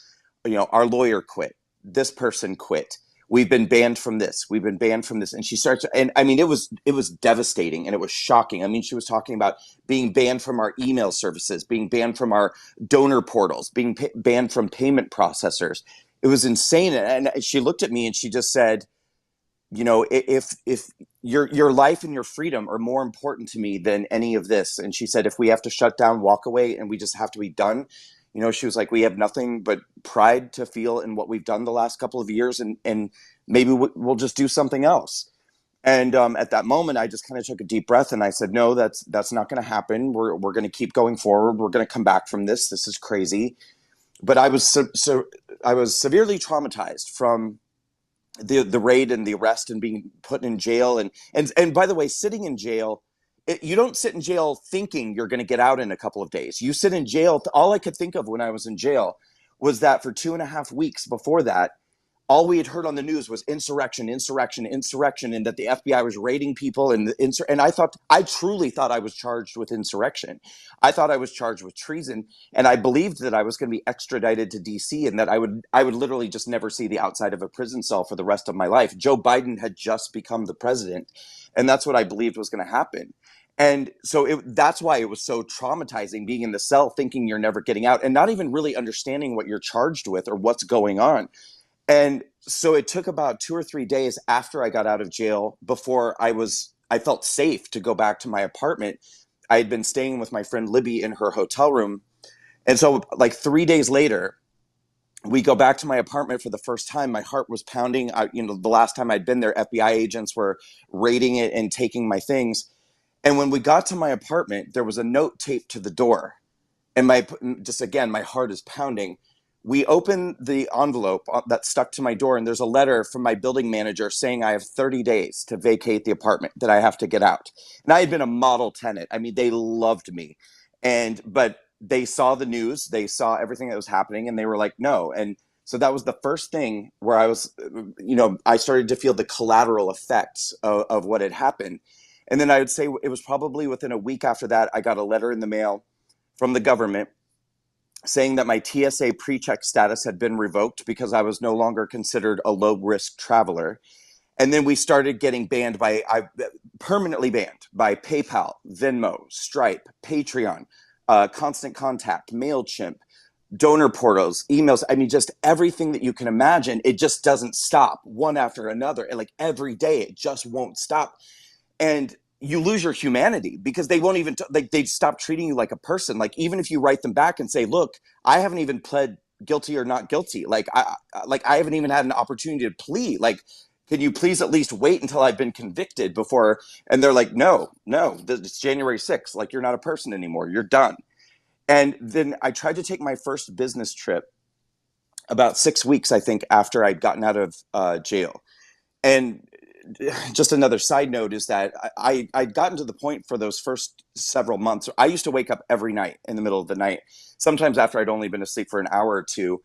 B: our lawyer quit. This person quit. We've been banned from this. We've been banned from this. And she starts, and it was devastating and it was shocking. She was talking about being banned from our email services, being banned from our donor portals, being banned from payment processors. It was insane. And she looked at me and she just said, if your life and your freedom are more important to me than any of this. And she said, if we have to shut down Walkaway and we just have to be done, she was like, we have nothing but pride to feel in what we've done the last couple of years, and maybe we'll just do something else. And at that moment, I just kind of took a deep breath and I said, no, that's not going to happen. We're going to keep going forward. We're going to come back from this. This is crazy. But I was severely traumatized from the raid and the arrest and being put in jail. And by the way, sitting in jail, you don't sit in jail thinking you're going to get out in a couple of days. You sit in jail. All I could think of when I was in jail was that for 2.5 weeks before that, all we had heard on the news was insurrection, and that the FBI was raiding people. And I truly thought I was charged with insurrection. I thought I was charged with treason. And I believed that I was going to be extradited to DC and that I would literally just never see the outside of a prison cell for the rest of my life. Joe Biden had just become the president. And that's what I believed was going to happen. And so that's why it was so traumatizing being in the cell, thinking you're never getting out and not even really understanding what you're charged with or what's going on. And so it took about 2 or 3 days after I got out of jail before I felt safe to go back to my apartment. I had been staying with my friend Libby in her hotel room. And so like 3 days later, we go back to my apartment for the first time. My heart was pounding. The last time I'd been there, FBI agents were raiding it and taking my things. And when we got to my apartment, there was a note taped to the door. And my heart is pounding. We opened the envelope that stuck to my door, and there's a letter from my building manager saying I have 30 days to vacate the apartment, that I have to get out. And I had been a model tenant. They loved me. But they saw the news, they saw everything that was happening, and they were like, no. And so that was the first thing where I started to feel the collateral effects of what had happened. And then I would say it was probably within a week after that, I got a letter in the mail from the government saying that my TSA pre-check status had been revoked because I was no longer considered a low-risk traveler. And then we started getting permanently banned by PayPal, Venmo, Stripe, Patreon, Constant Contact, MailChimp, donor portals, emails. Just everything that you can imagine. It just doesn't stop, one after another. And like every day, it just won't stop. And you lose your humanity because they won't even they stop treating you like a person. Like even if you write them back and say, look, I haven't even pled guilty or not guilty. I haven't even had an opportunity to plea. Like, can you please at least wait until I've been convicted before? And they're like, no, it's January 6th. Like, you're not a person anymore. You're done. And then I tried to take my first business trip about 6 weeks, I think, after I'd gotten out of jail. And just another side note is that I'd gotten to the point for those first several months. I used to wake up every night in the middle of the night, sometimes after I'd only been asleep for an hour or two.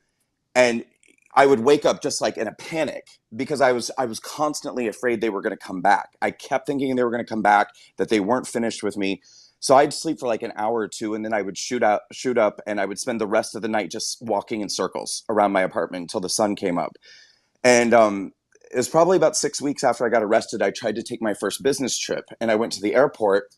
B: And I would wake up just like in a panic because I was constantly afraid they were going to come back. I kept thinking they were going to come back, that they weren't finished with me. So I'd sleep for like an hour or two, and then I would shoot up, and I would spend the rest of the night just walking in circles around my apartment until the sun came up. And it was probably about 6 weeks after I got arrested. I tried to take my first business trip, and I went to the airport.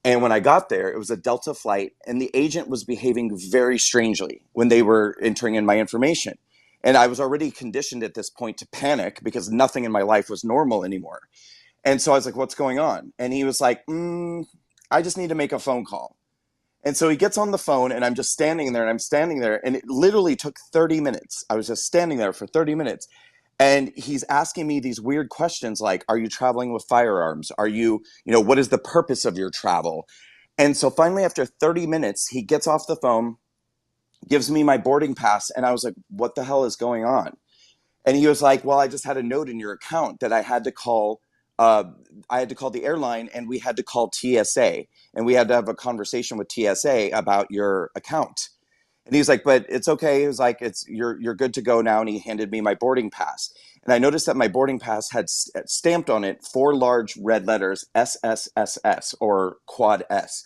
B: And when I got there, it was a Delta flight, and the agent was behaving very strangely when they were entering in my information. And I was already conditioned at this point to panic because nothing in my life was normal anymore. And so I was like, what's going on? And he was like, I just need to make a phone call. And so he gets on the phone, and I'm just standing there, and I'm standing there, and it literally took 30 minutes. I was just standing there for 30 minutes. And he's asking me these weird questions like, are you traveling with firearms? Are you, what is the purpose of your travel? And so finally, after 30 minutes, he gets off the phone, gives me my boarding pass. And I was like, what the hell is going on? And he was like, well, I just had a note in your account that I had to call the airline, and we had to call TSA, and we had to have a conversation with TSA about your account. And he's like, but it's okay. He was like, you're good to go now. And he handed me my boarding pass. And I noticed that my boarding pass had stamped on it 4 large red letters, SSSS, or Quad S.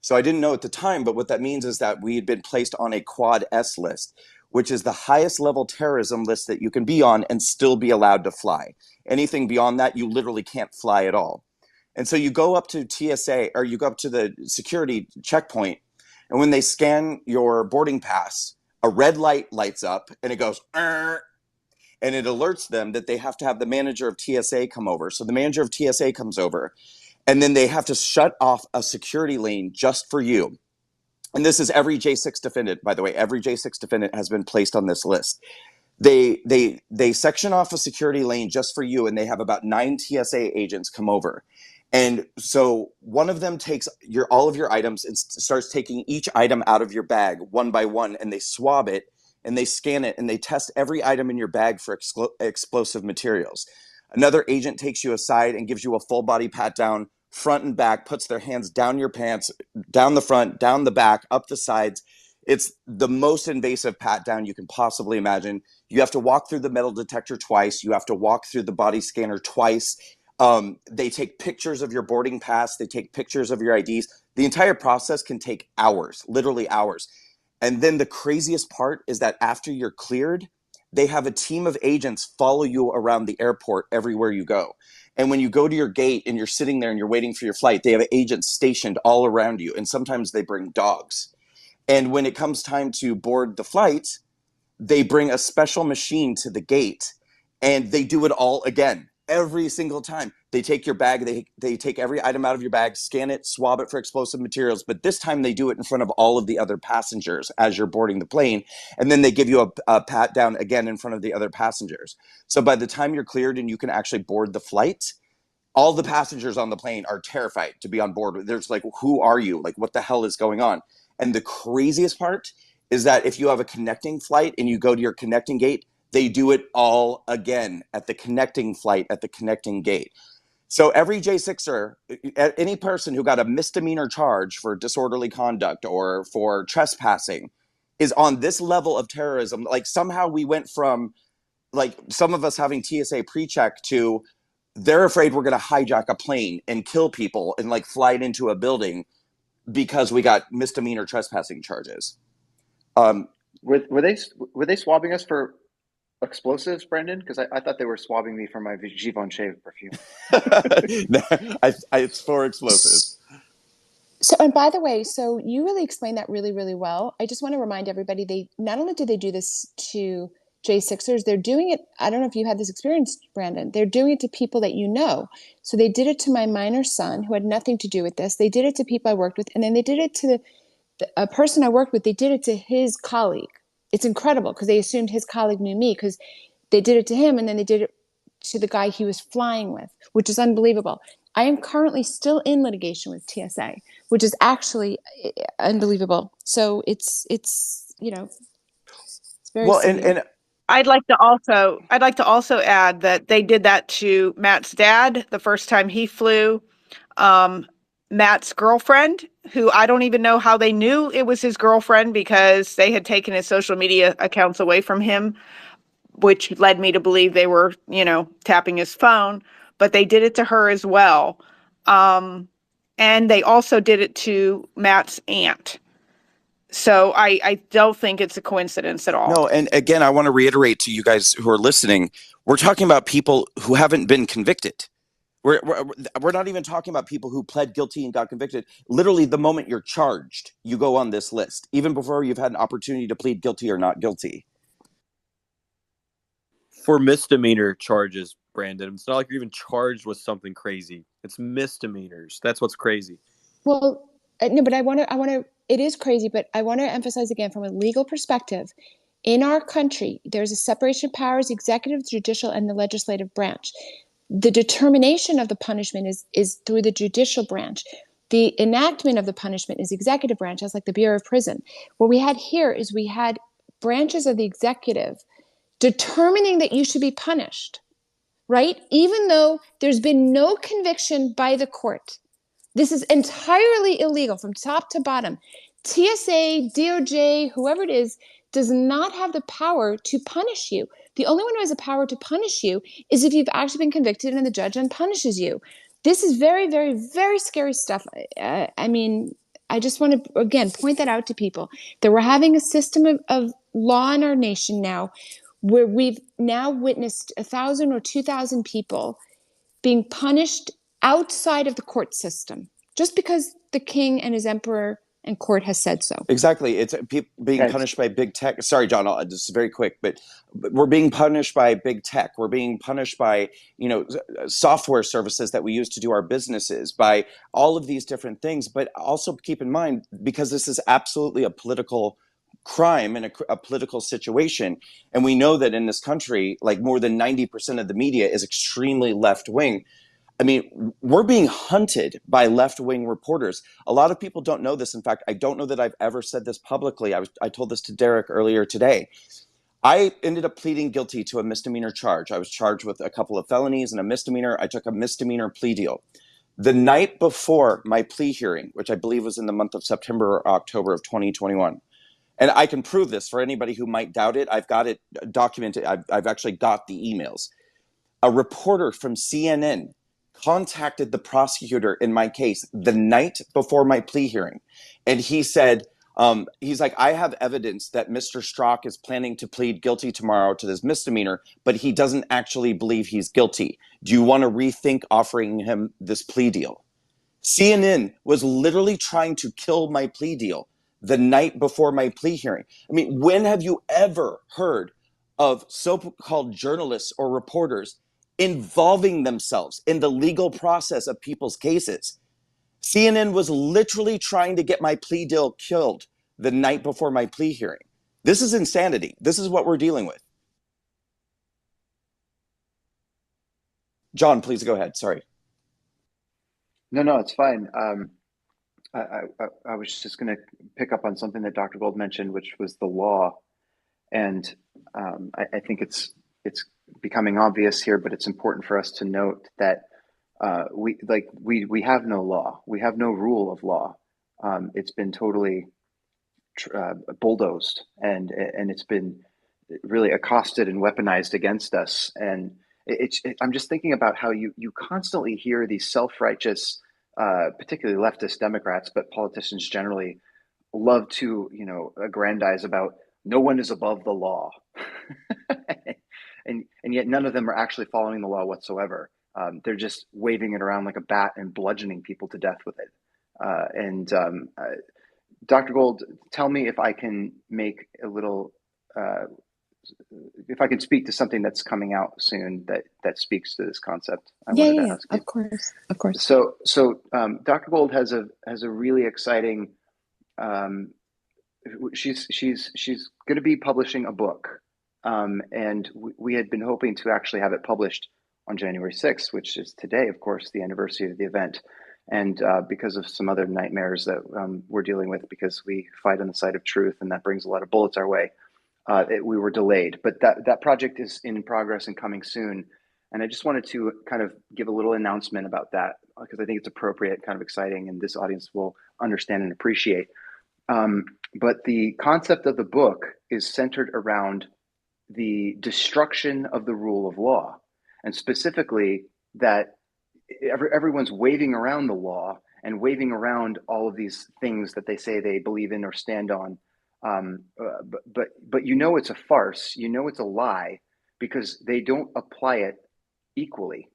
B: So I didn't know at the time, but what that means is that we had been placed on a Quad S list, which is the highest level terrorism list that you can be on and still be allowed to fly. Anything beyond that, you literally can't fly at all. And so you go up to TSA, or you go up to the security checkpoint, and when they scan your boarding pass, a red light lights up, and it goes, and it alerts them that they have to have the manager of TSA come over. So the manager of TSA comes over, and then they have to shut off a security lane just for you. And this is every J6 defendant, by the way. Every J6 defendant has been placed on this list. They section off a security lane just for you, and they have about 9 TSA agents come over. And so one of them takes all of your items and starts taking each item out of your bag one by one, and they swab it, and they scan it, and they test every item in your bag for explosive materials. Another agent takes you aside and gives you a full body pat down, front and back, puts their hands down your pants, down the front, down the back, up the sides. It's the most invasive pat down you can possibly imagine. You have to walk through the metal detector twice. You have to walk through the body scanner twice. They take pictures of your boarding pass. They take pictures of your IDs. The entire process can take hours, literally hours. And then the craziest part is that after you're cleared, they have a team of agents follow you around the airport everywhere you go. And when you go to your gate and you're sitting there and you're waiting for your flight, they have agents stationed all around you. And sometimes they bring dogs. And when it comes time to board the flight, they bring a special machine to the gate, and they do it all again. Every single time. They take your bag, they take every item out of your bag, scan it, swab it for explosive materials, but this time they do it in front of all of the other passengers as you're boarding the plane, and then they give you a pat down again in front of the other passengers. So by the time you're cleared and you can actually board the flight, all the passengers on the plane are terrified to be on board. There's like, who are you? Like, what the hell is going on? And the craziest part is that if you have a connecting flight and you go to your connecting gate, they do it all again at the connecting flight, at the connecting gate. So every J6er, any person who got a misdemeanor charge for disorderly conduct or for trespassing is on this level of terrorism. Like somehow we went from like some of us having TSA pre-check to they're afraid we're going to hijack a plane and kill people and like fly it into a building because we got misdemeanor trespassing charges.
G: Were they swabbing us for explosives, Brandon? Because I thought they were swabbing me for my Givenchy perfume.
B: No, it's for explosives.
D: So, and by the way, so you really explained that really, really well. I just want to remind everybody, they not only do they do this to J6ers, they're doing it. I don't know if you had this experience, Brandon. They're doing it to people that you know. So they did it to my minor son who had nothing to do with this. They did it to people I worked with. And then they did it to a person I worked with. They did it to his colleague. It's incredible because they assumed his colleague knew me because they did it to him and then they did it to the guy he was flying with, which is unbelievable. I am currently still in litigation with TSA, which is actually unbelievable. So it's very
B: well,
D: severe.
B: and
F: I'd like to also add that they did that to Matt's dad the first time he flew. Matt's girlfriend, who I don't even know how they knew it was his girlfriend because they had taken his social media accounts away from him, which led me to believe they were, tapping his phone, but they did it to her as well. And they also did it to Matt's aunt. So I don't think it's a coincidence at all.
B: No, and again, I want to reiterate to you guys who are listening, we're talking about people who haven't been convicted. We're not even talking about people who pled guilty and got convicted. Literally, the moment you're charged, you go on this list, even before you've had an opportunity to plead guilty or not guilty.
H: For misdemeanor charges, Brandon, it's not like you're even charged with something crazy. It's misdemeanors. That's what's crazy.
D: Well, no, but I want to, it is crazy, but I want to emphasize again from a legal perspective, in our country, there's a separation of powers, executive, judicial, and the legislative branch. The determination of the punishment is through the judicial branch. The enactment of the punishment is executive branch, as like the Bureau of Prison. What we had here is we had branches of the executive determining that you should be punished, right? Even though there's been no conviction by the court. This is entirely illegal from top to bottom. TSA, DOJ, whoever it is, does not have the power to punish you. The only one who has the power to punish you is if you've actually been convicted and the judge unpunishes you. This is very, very, very scary stuff. I mean, I just want to, again, point that out to people, that we're having a system of law in our nation now where we've now witnessed 1,000 or 2,000 people being punished outside of the court system just because the king and his emperor and court has said so.
B: Exactly. It's people being punished by big tech. Sorry, John, this is very quick, but we're being punished by big tech. We're being punished by, software services that we use to do our businesses, by all of these different things. But also keep in mind, because this is absolutely a political crime and a political situation. And we know that in this country, like more than 90% of the media is extremely left wing. I mean, we're being hunted by left-wing reporters. A lot of people don't know this. In fact, I don't know that I've ever said this publicly. I told this to Derrick earlier today. I ended up pleading guilty to a misdemeanor charge. I was charged with a couple of felonies and a misdemeanor. I took a misdemeanor plea deal. The night before my plea hearing, which I believe was in the month of September or October of 2021, and I can prove this for anybody who might doubt it. I've got it documented. I've actually got the emails. A reporter from CNN contacted the prosecutor in my case the night before my plea hearing. And he said, he's like, I have evidence that Mr. Straka is planning to plead guilty tomorrow to this misdemeanor, but he doesn't actually believe he's guilty. Do you want to rethink offering him this plea deal? CNN was literally trying to kill my plea deal the night before my plea hearing. I mean, when have you ever heard of so-called journalists or reporters involving themselves in the legal process of people's cases? CNN was literally trying to get my plea deal killed the night before my plea hearing. This is insanity. This is what we're dealing with. John, please go ahead. Sorry.
G: No, it's fine. I was just going to pick up on something that Dr. Gold mentioned, which was the law. And I think it's becoming obvious here, but it's important for us to note that we have no law. We have no rule of law. It's been totally bulldozed, and it's been really accosted and weaponized against us. And I'm just thinking about how you constantly hear these self-righteous, particularly leftist Democrats, but politicians generally love to, aggrandize about no one is above the law. and yet none of them are actually following the law whatsoever. They're just waving it around like a bat and bludgeoning people to death with it. Dr. Gold, tell me if I can make a little, if I can speak to something that's coming out soon that speaks to this concept.
D: Yeah, of course.
G: So Dr. Gold has a really exciting. She's going to be publishing a book, and we had been hoping to actually have it published on January 6th, which is today, of course, the anniversary of the event. And because of some other nightmares that we're dealing with, because we fight on the side of truth, and that brings a lot of bullets our way, we were delayed. But that project is in progress and coming soon. And I just wanted to kind of give a little announcement about that, because I think it's appropriate, kind of exciting, and this audience will understand and appreciate. But the concept of the book is centered around the destruction of the rule of law, and specifically that everyone's waving around the law waving around all of these things that they say they believe in or stand on. But it's a farce. It's a lie because they don't apply it equally.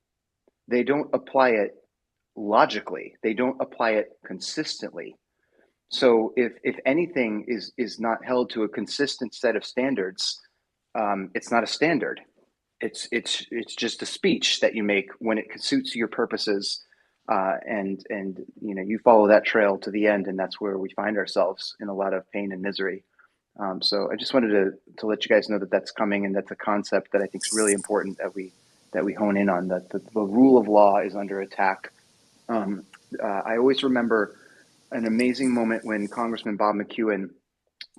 G: They don't apply it logically. They don't apply it consistently. So if anything is not held to a consistent set of standards, it's not a standard. It's just a speech that you make when it suits your purposes, and you follow that trail to the end, and that's where we find ourselves in a lot of pain and misery. So I just wanted to let you guys know that that's coming, and that's a concept that I think is really important that we hone in on. That the rule of law is under attack. I always remember an amazing moment when Congressman Bob McEwen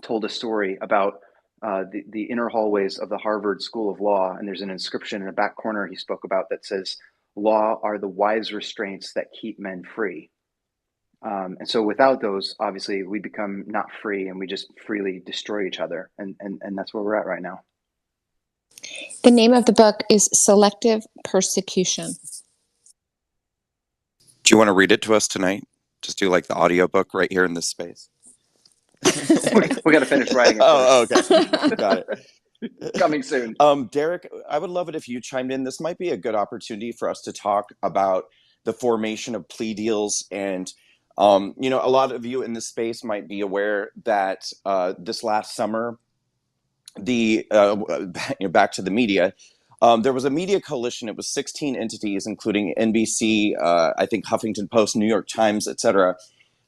G: told a story about the inner hallways of the Harvard School of Law, and there's an inscription in the back corner he spoke about that says, "Law are the wise restraints that keep men free." And so without those, obviously, we become not free, and we just freely destroy each other, and that's where we're at right now.
D: The name of the book is Selective Persecution.
B: Do you want to read it to us tonight? Just do like the audiobook right here in this space.
G: We got to finish writing it first.
B: Okay. Got it.
G: Coming soon.
B: Derrick, I would love it if you chimed in. This might be a good opportunity for us to talk about the formation of plea deals. And, a lot of you in this space might be aware that this last summer, back to the media, there was a media coalition. It was 16 entities, including NBC, I think Huffington Post, New York Times, etc.,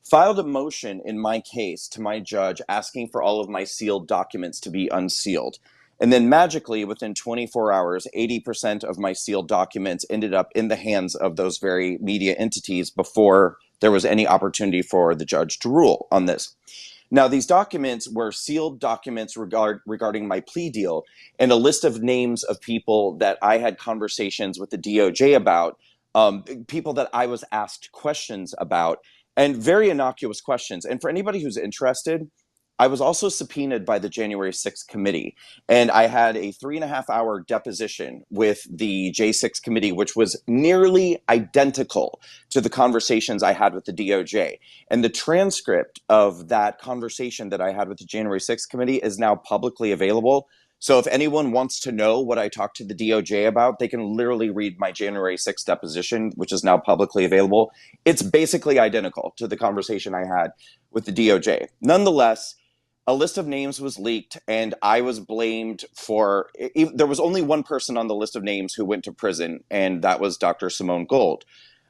B: filed a motion in my case to my judge asking for all of my sealed documents to be unsealed. And then magically, within 24 hours, 80% of my sealed documents ended up in the hands of those very media entities before there was any opportunity for the judge to rule on this. Now, these documents were sealed documents regarding my plea deal and a list of names of people that I had conversations with the DOJ about, people that I was asked questions about, and very innocuous questions. And for anybody who's interested, I was also subpoenaed by the January 6th committee, and I had a 3.5-hour deposition with the J6 committee, which was nearly identical to the conversations I had with the DOJ. And the transcript of that conversation that I had with the January 6th committee is now publicly available. So if anyone wants to know what I talked to the DOJ about, they can literally read my January 6th deposition, which is now publicly available. It's basically identical to the conversation I had with the DOJ. Nonetheless, a list of names was leaked, and I was blamed for... There was only one person on the list of names who went to prison, and that was Dr. Simone Gold.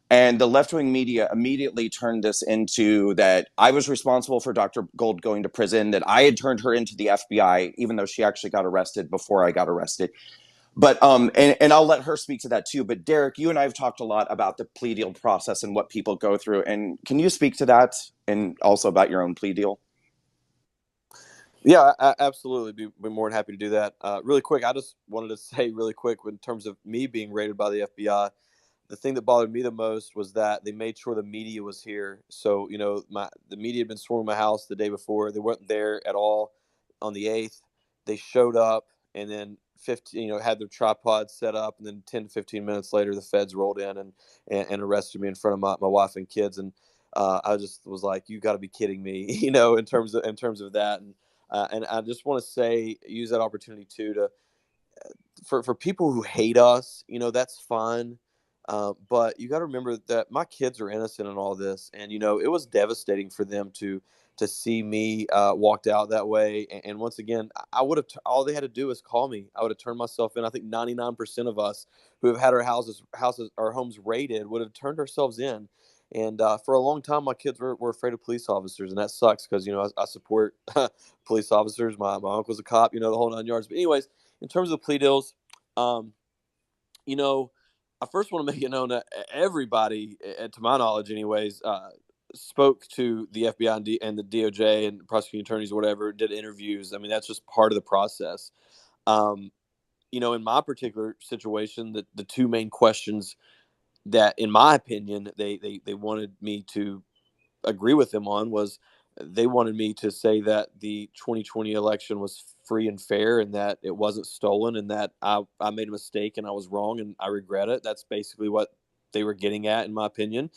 B: And the left-wing media immediately turned this into that I was responsible for Dr. Gold going to prison, that I had turned her into the FBI, even though she actually got arrested before I got arrested. But and I'll let her speak to that too. But Derrick, you and I have talked a lot about the plea deal process and what people go through. And can you speak to that and also about your own plea deal?
H: Yeah, I absolutely be more than happy to do that. Really quick, I just wanted to say really quick, in terms of me being raided by the FBI, the thing that bothered me the most was that they made sure the media was here. So, the media had been swarming my house the day before. They weren't there at all on the 8th. They showed up and then had their tripods set up. And then 10 to 15 minutes later, the feds rolled in and arrested me in front of my wife and kids. And I just was like, you got to be kidding me, in terms of that. And I just want to use that opportunity too to for people who hate us, that's fine. But you got to remember that my kids are innocent in all this, and it was devastating for them to see me walked out that way. And once again, I would have all they had to do was call me. I would have turned myself in. I think 99% of us who have had our houses, our homes raided would have turned ourselves in. And for a long time, my kids were afraid of police officers, and that sucks because I support police officers. My uncle's a cop, the whole 9 yards. But anyways, in terms of the plea deals, I first want to make it known that everybody, to my knowledge, anyways, spoke to the FBI and the DOJ and prosecuting attorneys or whatever, did interviews. I mean, that's just part of the process. In my particular situation, the two main questions that, in my opinion, they wanted me to agree with them on was they wanted me to say that the 2020 election was free and fair and that it wasn't stolen and that I made a mistake and I was wrong and I regret it. That's basically what they were getting at, in my opinion.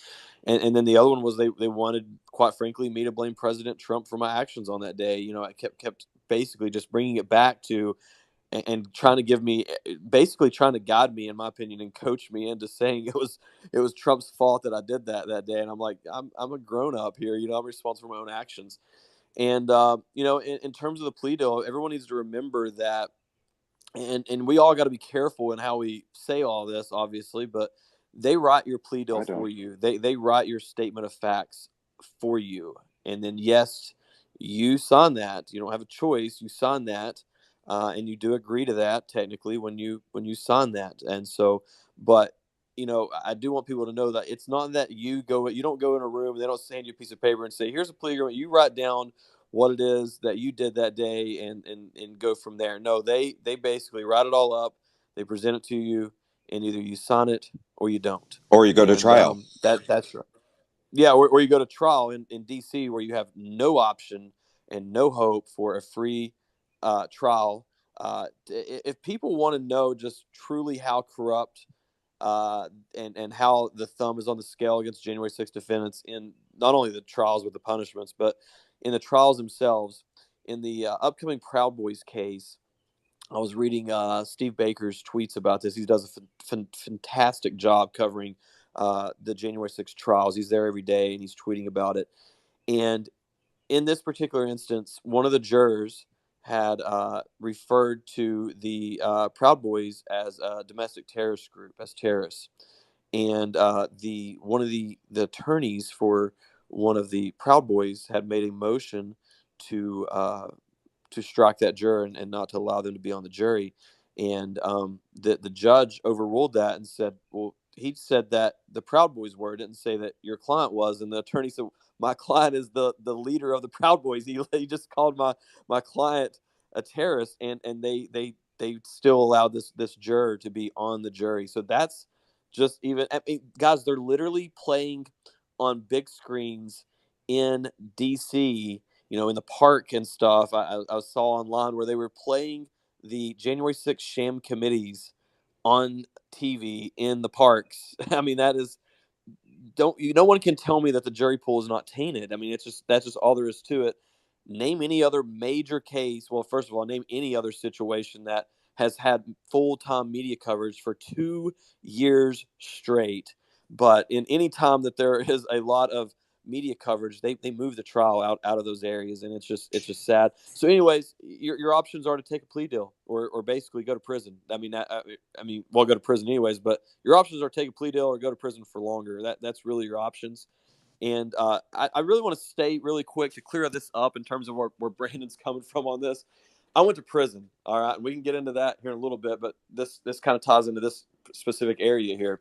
H: And then the other one was they wanted, quite frankly, me to blame President Trump for my actions on that day. I kept basically just bringing it back to, and trying to give me, basically trying to guide me, in my opinion, and coach me into saying it was Trump's fault that I did that day. And I'm like, I'm a grown up here. I'm responsible for my own actions. And in terms of the plea deal, everyone needs to remember that, and we all got to be careful in how we say all this, obviously, but they write your plea deal for you. They write your statement of facts for you. And then, yes, you sign that. You don't have a choice. You sign that, and you do agree to that technically when you sign that. And so, but I do want people to know that it's not that you don't go in a room and they don't send you a piece of paper and say, here's a plea agreement. You write down what it is that you did that day and go from there. No, they basically write it all up. They present it to you, and either you sign it or you don't.
B: Or you go to trial.
H: That's right. Yeah, or you go to trial in DC, where you have no option and no hope for a free trial. If people want to know just truly how corrupt and how the thumb is on the scale against January 6th defendants in not only the trials with the punishments, but in the trials themselves, in the upcoming Proud Boys case, I was reading Steve Baker's tweets about this. He does a fantastic job covering the January 6th trials. He's there every day, and he's tweeting about it. And in this particular instance, one of the jurors had referred to the Proud Boys as a domestic terrorist group, as terrorists. And one of the attorneys for one of the Proud Boys had made a motion to strike that juror and not to allow them to be on the jury. And the judge overruled that and said, well, he said that the Proud Boys were, didn't say that your client was. And the attorney said, my client is the leader of the Proud Boys. He just called my client a terrorist, and they still allowed this juror to be on the jury. So that's just even, I mean, guys, they're literally playing on big screens in DC, in the park and stuff. I saw online where they were playing the January 6th sham committees on TV in the parks. I mean, that is, no one can tell me that the jury pool is not tainted. I mean, that's just all there is to it. Name any other major case. Well, first of all, name any other situation that has had full-time media coverage for 2 years straight. But in any time that there is a lot of media coverage, they move the trial out of those areas, and it's just sad. So anyways, your options are to take a plea deal or basically go to prison. I mean, well, go to prison anyways, but your options are take a plea deal or go to prison for longer. That's really your options. And I really want to stay really quick to clear this up in terms of where Brandon's coming from on this. I went to prison, all right, and we can get into that here in a little bit, but this kind of ties into this specific area here.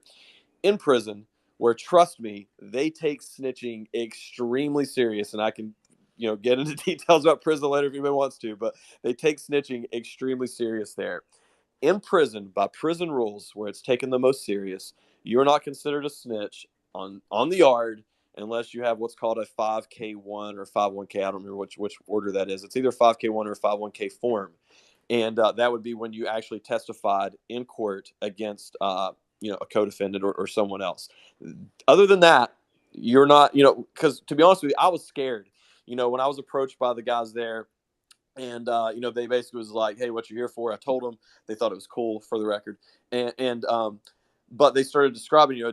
H: In prison, where, trust me, they take snitching extremely serious, and I can, get into details about prison later if anybody wants to, but they take snitching extremely serious there. In prison, by prison rules, where it's taken the most serious, you're not considered a snitch on the yard unless you have what's called a 5K1 or 5-1K. I don't remember which order that is. It's either 5K1 or 5-1K form. And that would be when you actually testified in court against a co-defendant or someone else. Other than that, you're not, because to be honest with you, I was scared, when I was approached by the guys there, and they basically was like, hey, what you here for? I told them. They thought it was cool, for the record. And but they started describing,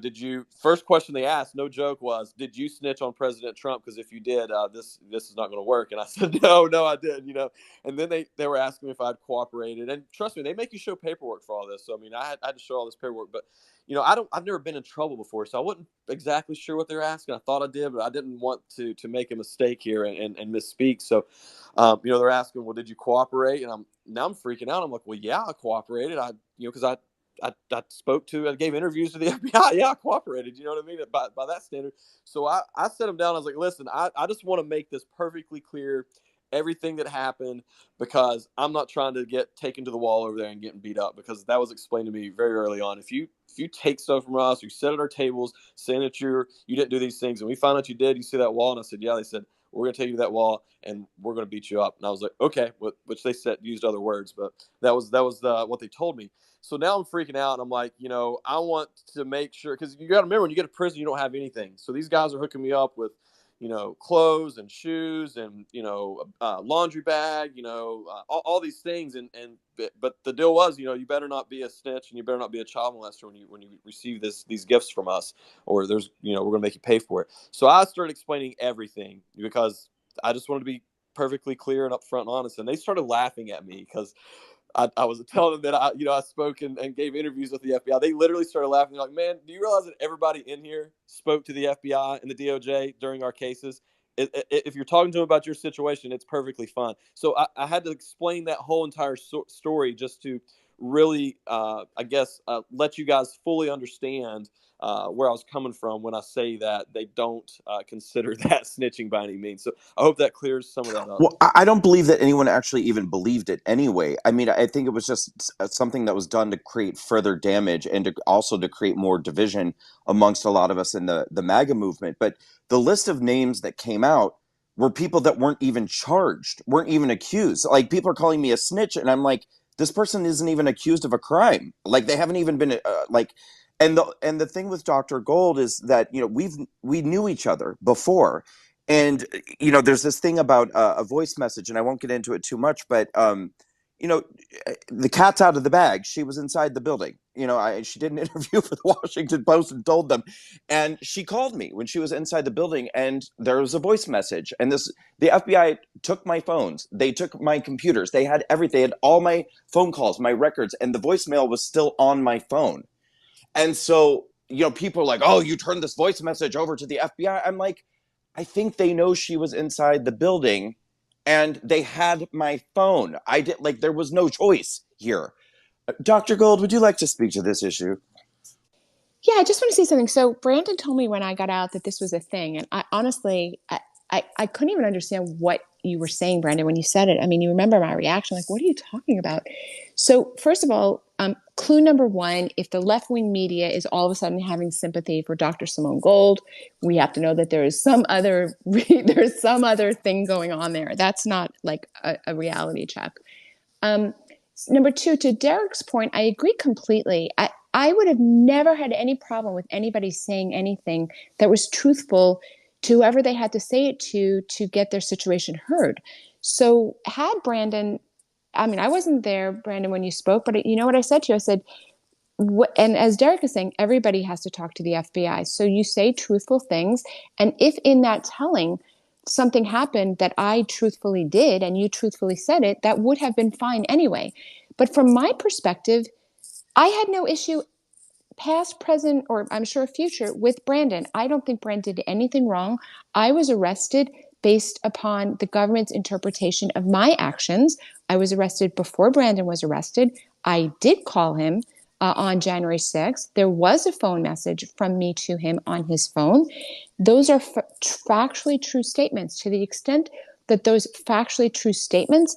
H: first question they asked, no joke, was, did you snitch on President Trump? Because if you did, this is not going to work. And I said, no, I didn't, And then they were asking me if I'd cooperated. And trust me, they make you show paperwork for all this. So, I mean, I had to show all this paperwork. But, I've never been in trouble before, so I wasn't exactly sure what they were asking. I thought I did, but I didn't want to make a mistake here and misspeak. So, they're asking, well, did you cooperate? And I'm freaking out. I'm like, well, yeah, I cooperated. Because I gave interviews to the FBI. Yeah, I cooperated. You know what I mean? By that standard. So I set them down. I was like, listen, I just want to make this perfectly clear, everything that happened, because I'm not trying to get taken to the wall over there and getting beat up, because that was explained to me very early on. If you take stuff from us, you sit at our tables saying that you didn't do these things, and we find out you did, you see that wall. And I said, yeah. They said, we're going to take you to that wall and we're going to beat you up. And I was like, okay, which they said, used other words, but that was what they told me. So now I'm freaking out. And I'm like, I want to make sure, because you got to remember, when you get to prison, you don't have anything. So these guys are hooking me up with, clothes and shoes and, laundry bag, all these things. But the deal was, you better not be a snitch and you better not be a child molester when you receive these gifts from us, or we're going to make you pay for it. So I started explaining everything because I just wanted to be perfectly clear and upfront and honest. And they started laughing at me because I was telling them that I spoke and gave interviews with the FBI. They literally started laughing. They're like, man, do you realize that everybody in here spoke to the FBI and the DOJ during our cases? If you're talking to them about your situation, it's perfectly fine. So I had to explain that whole entire story just to really, let you guys fully understand where I was coming from when I say that they don't consider that snitching by any means. So I hope that clears some of that up.
B: Well, I don't believe that anyone actually even believed it anyway. I mean, I think it was just something that was done to create further damage and to create more division amongst a lot of us in the MAGA movement. But the list of names that came out were people that weren't even charged, weren't even accused. Like, people are calling me a snitch, and I'm like, this person isn't even accused of a crime. Like, they haven't even been and the thing with Dr. Gold is that we knew each other before. And, there's this thing about a voice message, and I won't get into it too much, but, the cat's out of the bag. She was inside the building. She did an interview for the Washington Post and told them. And she called me when she was inside the building, and there was a voice message. And the FBI took my phones. They took my computers. They had everything. They had all my phone calls, my records, and the voicemail was still on my phone. And so, people are like, oh, you turned this voice message over to the FBI. I'm like, I think they know she was inside the building and they had my phone. There was no choice here. Dr. Gold, would you like to speak to this issue?
D: Yeah, I just want to say something. So Brandon told me when I got out that this was a thing. And I honestly, I couldn't even understand what you were saying, Brandon, when you said it. I mean, you remember my reaction, like, what are you talking about? So first of all, clue number one, if the left-wing media is all of a sudden having sympathy for Dr. Simone Gold, we have to know that there is some other thing going on there. That's not like a reality check. Number two, to Derrick's point, I agree completely. I would have never had any problem with anybody saying anything that was truthful to whoever they had to say it to get their situation heard. So had Brandon, I mean, I wasn't there, Brandon, when you spoke, but you know what I said to you? I said, and as Derrick is saying, everybody has to talk to the FBI. So you say truthful things. And if in that telling something happened that I truthfully did and you truthfully said it, that would have been fine anyway. But from my perspective, I had no issue past, present, or I'm sure future with Brandon. I don't think Brandon did anything wrong. I was arrested based upon the government's interpretation of my actions. I was arrested before Brandon was arrested. I did call him on January 6th. There was a phone message from me to him on his phone. Those are factually true statements. To the extent that those factually true statements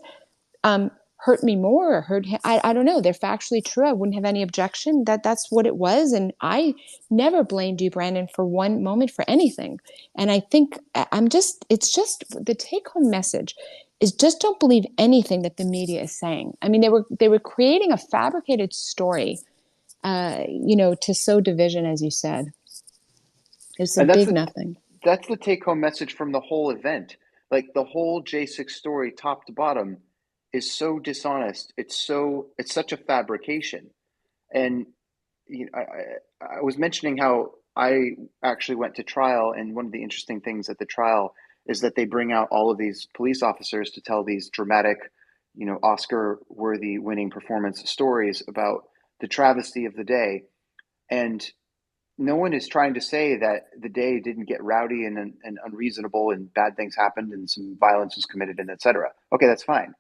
D: hurt me more or hurt him, I don't know. They're factually true. I wouldn't have any objection. That's what it was. And I never blamed you, Brandon, for one moment for anything. And I think it's just the take-home message is just don't believe anything that the media is saying. I mean, they were creating a fabricated story, to sow division, as you said. It's a big nothing.
G: That's the take-home message from the whole event. Like, the whole J6 story, top to bottom, is so dishonest. It's such a fabrication. And I was mentioning how I actually went to trial, and one of the interesting things at the trial is that they bring out all of these police officers to tell these dramatic, Oscar-worthy winning performance stories about the travesty of the day. And no one is trying to say that the day didn't get rowdy and unreasonable and bad things happened and some violence was committed and etc. Okay, that's fine.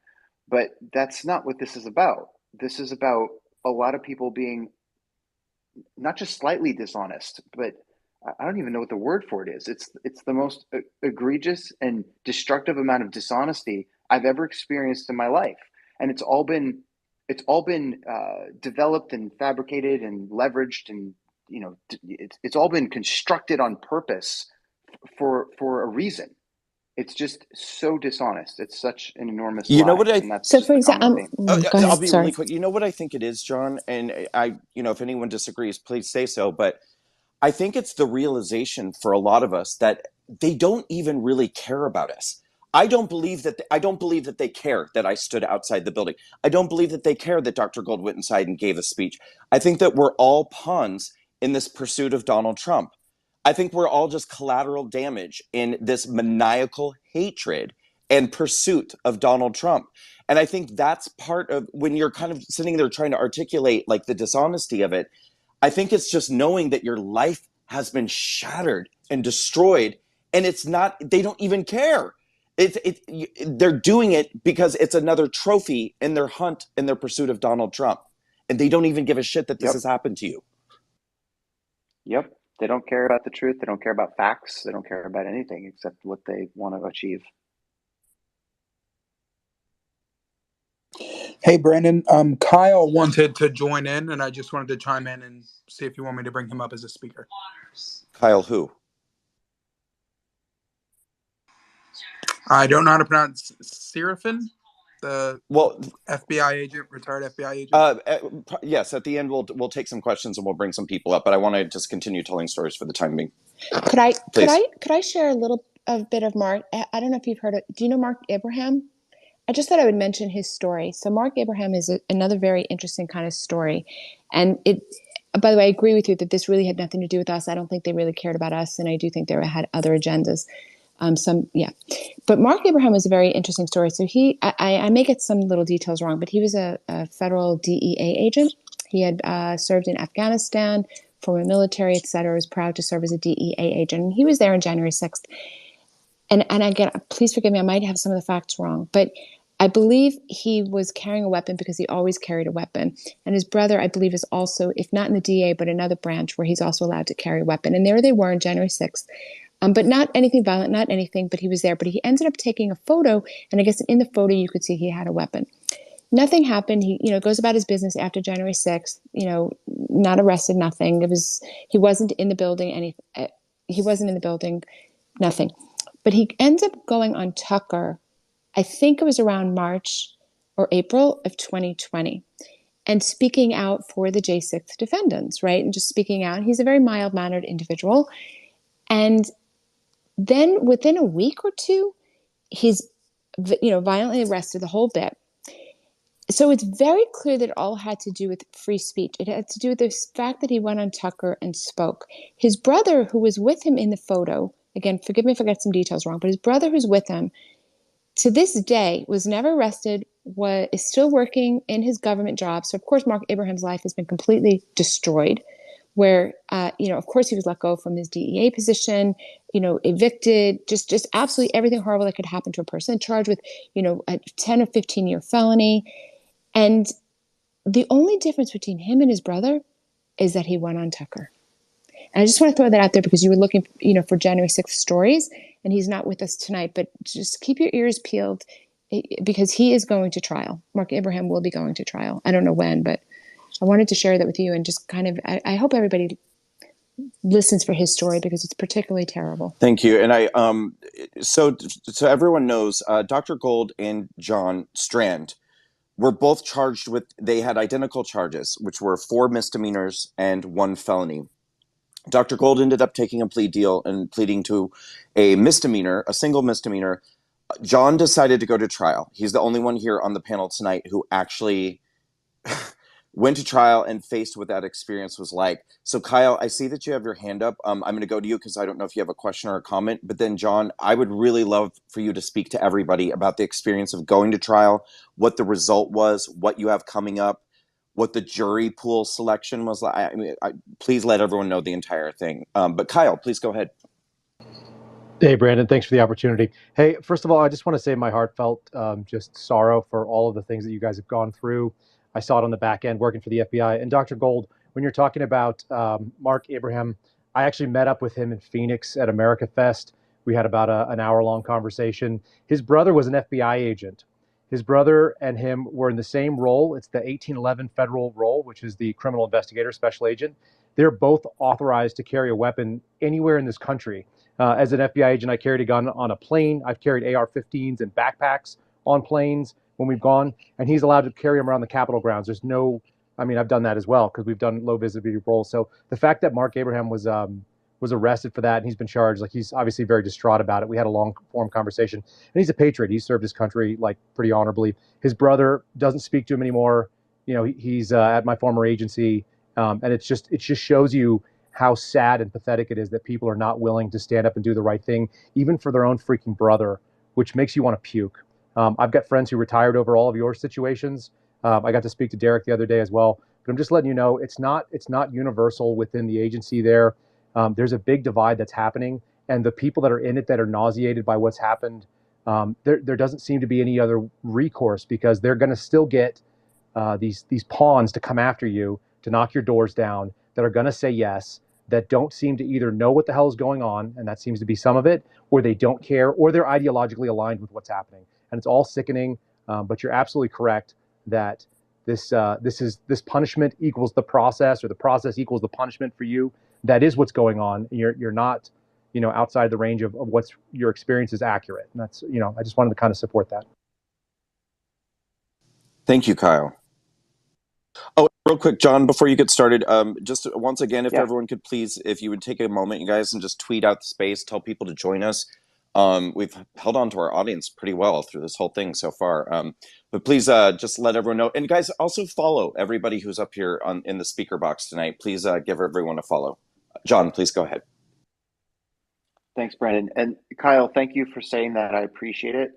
G: But that's not what this is about. This is about a lot of people being not just slightly dishonest, but I don't even know what the word for it is. It's the most egregious and destructive amount of dishonesty I've ever experienced in my life. And it's all been developed and fabricated and leveraged, and it's all been constructed on purpose for a reason. It's just so dishonest. It's such an enormous
B: You know
G: lie,
B: what I
G: and that's
D: So
G: just
D: for
G: the common
D: example,
G: theme.
D: go
B: I'll
D: ahead.
B: be
D: Sorry.
B: really quick. You know what I think it is, John, and if anyone disagrees, please say so. But I think it's the realization for a lot of us that they don't even really care about us. I don't believe that they care that I stood outside the building. I don't believe that they care that Dr. Gold went inside and gave a speech. I think that we're all pawns in this pursuit of Donald Trump. I think we're all just collateral damage in this maniacal hatred and pursuit of Donald Trump. And I think that's part of when you're kind of sitting there trying to articulate like the dishonesty of it. I think it's just knowing that your life has been shattered and destroyed, and it's not, they don't even care. They're doing it because it's another trophy in their hunt, in their pursuit of Donald Trump. And they don't even give a shit that this
G: Yep.
B: has happened to you.
G: Yep. They don't care about the truth. They don't care about facts. They don't care about anything except what they want to achieve.
J: Hey, Brandon. Kyle wanted to join in, and I just wanted to chime in and see if you want me to bring him up as a speaker.
B: Kyle, who?
J: I don't know how to pronounce Seraphin, the
B: Well,
J: FBI agent, retired FBI agent.
B: yes. At the end, we'll take some questions and we'll bring some people up. But I want to just continue telling stories for the time being.
D: Could I
B: Please.
D: share a little bit of Mark? I don't know if you've heard of. Do you know Mark Abraham? I just thought I would mention his story. So Mark Abraham is another very interesting kind of story, and it. By the way, I agree with you that this really had nothing to do with us. I don't think they really cared about us, and I do think they had other agendas. But Mark Abraham is a very interesting story. So I may get some little details wrong, but he was a federal DEA agent. He had served in Afghanistan, former military, et cetera, was proud to serve as a DEA agent. And he was there on January 6th. And again, please forgive me, I might have some of the facts wrong, but I believe he was carrying a weapon because he always carried a weapon. And his brother, I believe, is also, if not in the DA, but another branch where he's also allowed to carry a weapon. And there they were on January 6th. But not anything violent, not anything, but he was there. But he ended up taking a photo, and I guess in the photo you could see he had a weapon. Nothing happened. He, goes about his business after January 6th, not arrested, nothing. He wasn't in the building, nothing. But he ends up going on Tucker, I think it was around March or April of 2020, and speaking out for the J6 defendants, right? And just speaking out. He's a very mild-mannered individual. And then within a week or two, he's, violently arrested, the whole bit. So it's very clear that it all had to do with free speech. It had to do with the fact that he went on Tucker and spoke. His brother, who was with him in the photo, again, forgive me if I got some details wrong, but his brother who's with him, to this day, was never arrested, is still working in his government job. So, of course, Mark Abraham's life has been completely destroyed, where, of course, he was let go from his DEA position, evicted, just absolutely everything horrible that could happen to a person, charged with, a 10 or 15-year felony. And the only difference between him and his brother is that he went on Tucker. And I just want to throw that out there because you were looking, for January 6th stories, and he's not with us tonight, but just keep your ears peeled because he is going to trial. Mark Abraham will be going to trial. I don't know when, but I wanted to share that with you and just kind of, I hope everybody listens for his story because it's particularly terrible.
B: Thank you. And so everyone knows, Dr. Gold and John Strand were both charged with, they had identical charges, which were 4 misdemeanors and 1 felony. Dr. Gold ended up taking a plea deal and pleading to a misdemeanor, a single misdemeanor. John decided to go to trial. He's the only one here on the panel tonight who actually went to trial and faced what that experience was like. So Kyle, I see that you have your hand up. I'm going to go to you because I don't know if you have a question or a comment, but then John, I would really love for you to speak to everybody about the experience of going to trial, what the result was, what you have coming up, what the jury pool selection was like. I mean, please let everyone know the entire thing. But Kyle, please go ahead.
K: Hey, Brandon, thanks for the opportunity. Hey, first of all, I just want to say my heartfelt just sorrow for all of the things that you guys have gone through. I saw it on the back end working for the FBI. And Dr. Gold, when you're talking about Mark Abraham, I actually met up with him in Phoenix at America Fest. We had about an hour-long conversation. His brother was an FBI agent. His brother and him were in the same role. It's the 1811 federal role, which is the criminal investigator special agent. they're both authorized to carry a weapon anywhere in this country. As an FBI agent, I carried a gun on a plane. I've carried AR-15s and backpacks on planes when we've gone, and he's allowed to carry them around the Capitol grounds. There's no, I mean, I've done that as well because we've done low visibility roles. So the fact that Mark Abraham was arrested for that and he's been charged, like, he's obviously very distraught about it. We had a long form conversation, and he's a patriot. He served his country like pretty honorably. His brother doesn't speak to him anymore. You know, he's at my former agency, and it just shows you how sad and pathetic it is that people are not willing to stand up and do the right thing, even for their own freaking brother, which makes you want to puke. I've got friends who retired over all of your situations. I got to speak to Derrick the other day as well, but I'm just letting you know it's not universal within the agency there. There's a big divide that's happening, and the people that are in it that are nauseated by what's happened, there doesn't seem to be any other recourse because they're going to still get these pawns to come after you, to knock your doors down, that are going to say yes, that don't seem to either know what the hell is going on, and that seems to be some of it, or they don't care, or they're ideologically aligned with what's happening. And it's all sickening, but you're absolutely correct that this punishment equals the process, or the process equals the punishment for you. That is what's going on. You're not, outside the range of what's your experience is accurate. And that's, I just wanted to kind of support that.
B: Thank you, Kyle. Oh, real quick, John, before you get started, just once again, if everyone could please, if you would take a moment, you guys, and just tweet out the space, tell people to join us. We've held on to our audience pretty well through this whole thing so far. But please just let everyone know. And guys, also follow everybody who's up here in the speaker box tonight. Please give everyone a follow. John, please go ahead.
G: Thanks, Brandon. And Kyle, thank you for saying that. I appreciate it.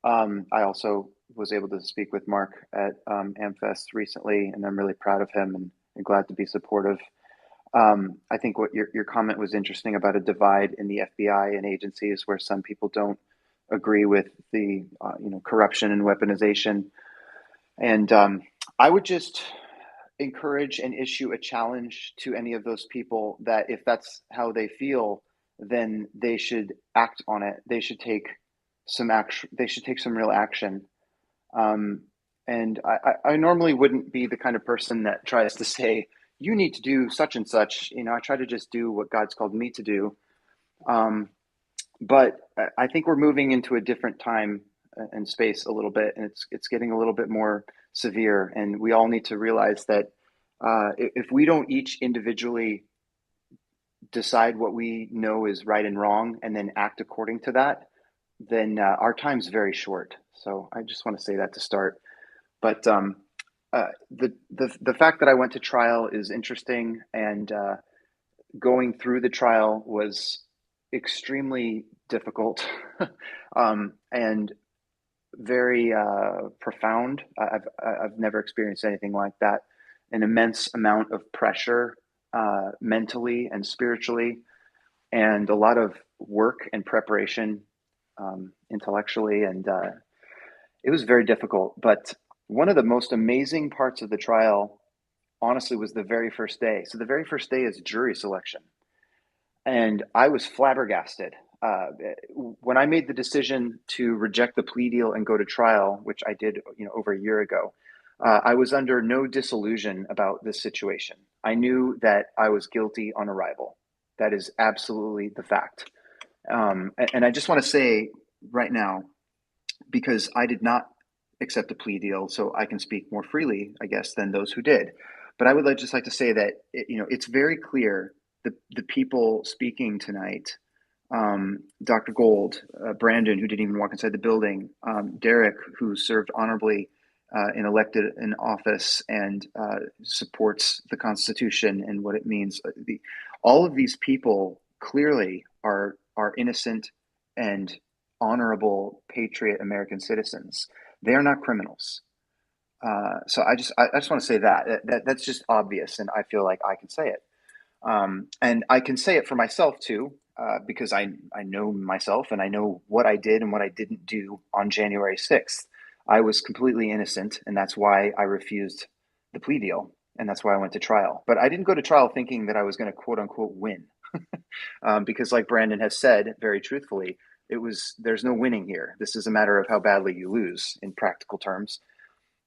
G: I also was able to speak with Mark at AmFest recently, and I'm really proud of him and glad to be supportive. I think what your comment was interesting about a divide in the FBI and agencies where some people don't agree with the corruption and weaponization. And I would just encourage and issue a challenge to any of those people that if that's how they feel, then they should act on it. They should take some action. They should take some real action. And I normally wouldn't be the kind of person that tries to say, you need to do such and such. I try to just do what God's called me to do. But I think we're moving into a different time and space a little bit, and it's getting a little bit more severe. And we all need to realize that if we don't each individually decide what we know is right and wrong, and then act according to that, then our time's very short. So I just want to say that to start. But the fact that I went to trial is interesting, and going through the trial was extremely difficult and very profound. I've never experienced anything like that. An immense amount of pressure mentally and spiritually, and a lot of work and preparation intellectually, and it was very difficult. But one of the most amazing parts of the trial, honestly, was the very first day. So the very first day is jury selection. And I was flabbergasted. When I made the decision to reject the plea deal and go to trial, which I did over a year ago, I was under no disillusion about this situation. I knew that I was guilty on arrival. That is absolutely the fact. And I just want to say right now, because I did not accept a plea deal, so I can speak more freely, I guess, than those who did. But I would just like to say that it's very clear the people speaking tonight, Dr. Gold, Brandon, who didn't even walk inside the building, Derrick, who served honorably and elected in office and supports the Constitution and what it means. All of these people clearly are innocent and honorable, patriot American citizens. They are not criminals. So I just want to say that's just obvious, and I feel like I can say it. And I can say it for myself too, because I know myself and I know what I did and what I didn't do on January 6th. I was completely innocent, and that's why I refused the plea deal, and that's why I went to trial. But I didn't go to trial thinking that I was going to quote unquote win, because like Brandon has said very truthfully, there's no winning here. This is a matter of how badly you lose in practical terms.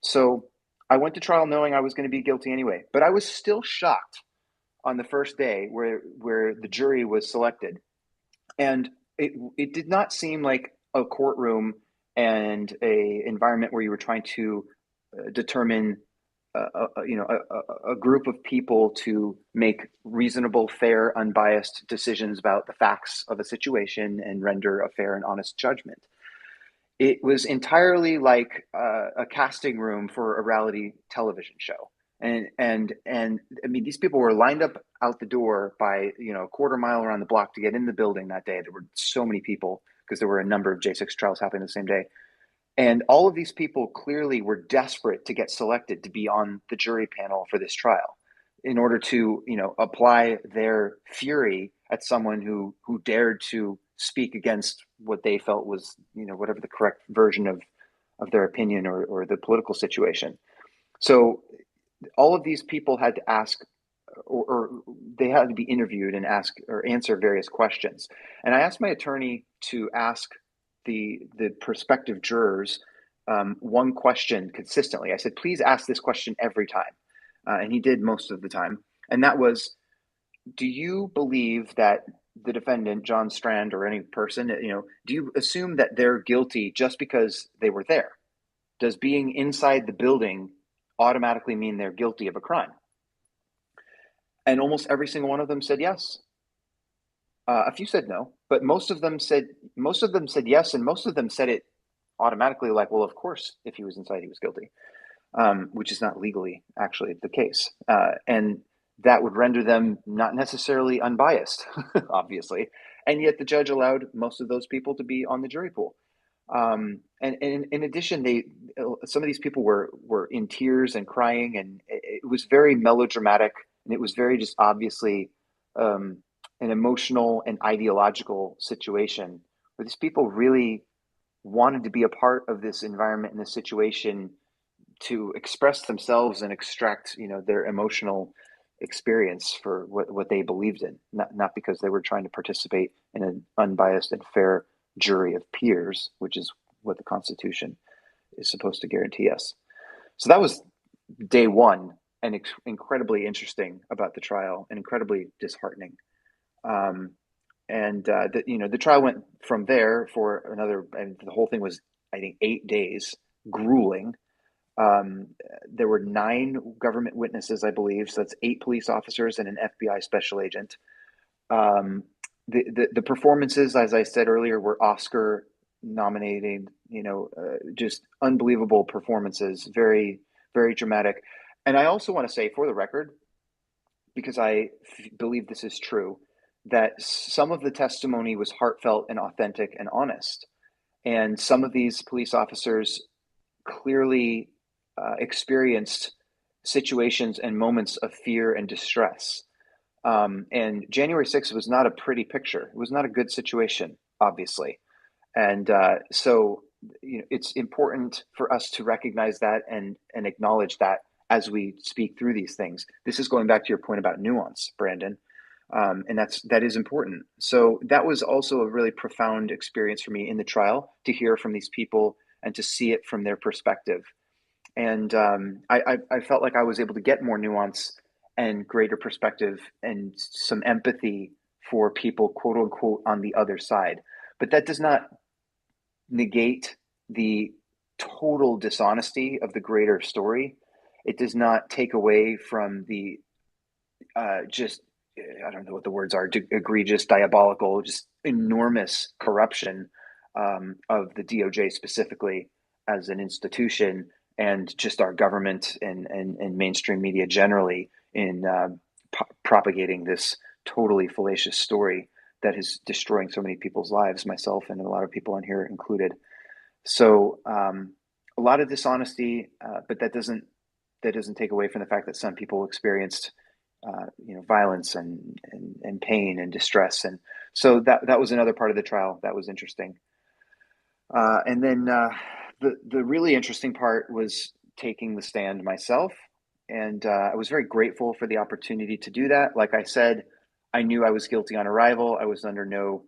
G: So I went to trial knowing I was going to be guilty anyway, but I was still shocked on the first day where the jury was selected, and it did not seem like a courtroom and a environment where you were trying to determine a group of people to make reasonable, fair, unbiased decisions about the facts of a situation and render a fair and honest judgment. It was entirely like a casting room for a reality television show. And I mean, these people were lined up out the door by, a quarter mile around the block to get in the building that day. There were so many people because there were a number of J6 trials happening the same day. And all of these people clearly were desperate to get selected to be on the jury panel for this trial in order to, apply their fury at someone who dared to speak against what they felt was, whatever the correct version of their opinion or the political situation. So all of these people had to ask, or they had to be interviewed and ask or answer various questions. And I asked my attorney to ask the prospective jurors one question consistently. I said, please ask this question every time. And he did most of the time. And that was, do you believe that the defendant, John Strand, or any person, do you assume that they're guilty just because they were there? Does being inside the building automatically mean they're guilty of a crime? And almost every single one of them said yes. A few said no, but most of them said yes, and most of them said it automatically, like, well, of course, if he was inside, he was guilty, which is not legally actually the case. And that would render them not necessarily unbiased, obviously. And yet the judge allowed most of those people to be on the jury pool. And in addition, some of these people were in tears and crying, and it was very melodramatic, and it was very just obviously an emotional and ideological situation where these people really wanted to be a part of this environment and this situation to express themselves and extract, their emotional experience for what they believed in, not because they were trying to participate in an unbiased and fair jury of peers, which is what the Constitution is supposed to guarantee us. So that was day one, and incredibly interesting about the trial and incredibly disheartening. The trial went from there for another, and the whole thing was, I think, 8 days, grueling. There were 9 government witnesses, I believe. So that's 8 police officers and an FBI special agent. The performances, as I said earlier, were Oscar nominated, just unbelievable performances, very, very dramatic. And I also want to say, for the record, because I believe this is true, that some of the testimony was heartfelt and authentic and honest. And some of these police officers clearly experienced situations and moments of fear and distress. And January 6th was not a pretty picture. It was not a good situation, obviously. And so it's important for us to recognize that and acknowledge that as we speak through these things. This is going back to your point about nuance, Brandon. And that is important. So that was also a really profound experience for me in the trial, to hear from these people and to see it from their perspective. And I felt like I was able to get more nuance and greater perspective and some empathy for people, quote unquote, on the other side. But that does not negate the total dishonesty of the greater story. It does not take away from the I don't know what the words are, egregious, diabolical, just enormous corruption of the DOJ specifically as an institution, and just our government and mainstream media generally in propagating this totally fallacious story that is destroying so many people's lives, myself and a lot of people on here included. So a lot of dishonesty, but that doesn't take away from the fact that some people experienced violence and pain and distress. And so that was another part of the trial that was interesting. And then the really interesting part was taking the stand myself. And I was very grateful for the opportunity to do that. Like I said, I knew I was guilty on arrival. I was under no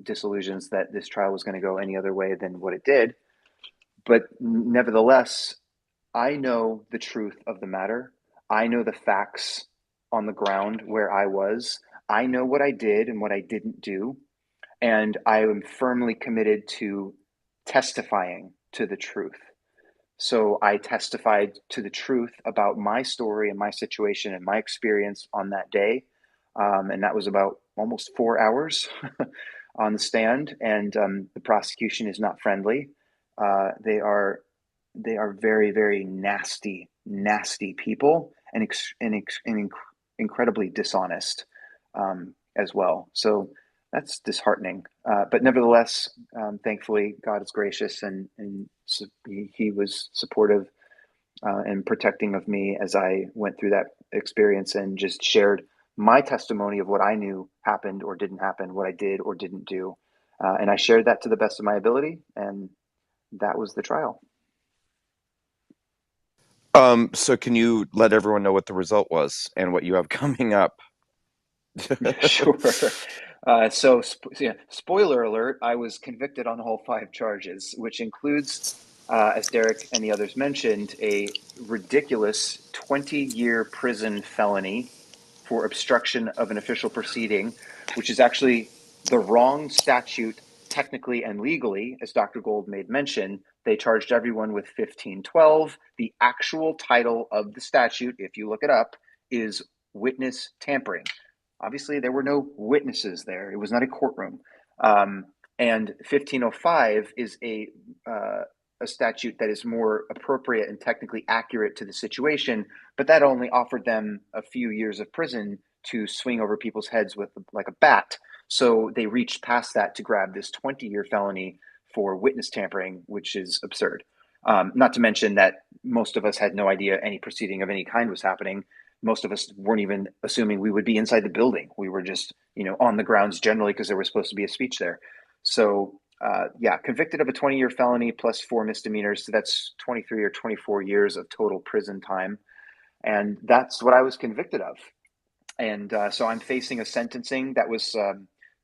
G: disillusions that this trial was going to go any other way than what it did. But nevertheless, I know the truth of the matter. I know the facts on the ground where I was. I know what I did and what I didn't do, and I am firmly committed to testifying to the truth. So I testified to the truth about my story and my situation and my experience on that day. And that was about almost 4 hours on the stand. And the prosecution is not friendly. They are very, very nasty, nasty people, and incredibly dishonest as well. So that's disheartening. But nevertheless, thankfully, God is gracious, and he was supportive and protecting of me as I went through that experience, and just shared my testimony of what I knew happened or didn't happen, what I did or didn't do. And I shared that to the best of my ability, and that was the trial.
B: So can you let everyone know what the result was and what you have coming up?
G: Sure. Spoiler alert, I was convicted on all 5 charges, which includes, as Derrick and the others mentioned, a ridiculous 20-year prison felony for obstruction of an official proceeding, which is actually the wrong statute technically and legally. As Dr. Gold made mention, they charged everyone with 1512. The actual title of the statute, if you look it up, is witness tampering. Obviously, there were no witnesses there. It was not a courtroom. And 1505 is a statute that is more appropriate and technically accurate to the situation, but that only offered them a few years of prison to swing over people's heads with like a bat. So they reached past that to grab this 20-year felony for witness tampering, which is absurd. Not to mention that most of us had no idea any proceeding of any kind was happening. Most of us weren't even assuming we would be inside the building. We were just, on the grounds generally because there was supposed to be a speech there. So, convicted of a 20-year felony plus 4 misdemeanors. So that's 23 or 24 years of total prison time. And that's what I was convicted of. And so I'm facing a sentencing that was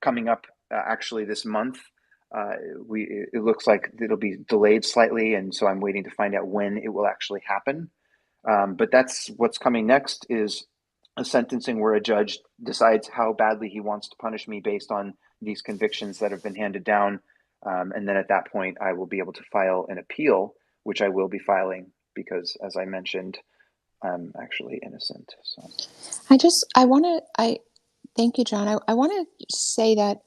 G: coming up actually this month. It looks like it'll be delayed slightly. And so I'm waiting to find out when it will actually happen. But that's what's coming next, is a sentencing where a judge decides how badly he wants to punish me based on these convictions that have been handed down. And then at that point, I will be able to file an appeal, which I will be filing because, as I mentioned, I'm actually innocent. So
D: Thank you, John. I want to say that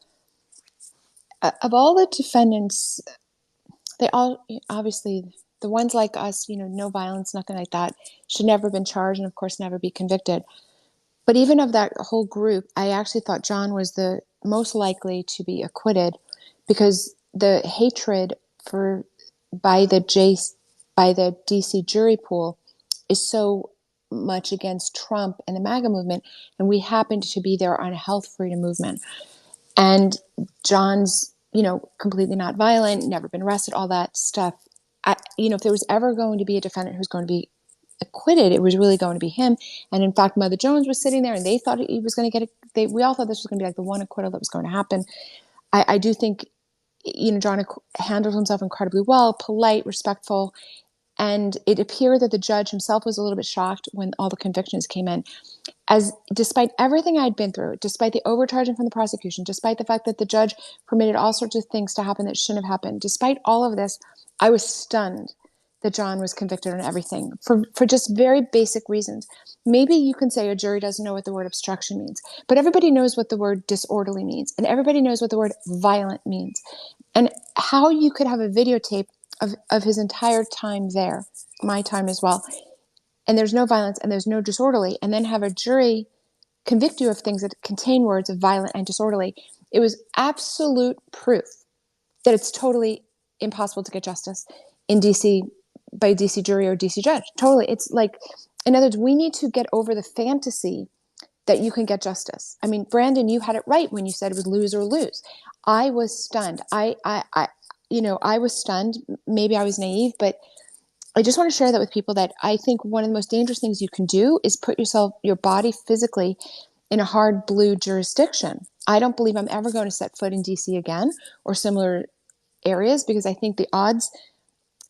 D: of all the defendants, they all, obviously, the ones like us, no violence, nothing like that, should never have been charged and, of course, never be convicted. But even of that whole group, I actually thought John was the most likely to be acquitted, because the hatred by the DC jury pool is so much against Trump and the MAGA movement, and we happened to be there on a health freedom movement. And John's, completely not violent, never been arrested, all that stuff. If there was ever going to be a defendant who's going to be acquitted, it was really going to be him. And in fact, Mother Jones was sitting there, and they thought he was going to get we all thought this was going to be like the one acquittal that was going to happen. I do think, John handled himself incredibly well, polite, respectful. And it appeared that the judge himself was a little bit shocked when all the convictions came in. Despite everything I'd been through, despite the overcharging from the prosecution, despite the fact that the judge permitted all sorts of things to happen that shouldn't have happened, despite all of this, I was stunned that John was convicted on everything for just very basic reasons. Maybe you can say a jury doesn't know what the word obstruction means, but everybody knows what the word disorderly means, and everybody knows what the word violent means. And how you could have a videotape of his entire time there, my time as well, and there's no violence and there's no disorderly, and then have a jury convict you of things that contain words of violent and disorderly. It was absolute proof that it's totally impossible to get justice in DC by a DC jury or DC judge. Totally. It's like, in other words, we need to get over the fantasy that you can get justice. I mean, Brandon, you had it right when you said it was lose or lose. I was stunned. I was stunned. Maybe I was naive, but I just want to share that with people, that I think one of the most dangerous things you can do is put your body physically in a hard blue jurisdiction. I don't believe I'm ever going to set foot in DC again or similar areas, because I think the odds,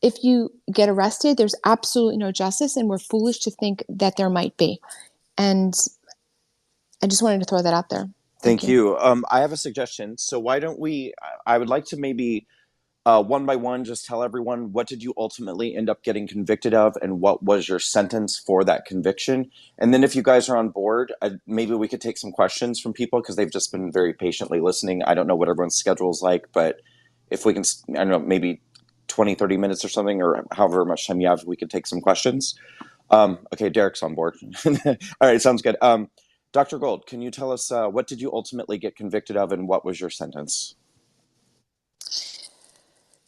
D: if you get arrested, there's absolutely no justice, and we're foolish to think that there might be. And I just wanted to throw that out there.
B: Thank you. I have a suggestion. So why don't I would like to maybe one by one just tell everyone, what did you ultimately end up getting convicted of and what was your sentence for that conviction? And then if you guys are on board, maybe we could take some questions from people because they've just been very patiently listening. I don't know what everyone's schedule is like, but if we can, I don't know, maybe 20, 30 minutes or something, or however much time you have, we could take some questions. Okay, Derrick's on board. All right, sounds good. Dr. Gold, can you tell us what did you ultimately get convicted of and what was your sentence?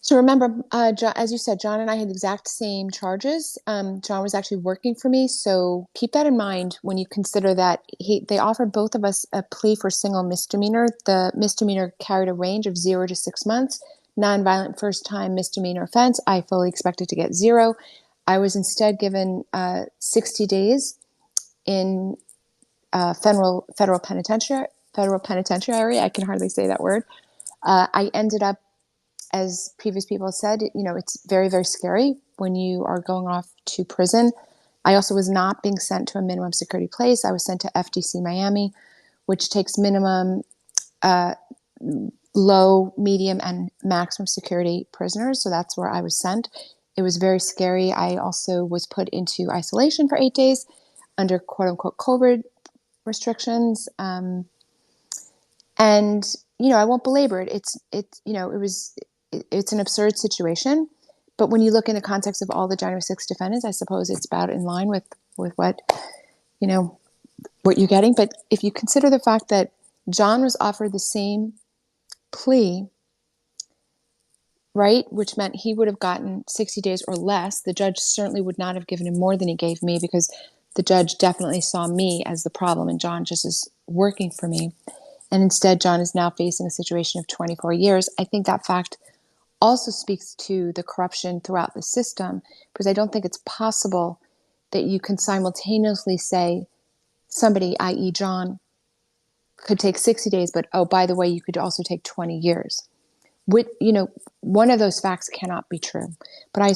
D: So remember, John, as you said, John and I had the exact same charges. John was actually working for me, so keep that in mind when you consider that they offered both of us a plea for single misdemeanor. The misdemeanor carried a range of 0 to 6 months. Nonviolent first-time misdemeanor offense, I fully expected to get 0. I was instead given 60 days in federal penitentiary. I can hardly say that word. I ended up, as previous people have said, it's very, very scary when you are going off to prison. I also was not being sent to a minimum security place. I was sent to FDC Miami, which takes minimum, low, medium, and maximum security prisoners. So that's where I was sent. It was very scary. I also was put into isolation for 8 days under quote unquote COVID restrictions. And, I won't belabor it. It's an absurd situation. But when you look in the context of all the January 6th defendants, I suppose it's about in line with what you're getting. But if you consider the fact that John was offered the same plea, right, which meant he would have gotten 60 days or less, the judge certainly would not have given him more than he gave me because the judge definitely saw me as the problem and John just is working for me. And instead, John is now facing a situation of 24 years. I think that fact also speaks to the corruption throughout the system, because I don't think it's possible that you can simultaneously say somebody, i.e. John, could take 60 days, but, oh, by the way, you could also take 20 years. One of those facts cannot be true. But I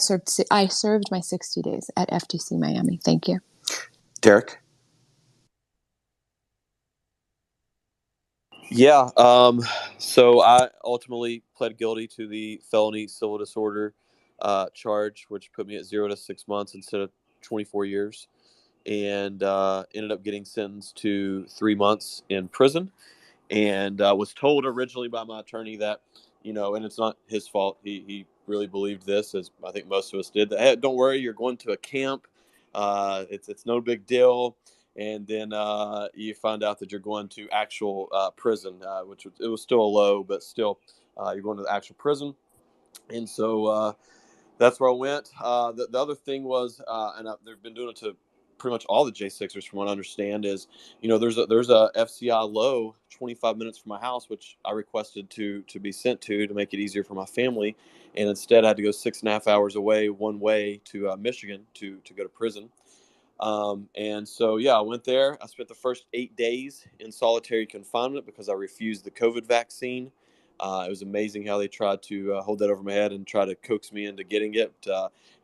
D: served my 60 days at FDC Miami. Thank you.
B: Derrick?
H: Yeah. So I ultimately pled guilty to the felony civil disorder charge, which put me at 0 to 6 months instead of 24 years, and ended up getting sentenced to 3 months in prison. And was told originally by my attorney that, and it's not his fault. He really believed this, as I think most of us did, that, hey, don't worry, you're going to a camp. It's no big deal. And then you find out that you're going to actual prison, which it was still a low, but still you're going to the actual prison. And so that's where I went. The other thing was, and they've been doing it to pretty much all the J6ers, from what I understand, is there's a FCI low 25 minutes from my house, which I requested to be sent to make it easier for my family, and instead I had to go 6.5 hours away one way to Michigan to go to prison. And so, I went there. I spent the first 8 days in solitary confinement because I refused the COVID vaccine. It was amazing how they tried to hold that over my head and try to coax me into getting it.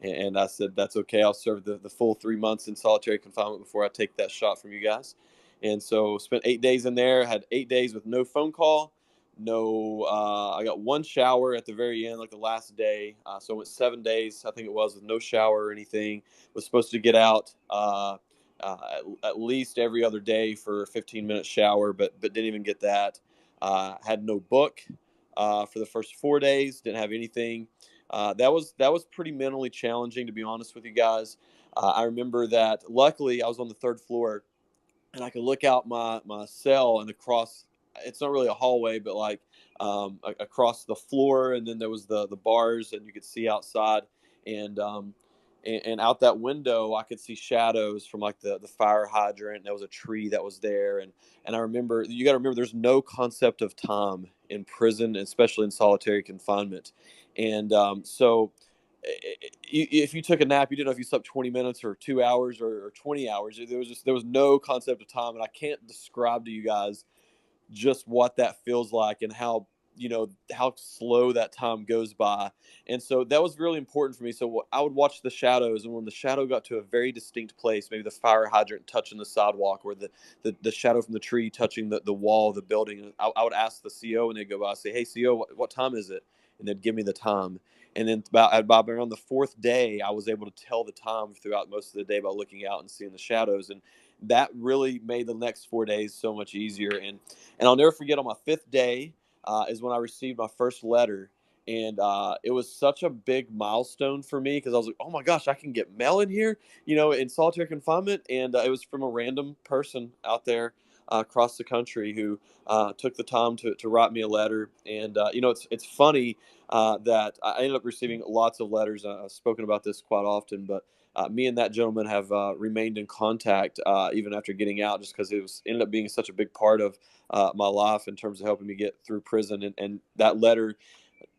H: And I said, that's okay. I'll serve the full 3 months in solitary confinement before I take that shot from you guys. And so spent 8 days in there, had 8 days with no phone call. I got one shower at the very end, like the last day. So I went 7 days, I think it was, with no shower or anything. Was supposed to get out at least every other day for a 15-minute shower, but didn't even get that. Had no book for the first 4 days. Didn't have anything. That was pretty mentally challenging, to be honest with you guys. I remember that luckily I was on the 3rd floor, and I could look out my cell and across. It's not really a hallway, but like across the floor, and then there was the bars, and you could see outside, and out that window I could see shadows from like the fire hydrant. There was a tree that was there, and I remember, you got to remember, there's no concept of time in prison, especially in solitary confinement, and so if you took a nap, you didn't know if you slept 20 minutes or 2 hours or 20 hours. There was no concept of time, and I can't describe to you guys just what that feels like and how how slow that time goes by. And so that was really important for me. So I would watch the shadows, and when the shadow got to a very distinct place, maybe the fire hydrant touching the sidewalk, or the shadow from the tree touching the wall of the building, I would ask the CO, and they'd go by and say, "Hey, CO, what time is it?" And they'd give me the time. And then about around the fourth day, I was able to tell the time throughout most of the day by looking out and seeing the shadows. And that really made the next 4 days so much easier. And I'll never forget, on my fifth day is when I received my first letter. And it was such a big milestone for me, because I was like, oh my gosh, I can get mail in here, in solitary confinement. And it was from a random person out there across the country who took the time to write me a letter. And, it's funny that I ended up receiving lots of letters. I've spoken about this quite often, but me and that gentleman have remained in contact even after getting out, just because it ended up being such a big part of my life in terms of helping me get through prison. And that letter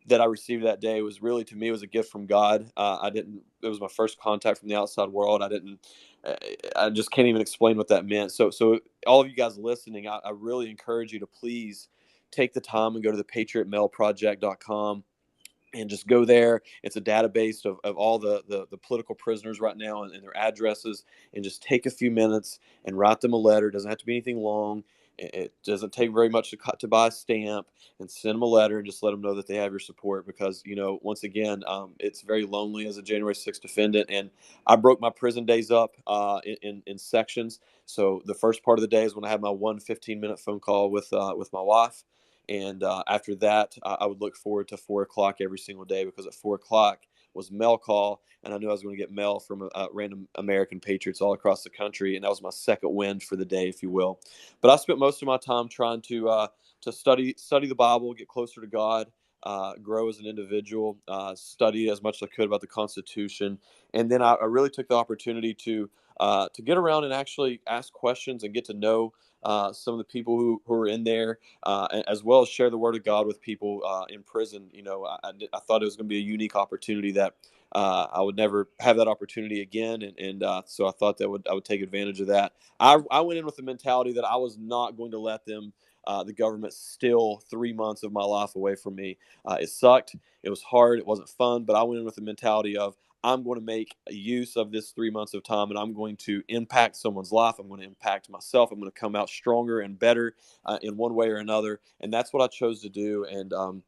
H: that I received that day was really, to me, it was a gift from God. It was my first contact from the outside world. I just can't even explain what that meant. So all of you guys listening, I really encourage you to please take the time and go to the patriotmailproject.com and just go there. It's a database of all the political prisoners right now, and their addresses, and just take a few minutes and write them a letter. It doesn't have to be anything long. It doesn't take very much to buy a stamp, and send them a letter and just let them know that they have your support. Because, once again, it's very lonely as a January 6th defendant. And I broke my prison days up in sections. So the first part of the day is when I had my 15-minute phone call with my wife. And after that, I would look forward to 4 o'clock every single day, because at 4 o'clock was mail call, and I knew I was going to get mail from random American patriots all across the country. And that was my second wind for the day, if you will. But I spent most of my time trying to study the Bible, get closer to God, grow as an individual, study as much as I could about the Constitution. And then I really took the opportunity to get around and actually ask questions and get to know some of the people who are in there, as well as share the word of God with people in prison. I thought it was going to be a unique opportunity that I would never have that opportunity again. And so I thought that I would take advantage of that. I went in with the mentality that I was not going to let them, the government, steal 3 months of my life away from me. It sucked. It was hard. It wasn't fun. But I went in with the mentality of, I'm going to make use of this 3 months of time, and I'm going to impact someone's life. I'm going to impact myself. I'm going to come out stronger and better in one way or another. And that's what I chose to do. And, I'm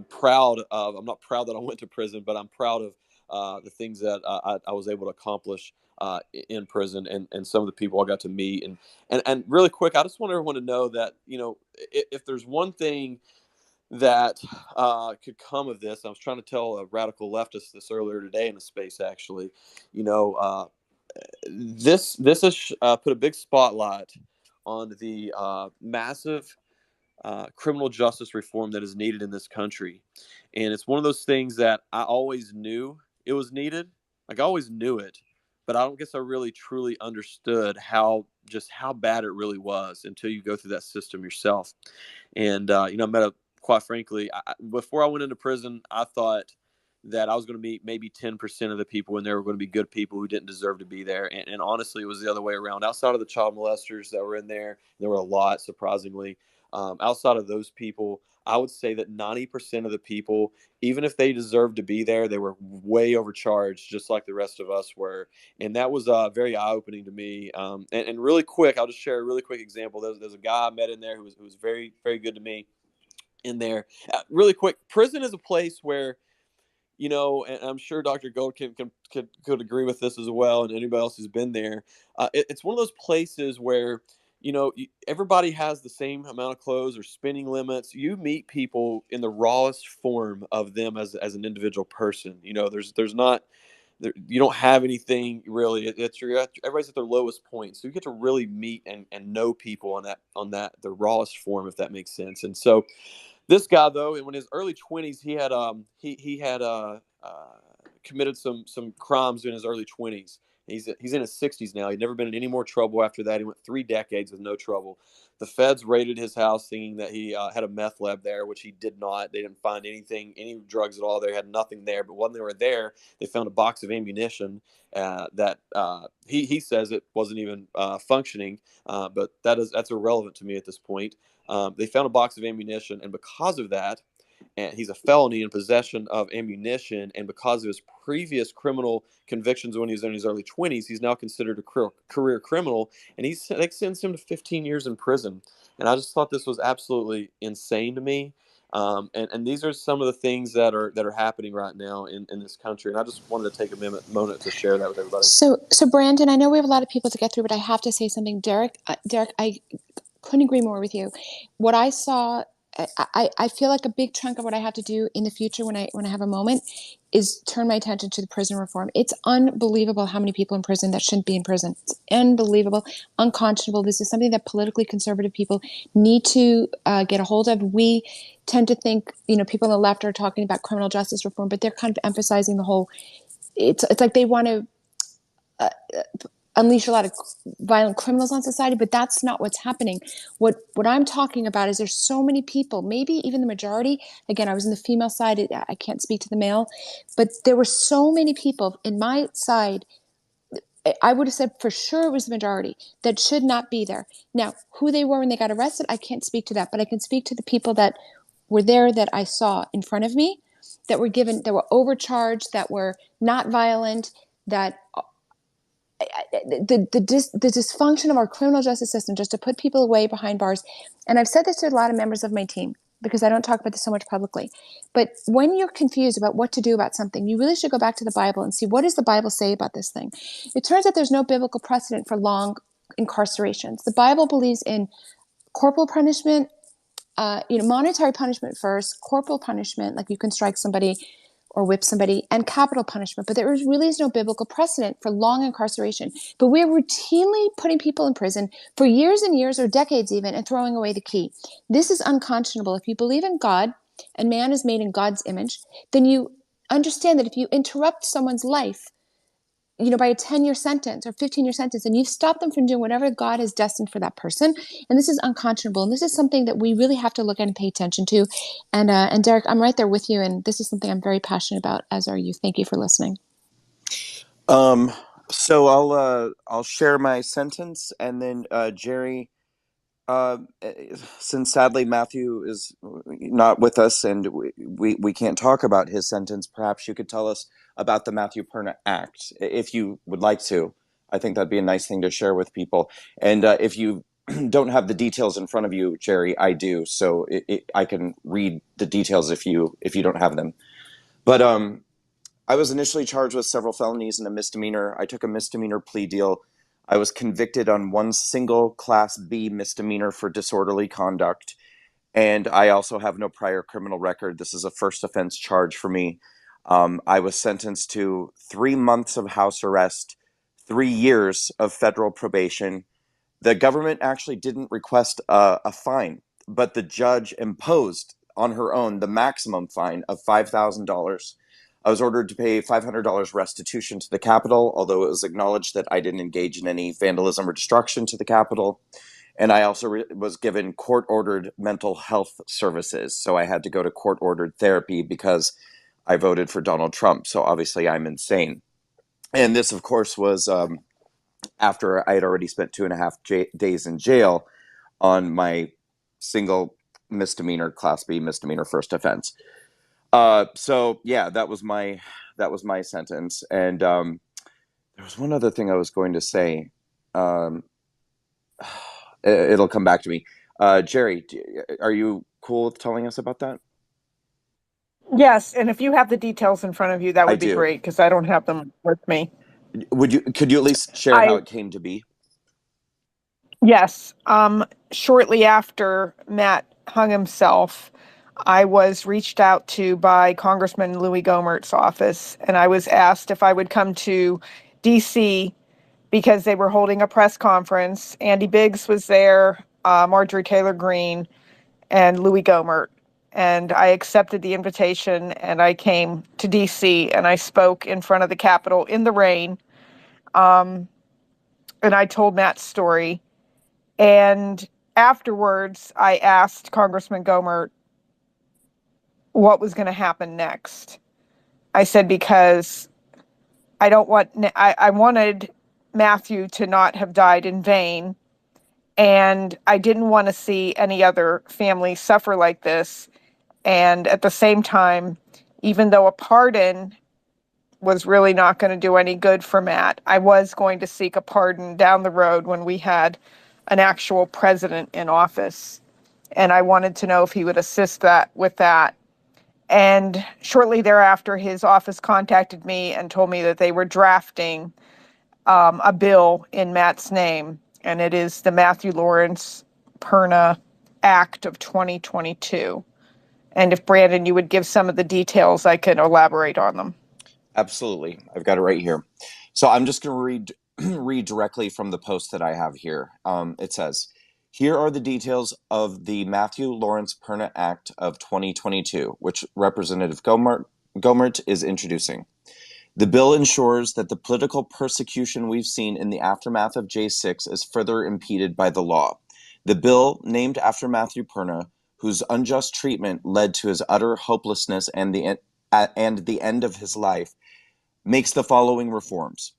H: proud of, I'm not proud that I went to prison, but I'm proud of the things that I was able to accomplish in prison, and some of the people I got to meet. And really quick, I just want everyone to know that, if there's one thing that could come of this. I was trying to tell a radical leftist this earlier today in a space, actually. This has put a big spotlight on the massive criminal justice reform that is needed in this country. And it's one of those things that I always knew it was needed. Like, I always knew it, but I don't guess I really truly understood how bad it really was until you go through that system yourself. And, quite frankly, before I went into prison, I thought that I was going to meet maybe 10% of the people in there were going to be good people who didn't deserve to be there. And honestly, it was the other way around. Outside of the child molesters that were in there were a lot, surprisingly. Outside of those people, I would say that 90% of the people, even if they deserved to be there, they were way overcharged, just like the rest of us were. And that was very eye-opening to me. And really quick, I'll just share a really quick example. There's a guy I met in there who was very, very good to me in there. Really quick, prison is a place where, and I'm sure Dr. Gold could agree with this as well, and anybody else who's been there. It's one of those places where, everybody has the same amount of clothes or spending limits. You meet people in the rawest form of them as an individual person. There's not there, you don't have anything really. Everybody's at their lowest point, so you get to really meet and know people on that the rawest form, if that makes sense. And so this guy, though, in his early 20s, he had committed some crimes in his early 20s. He's in his 60s now. He'd never been in any more trouble after that. He went 3 decades with no trouble. The feds raided his house, thinking that he had a meth lab there, which he did not. They didn't find anything, any drugs at all. They had nothing there. But when they were there, they found a box of ammunition that he says it wasn't even functioning. But that's irrelevant to me at this point. They found a box of ammunition, and because of that, and he's a felony in possession of ammunition, and because of his previous criminal convictions when he was in his early 20s, he's now considered a career criminal, and they sentenced him to 15 years in prison. And I just thought this was absolutely insane to me. And these are some of the things that are happening right now in this country. And I just wanted to take a moment to share that with everybody.
D: So Brandon, I know we have a lot of people to get through, but I have to say something. Derrick, I couldn't agree more with you. What I saw, I feel like a big chunk of what I have to do in the future when I have a moment is turn my attention to the prison reform. It's unbelievable how many people in prison that shouldn't be in prison. It's unbelievable, unconscionable. This is something that politically conservative people need to get a hold of. We tend to think, people on the left are talking about criminal justice reform, but they're kind of emphasizing the whole. It's like they want to unleash a lot of violent criminals on society, but that's not what's happening. What I'm talking about is there's so many people, maybe even the majority. Again, I was in the female side. I can't speak to the male, but there were so many people in my side. I would have said for sure it was the majority that should not be there. Now, who they were when they got arrested, I can't speak to that, but I can speak to the people that were there that I saw in front of me, that were overcharged, that were not violent, that the dysfunction of our criminal justice system, just to put people away behind bars. And I've said this to a lot of members of my team because I don't talk about this so much publicly. But when you're confused about what to do about something, you really should go back to the Bible and see, what does the Bible say about this thing? It turns out there's no biblical precedent for long incarcerations. The Bible believes in corporal punishment, monetary punishment first, corporal punishment, like you can strike somebody or whip somebody, and capital punishment. But there really is no biblical precedent for long incarceration. But we're routinely putting people in prison for years and years or decades even, and throwing away the key. This is unconscionable. If you believe in God and man is made in God's image, then you understand that if you interrupt someone's life, by a 10-year sentence or 15-year sentence, and you've stopped them from doing whatever God has destined for that person. And this is unconscionable. And this is something that we really have to look at and pay attention to. And Derrick, I'm right there with you. And this is something I'm very passionate about, as are you. Thank you for listening.
B: So I'll share my sentence, and then Geri, since sadly Matthew is not with us and we can't talk about his sentence, perhaps you could tell us about the Matthew Perna Act, if you would like to. I think that'd be a nice thing to share with people. And if you don't have the details in front of you, Geri, I do. So I can read the details if you don't have them. But I was initially charged with several felonies and a misdemeanor. I took a misdemeanor plea deal. I was convicted on one single Class B misdemeanor for disorderly conduct. And I also have no prior criminal record. This is a first offense charge for me. I was sentenced to 3 months of house arrest, 3 years of federal probation. The government actually didn't request a fine, but the judge imposed on her own the maximum fine of $5,000. I was ordered to pay $500 restitution to the Capitol, although it was acknowledged that I didn't engage in any vandalism or destruction to the Capitol. And I also was given court-ordered mental health services. So I had to go to court-ordered therapy because I voted for Donald Trump. So obviously I'm insane. And this, of course, was after I had already spent 2.5 days in jail on my single misdemeanor, Class B misdemeanor first offense. So yeah, that was my sentence. And there was one other thing I was going to say. It'll come back to me. Geri, are you cool with telling us about that?
F: Yes, and if you have the details in front of you, that
B: I
F: would be
B: do.
F: great, because I don't have them with me.
B: Could you at least share how it came to be?
F: Yes. Shortly after Matt hung himself, I was reached out to by Congressman Louis Gohmert's office, and I was asked if I would come to D.C. because they were holding a press conference. Andy Biggs was there, Marjorie Taylor Greene, and Louis Gohmert. And I accepted the invitation, and I came to D.C., and I spoke in front of the Capitol in the rain. And I told Matt's story. And afterwards, I asked Congressman Gohmert what was going to happen next. I said, because I wanted Matthew to not have died in vain. And I didn't want to see any other family suffer like this. And at the same time, even though a pardon was really not going to do any good for Matt, I was going to seek a pardon down the road when we had an actual president in office. And I wanted to know if he would assist with that. And shortly thereafter, his office contacted me and told me that they were drafting a bill in Matt's name, and it is the Matthew Perna Act of 2022. And if Brandon, you would give some of the details, I can elaborate on them.
B: Absolutely. I've got it right here. So I'm just going to read directly from the post that I have here. It says, here are the details of the Matthew Lawrence Perna Act of 2022, which Representative Gomert is introducing. The bill ensures that the political persecution we've seen in the aftermath of J6 is further impeded by the law. The bill, named after Matthew Perna, whose unjust treatment led to his utter hopelessness and the end of his life, makes the following reforms.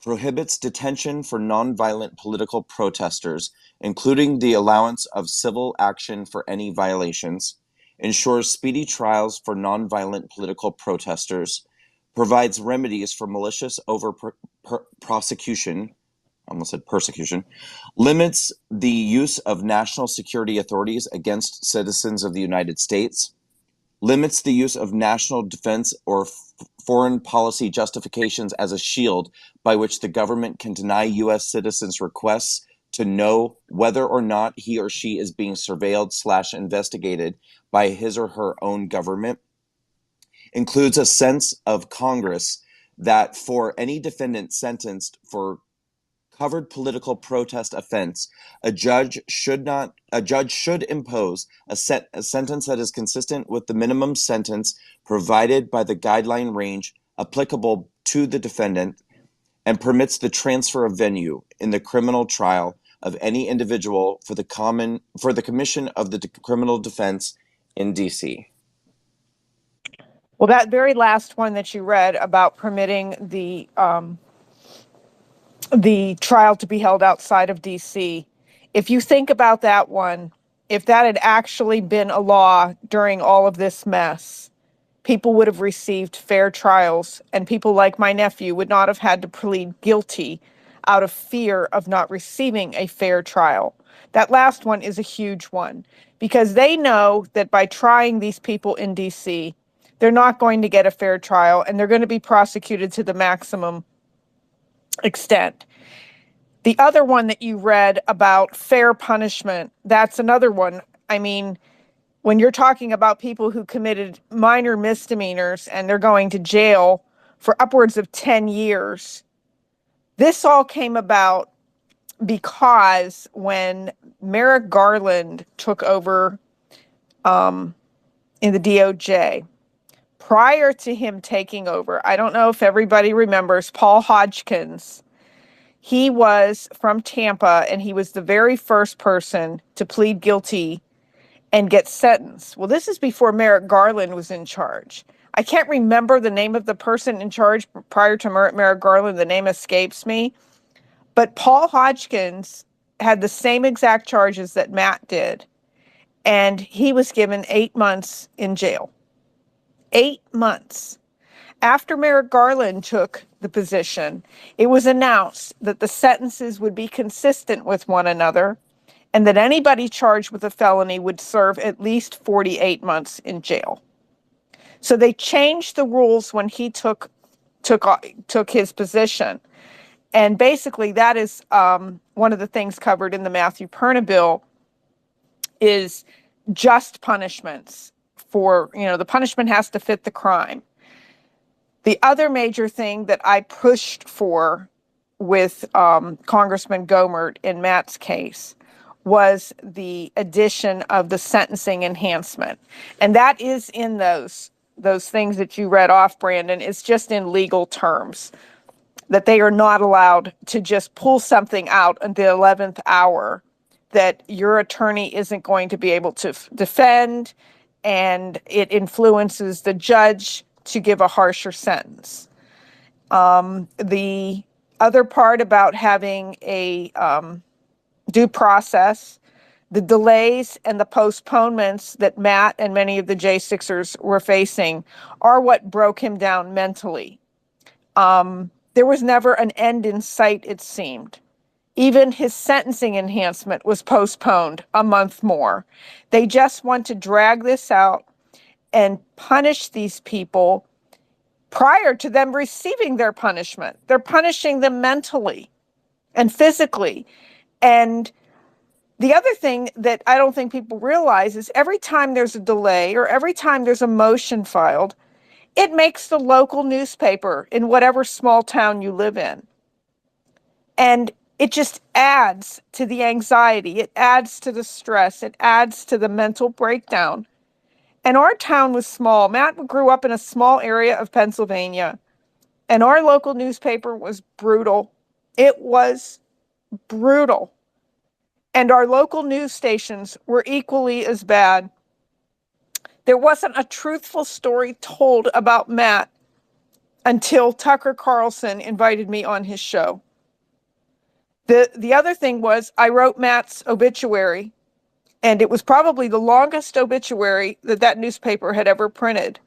B: Prohibits detention for nonviolent political protesters, including the allowance of civil action for any violations, ensures speedy trials for nonviolent political protesters, provides remedies for malicious prosecution, I almost said persecution, limits the use of national security authorities against citizens of the United States, limits the use of national defense or foreign policy justifications as a shield by which the government can deny U.S. citizens requests to know whether or not he or she is being surveilled/investigated by his or her own government, includes a sense of Congress that for any defendant sentenced for covered political protest offense, a judge should impose a sentence that is consistent with the minimum sentence provided by the guideline range applicable to the defendant, and permits the transfer of venue in the criminal trial of any individual for the commission of the criminal defense in D.C.
F: Well, that very last one that you read about permitting the trial to be held outside of D.C., if you think about that one, if that had actually been a law during all of this mess, people would have received fair trials, and people like my nephew would not have had to plead guilty out of fear of not receiving a fair trial. That last one is a huge one, because they know that by trying these people in D.C., they're not going to get a fair trial, and they're going to be prosecuted to the maximum extent. The other one that you read about fair punishment, that's another one. I mean, when you're talking about people who committed minor misdemeanors and they're going to jail for upwards of 10 years, this all came about because when Merrick Garland took over in the DOJ, prior to him taking over, I don't know if everybody remembers Paul Hodgkins. He was from Tampa, and he was the very first person to plead guilty and get sentenced. Well, this is before Merrick Garland was in charge. I can't remember the name of the person in charge prior to Merrick Garland. The name escapes me. But Paul Hodgkins had the same exact charges that Matt did, and he was given 8 months in jail. 8 months. After Merrick Garland took the position, it was announced that the sentences would be consistent with one another, and that anybody charged with a felony would serve at least 48 months in jail. So they changed the rules when he took his position. And basically that is one of the things covered in the Matthew Perna bill is just punishments for, the punishment has to fit the crime. The other major thing that I pushed for with Congressman Gomert in Matt's case was the addition of the sentencing enhancement. And that is in those things that you read off, Brandon. It's just in legal terms that they are not allowed to just pull something out at the 11th hour that your attorney isn't going to be able to defend, and it influences the judge to give a harsher sentence. The other part about having due process, the delays and the postponements that Matt and many of the J6ers were facing are what broke him down mentally. There was never an end in sight, it seemed. Even his sentencing enhancement was postponed a month more. They just want to drag this out and punish these people prior to them receiving their punishment. They're punishing them mentally and physically. And the other thing that I don't think people realize is every time there's a delay or every time there's a motion filed, it makes the local newspaper in whatever small town you live in. And it just adds to the anxiety. It adds to the stress. It adds to the mental breakdown. And our town was small. Matt grew up in a small area of Pennsylvania, and our local newspaper was brutal. It was brutal. And our local news stations were equally as bad. There wasn't a truthful story told about Matt until Tucker Carlson invited me on his show. The other thing was I wrote Matt's obituary, and it was probably the longest obituary that newspaper had ever printed.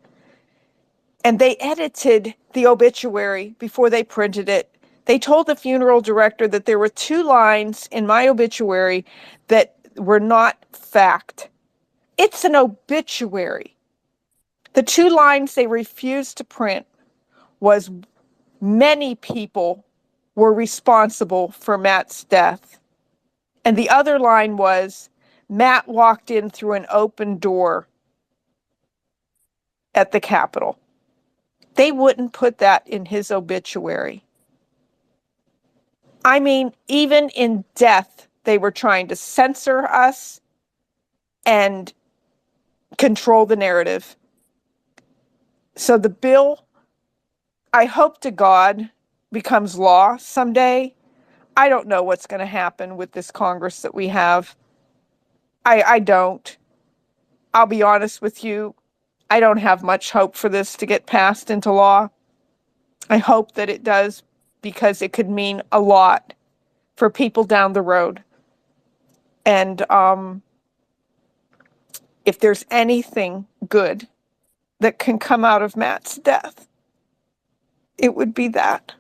F: And they edited the obituary before they printed it. They told the funeral director that there were 2 lines in my obituary that were not fact. It's an obituary. The 2 lines they refused to print was many people were responsible for Matt's death. And the other line was Matt walked in through an open door at the Capitol. They wouldn't put that in his obituary. I mean, even in death, they were trying to censor us and control the narrative. So the bill, I hope to God, becomes law someday. I don't know what's going to happen with this Congress that we have. I don't. I'll be honest with you. I don't have much hope for this to get passed into law. I hope that it does, because it could mean a lot for people down the road. And if there's anything good that can come out of Matt's death, it would be that.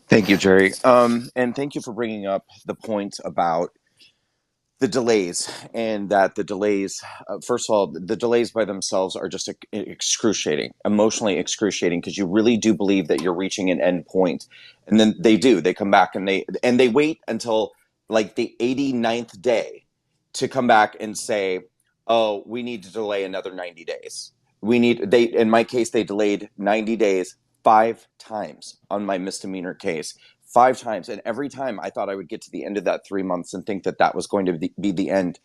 B: Thank you, Geri. And thank you for bringing up the point about the delays, and that the delays, first of all, the delays by themselves are just excruciating, emotionally excruciating, because you really do believe that you're reaching an end point. And then they come back and they wait until like the 89th day to come back and say, oh, we need to delay another 90 days. In my case, they delayed 90 days 5 times on my misdemeanor case. 5 times. And every time I thought I would get to the end of that 3 months and think that was going to be the end.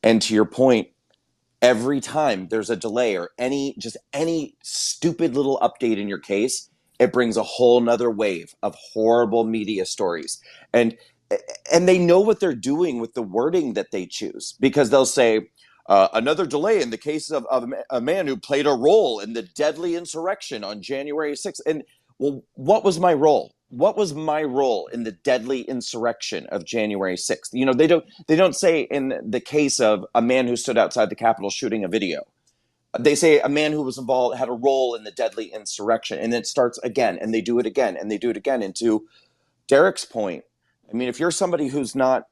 B: And to your point, every time there's a delay or any stupid little update in your case, it brings a whole nother wave of horrible media stories. And they know what they're doing with the wording that they choose, because they'll say, another delay in the case of a man who played a role in the deadly insurrection on January 6th. And well, what was my role? What was my role in the deadly insurrection of January 6th? You know, they don't say in the case of a man who stood outside the Capitol shooting a video. They say a man who was involved had a role in the deadly insurrection, and it starts again, and they do it again, and they do it again. And to Derrick's point, I mean, if you're somebody who's not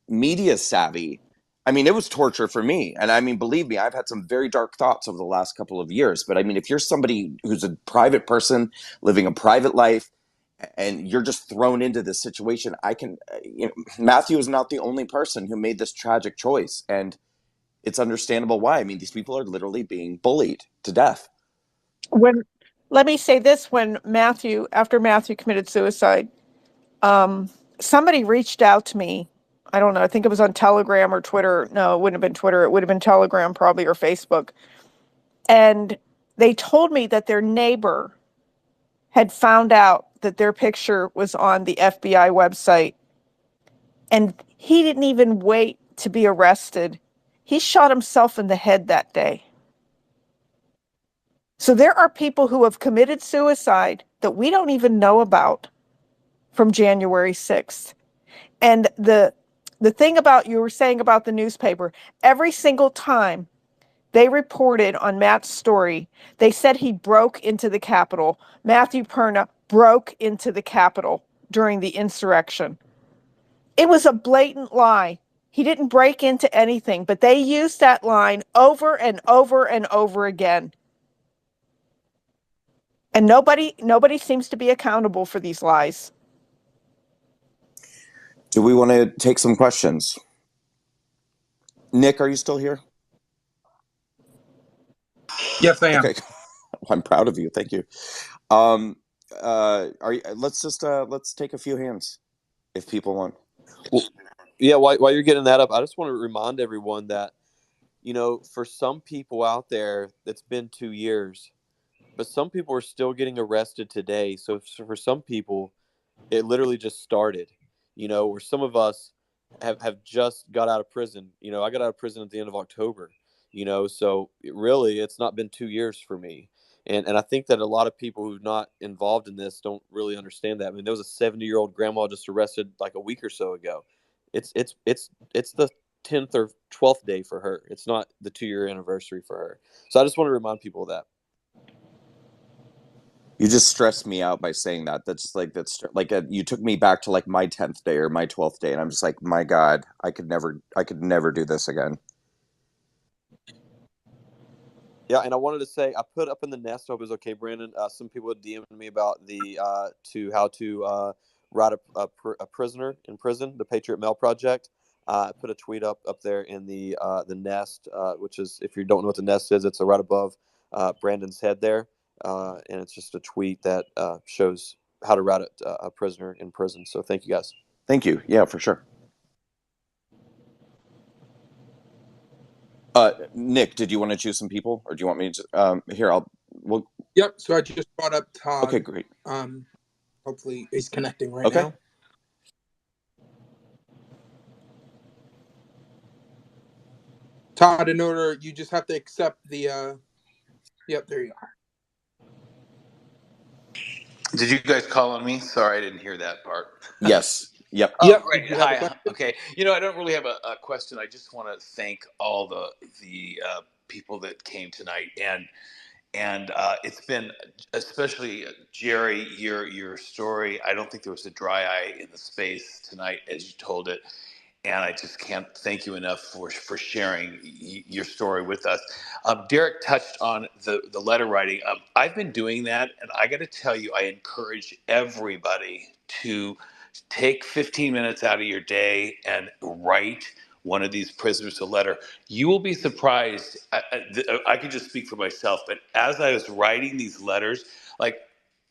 B: media savvy, I mean, it was torture for me. And I mean, believe me, I've had some very dark thoughts over the last couple of years. But I mean, if you're somebody who's a private person living a private life, and you're just thrown into this situation, Matthew is not the only person who made this tragic choice. And it's understandable why. I mean, these people are literally being bullied to death.
F: Let me say this, after Matthew committed suicide, somebody reached out to me. I don't know, I think it was on Telegram or Twitter. No, it wouldn't have been Twitter. It would have been Telegram probably, or Facebook. And they told me that their neighbor had found out that their picture was on the FBI website. And he didn't even wait to be arrested. He shot himself in the head that day. So there are people who have committed suicide that we don't even know about from January 6th. And the thing about you were saying about the newspaper, every single time they reported on Matt's story, they said he broke into the Capitol. Matthew Perna broke into the Capitol during the insurrection. It was a blatant lie. He didn't break into anything, but they used that line over and over and over again. And nobody seems to be accountable for these lies.
B: Do we want to take some questions? Nick, are you still here?
J: Yes, I am.
B: Okay. I'm proud of you. Thank you. Let's take a few hands if people want.
H: Well, yeah, while you're getting that up, I just want to remind everyone that, for some people out there, it's been 2 years, but some people are still getting arrested today. So for some people, it literally just started, where some of us have just got out of prison. I got out of prison at the end of October, so it's not been 2 years for me. And I think that a lot of people who're not involved in this don't really understand that. I mean, there was a 70-year-old grandma just arrested like a week or so ago. It's the 10th or 12th day for her. It's not the 2-year anniversary for her. So I just want to remind people of that.
B: You just stressed me out by saying that. You took me back to like my 10th day or my 12th day, and I'm just like, my God, I could never do this again.
H: Yeah, and I wanted to say, I put up in the nest, I hope it's okay, Brandon. Some people had DM'd me about how to write a prisoner in prison, the Patriot Mail Project. I put a tweet up there in the nest, which is, if you don't know what the nest is, it's right above Brandon's head there, and it's just a tweet that shows how to write a prisoner in prison. So thank you guys.
B: Thank you. Yeah, for sure. Nick, did you want to choose some people, or do you want me to?
J: Yep. So I just brought up Todd.
B: Okay, great.
J: Hopefully he's connecting right now. Todd, in order, you just have to accept the. Yep, there you are.
L: Did you guys call on me? Sorry, I didn't hear that part.
B: Yes. Yep.
L: Oh,
J: Yep.
L: great. Hi. Okay. I don't really have a question. I just want to thank all the people that came tonight, and it's been, especially Geri, your story. I don't think there was a dry eye in the space tonight as you told it, and I just can't thank you enough for sharing your story with us. Derrick touched on the letter writing. I've been doing that, and I got to tell you, I encourage everybody to take 15 minutes out of your day and write one of these prisoners a letter. You will be surprised. I can just speak for myself, but as I was writing these letters, like,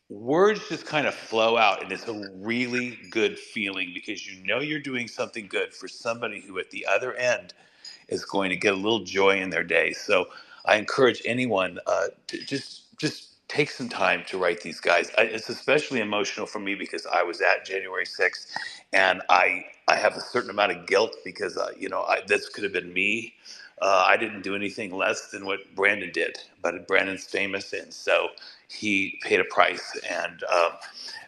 L: words just kind of flow out, and it's a really good feeling because you're doing something good for somebody who at the other end is going to get a little joy in their day. So I encourage anyone to just take some time to write these guys. It's especially emotional for me because I was at January 6th, and I have a certain amount of guilt because this could have been me. I didn't do anything less than what Brandon did, but Brandon's famous, and so he paid a price. And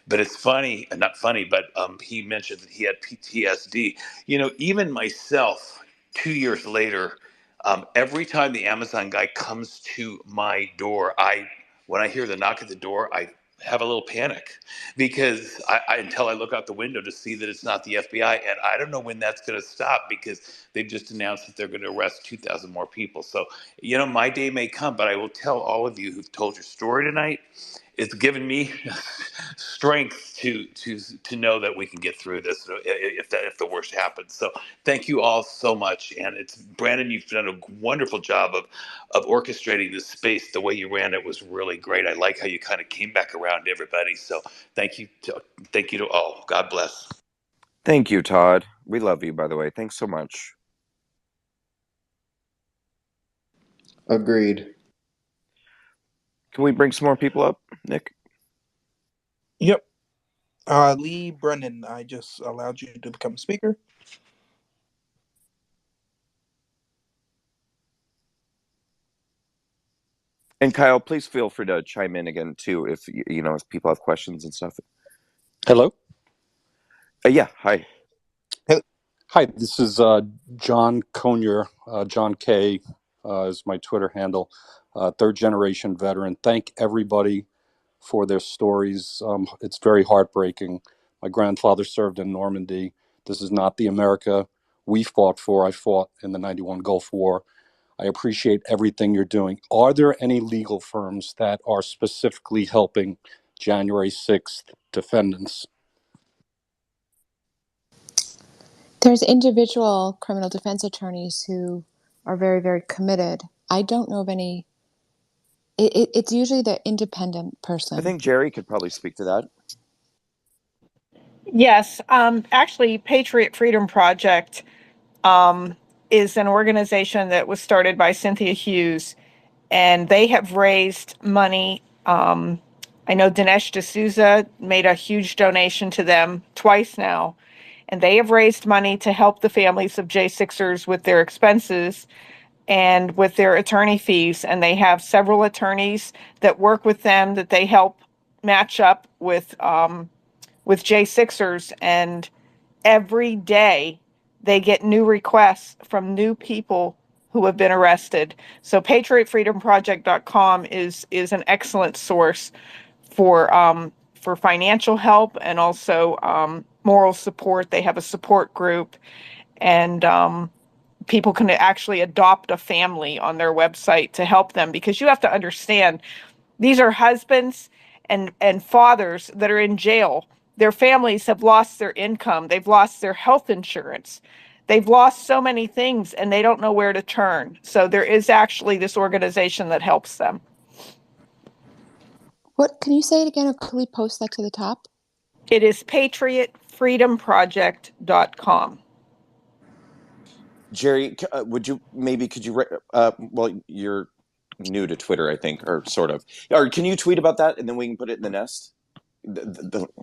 L: but it's funny, not funny, but he mentioned that he had PTSD. Even myself, 2 years later, every time the Amazon guy comes to my door, when I hear the knock at the door, I have a little panic because until I look out the window to see that it's not the FBI, and I don't know when that's going to stop because they've just announced that they're going to arrest 2,000 more people. So, my day may come, but I will tell all of you who've told your story tonight, it's given me strength to know that we can get through this if the worst happens. So thank you all so much, and it's Brandon. You've done a wonderful job of orchestrating this space. The way you ran it was really great. I like how you kind of came back around to everybody. So thank you to all. God bless.
B: Thank you, Todd. We love you, by the way. Thanks so much.
G: Agreed.
B: Can we bring some more people up, Nick?
J: Yep. Lee Brennan, I just allowed you to become a speaker.
B: And Kyle, please feel free to chime in again too if if people have questions and stuff.
H: Hello.
B: Yeah. Hi.
M: Hi, this is John Conyer. John K is my Twitter handle. Third generation veteran. Thank everybody for their stories. It's very heartbreaking. My grandfather served in Normandy. This is not the America we fought for. I fought in the 91 Gulf War. I appreciate everything you're doing. Are there any legal firms that are specifically helping January 6th defendants?
D: There's individual criminal defense attorneys who are very, very committed. I don't know of any. It's usually the independent
B: I
D: person.
B: think Geri could probably speak to that.
F: Yes, actually, Patriot Freedom Project is an organization that was started by Cynthia Hughes, and they have raised money. I know Dinesh D'Souza made a huge donation to them twice now, and they have raised money to help the families of J6ers with their expenses and with their attorney fees. And they have several attorneys that work with them that they help match up with J6ers. And every day they get new requests from new people who have been arrested. So patriotfreedomproject.com is an excellent source for financial help and also moral support. They have a support group, and people can actually adopt a family on their website to help them, because you have to understand, these are husbands and fathers that are in jail. Their families have lost their income. They've lost their health insurance. They've lost so many things, and they don't know where to turn. So there is actually this organization that helps them.
D: What can you say it again, or could we post that to the top?
F: It is patriotfreedomproject.com.
B: Geri, could you, well, you're new to Twitter, I think, or sort of. Or can you tweet about that and then we can put it in the nest?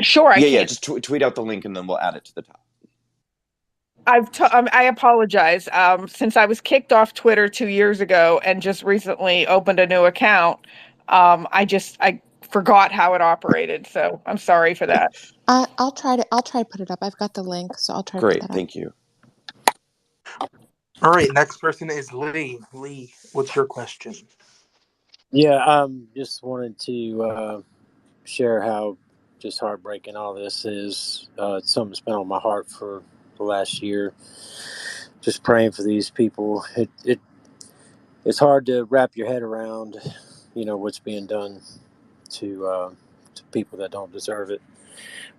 F: Sure, I can.
B: Just tweet out the link and then we'll add it to the top.
F: I apologize. Since I was kicked off Twitter 2 years ago and just recently opened a new account, I forgot how it operated. So I'm sorry for that.
D: I'll try to put it up. I've got the link, so I'll try to put
B: Great,
D: that up.
B: thank you.
J: All right, next person is Lee. Lee, what's your question?
N: Yeah, just wanted to share how just heartbreaking all this is. It's something that's been on my heart for the last year. Just praying for these people. It's hard to wrap your head around, what's being done to people that don't deserve it.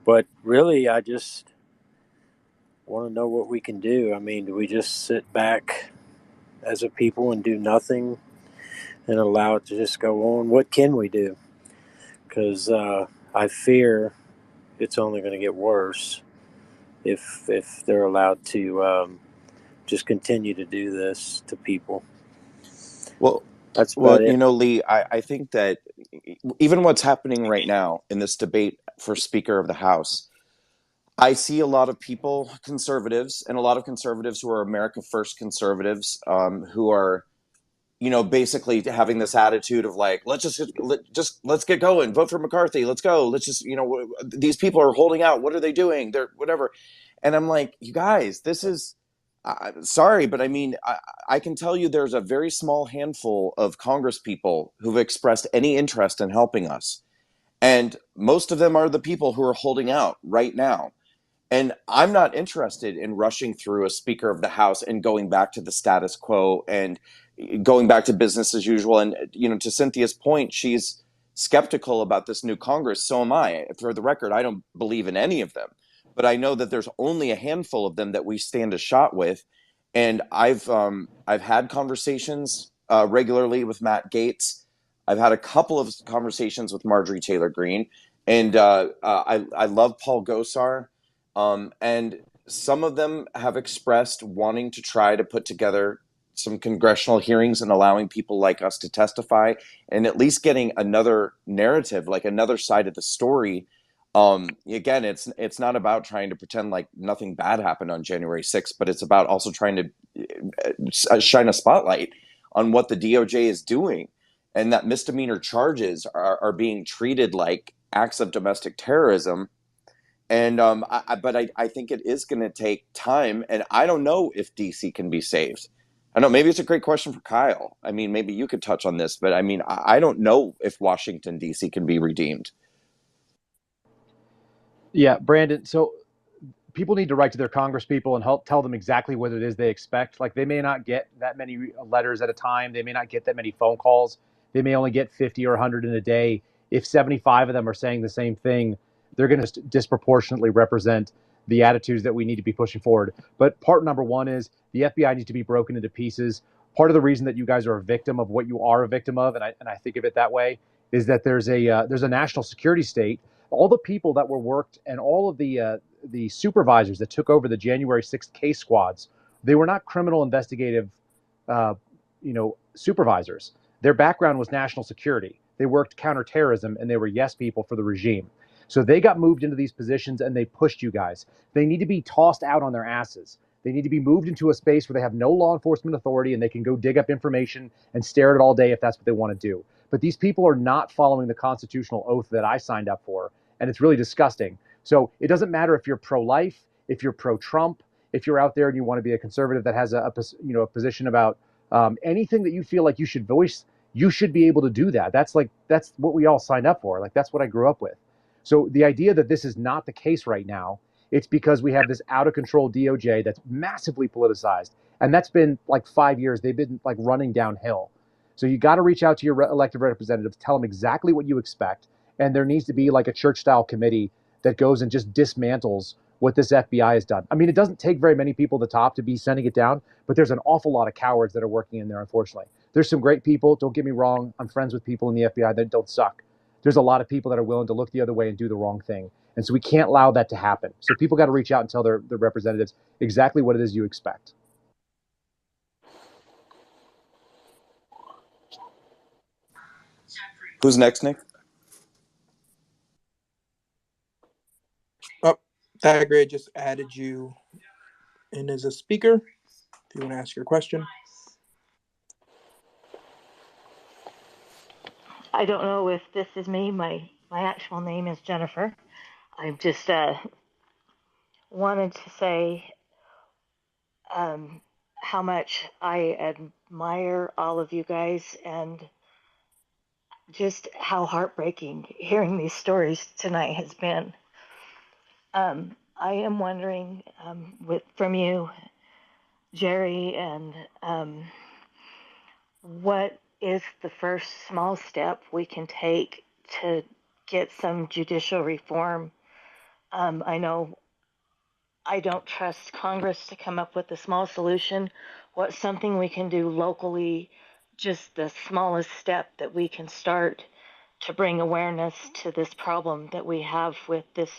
N: But really, I just want to know what we can do. I mean, do we just sit back as a people and do nothing and allow it to just go on? What can we do? Because I fear it's only going to get worse if they're allowed to just continue to do this to people.
B: Well,
N: that's about it.
B: Lee, I think that even what's happening right now in this debate for Speaker of the House, I see a lot of people, conservatives, and a lot of conservatives who are America First conservatives, who are, basically having this attitude of like, let's get going, vote for McCarthy, let's go, let's just, these people are holding out, what are they doing? They're whatever. And I'm like, you guys, this is, sorry, but I mean, I can tell you there's a very small handful of Congress people who've expressed any interest in helping us. And most of them are the people who are holding out right now. And I'm not interested in rushing through a Speaker of the House and going back to the status quo and going back to business as usual. And, to Cynthia's point, she's skeptical about this new Congress. So am I. For the record, I don't believe in any of them. But I know that there's only a handful of them that we stand a shot with. And I've had conversations regularly with Matt Gaetz. I've had a couple of conversations with Marjorie Taylor Greene. And I love Paul Gosar. And some of them have expressed wanting to try to put together some congressional hearings and allowing people like us to testify and at least getting another narrative, like another side of the story. Again, it's not about trying to pretend like nothing bad happened on January 6th, but it's about also trying to shine a spotlight on what the DOJ is doing, and that misdemeanor charges are being treated like acts of domestic terrorism. And I think it is going to take time, and I don't know if DC can be saved. I don't know, maybe it's a great question for Kyle. I mean, maybe you could touch on this, but I mean, I don't know if Washington DC can be redeemed.
K: Yeah, Brandon. So people need to write to their congresspeople and help tell them exactly what it is they expect. Like, they may not get that many letters at a time. They may not get that many phone calls. They may only get 50 or 100 in a day. If 75 of them are saying the same thing, they're going to disproportionately represent the attitudes that we need to be pushing forward. But part number one is the FBI needs to be broken into pieces. Part of the reason that you guys are a victim of what you are a victim of, and I think of it that way, is that there's a national security state. All the people that were worked and all of the supervisors that took over the January 6th case squads, they were not criminal investigative, supervisors. Their background was national security. They worked counterterrorism, and they were yes people for the regime. So they got moved into these positions, and they pushed you guys. They need to be tossed out on their asses. They need to be moved into a space where they have no law enforcement authority, and they can go dig up information and stare at it all day if that's what they want to do. But these people are not following the constitutional oath that I signed up for, and it's really disgusting. So it doesn't matter if you're pro-life, if you're pro-Trump, if you're out there and you want to be a conservative that has a position about anything that you feel like you should voice, you should be able to do that. That's what we all signed up for. Like, that's what I grew up with. So the idea that this is not the case right now, it's because we have this out of control DOJ that's massively politicized. And that's been like 5 years. They've been like running downhill. So you got to reach out to your elected representatives, tell them exactly what you expect. And there needs to be like a church style committee that goes and just dismantles what this FBI has done. I mean, it doesn't take very many people at the top to be sending it down, but there's an awful lot of cowards that are working in there, unfortunately. There's some great people, don't get me wrong. I'm friends with people in the FBI that don't suck. There's a lot of people that are willing to look the other way and do the wrong thing. And so we can't allow that to happen. So people got to reach out and tell their representatives exactly what it is you expect.
B: Who's next, Nick?
J: Oh, Thagray just added you in as a speaker if you want to ask your question.
O: I don't know if this is me. My actual name is Jennifer. I just wanted to say how much I admire all of you guys, and just how heartbreaking hearing these stories tonight has been. I am wondering from you, Geri, and what is the first small step we can take to get some judicial reform? I know I don't trust Congress to come up with a small solution. What's something we can do locally, just the smallest step that we can start to bring awareness to this problem that we have with this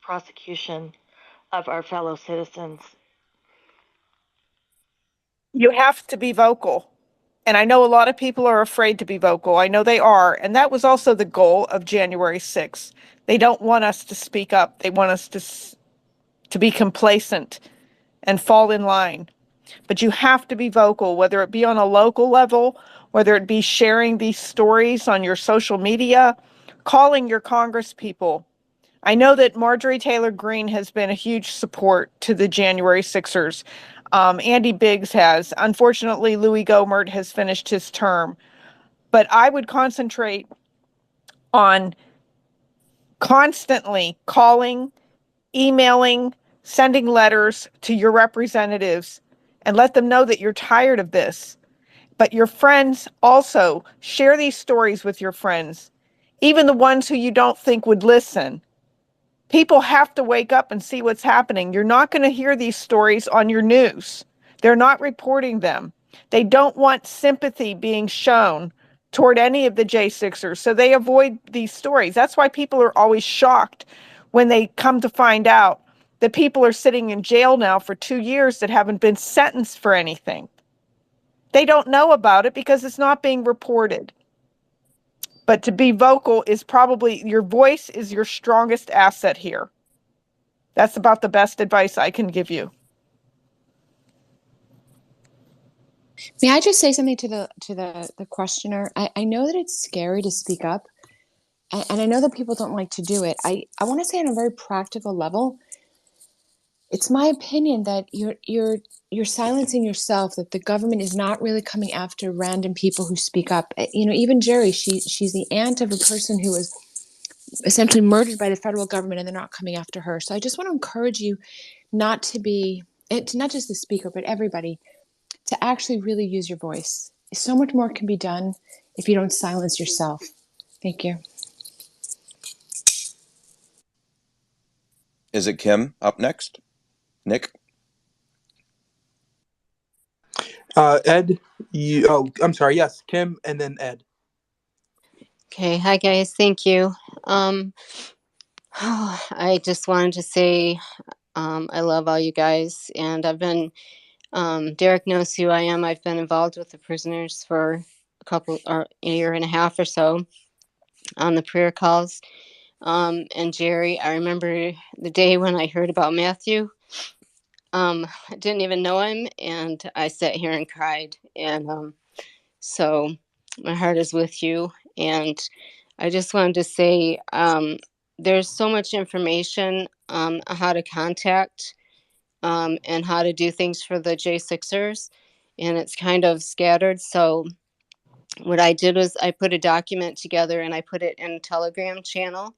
O: prosecution of our fellow citizens?
F: You have to be vocal. And I know a lot of people are afraid to be vocal. I know they are. And that was also the goal of January 6th. They don't want us to speak up. They want us to be complacent and fall in line. But you have to be vocal, whether it be on a local level, whether it be sharing these stories on your social media, calling your Congress people. I know that Marjorie Taylor Greene has been a huge support to the January 6ers. Andy Biggs has. Unfortunately, Louis Gohmert has finished his term. But I would concentrate on constantly calling, emailing, sending letters to your representatives and let them know that you're tired of this. But your friends also, share these stories with your friends, even the ones who you don't think would listen. People have to wake up and see what's happening. You're not going to hear these stories on your news. They're not reporting them. They don't want sympathy being shown toward any of the J6ers, so they avoid these stories. That's why people are always shocked when they come to find out that people are sitting in jail now for 2 years that haven't been sentenced for anything. They don't know about it because it's not being reported. But to be vocal is probably, your voice is your strongest asset here. That's about the best advice I can give you.
D: May I just say something to the questioner? I know that it's scary to speak up, and I know that people don't like to do it. I want to say on a very practical level, it's my opinion that you're silencing yourself, that the government is not really coming after random people who speak up. Even Geri, she's the aunt of a person who was essentially murdered by the federal government, and they're not coming after her. So I just want to encourage you not to be, not just the speaker, but everybody, to actually really use your voice. So much more can be done if you don't silence yourself. Thank you.
B: Is it Kim up next? Nick?
J: Ed, I'm sorry. Yes, Kim, and then Ed.
P: Okay, hi guys, thank you. I just wanted to say I love all you guys, and I've been, Derrick knows who I am. I've been involved with the prisoners for a year and a half or so on the prayer calls. And Geri, I remember the day when I heard about Matthew. I didn't even know him, and I sat here and cried. And so my heart is with you. And I just wanted to say there's so much information on how to contact and how to do things for the J6ers, and it's kind of scattered. So what I did was I put a document together and I put it in a Telegram channel.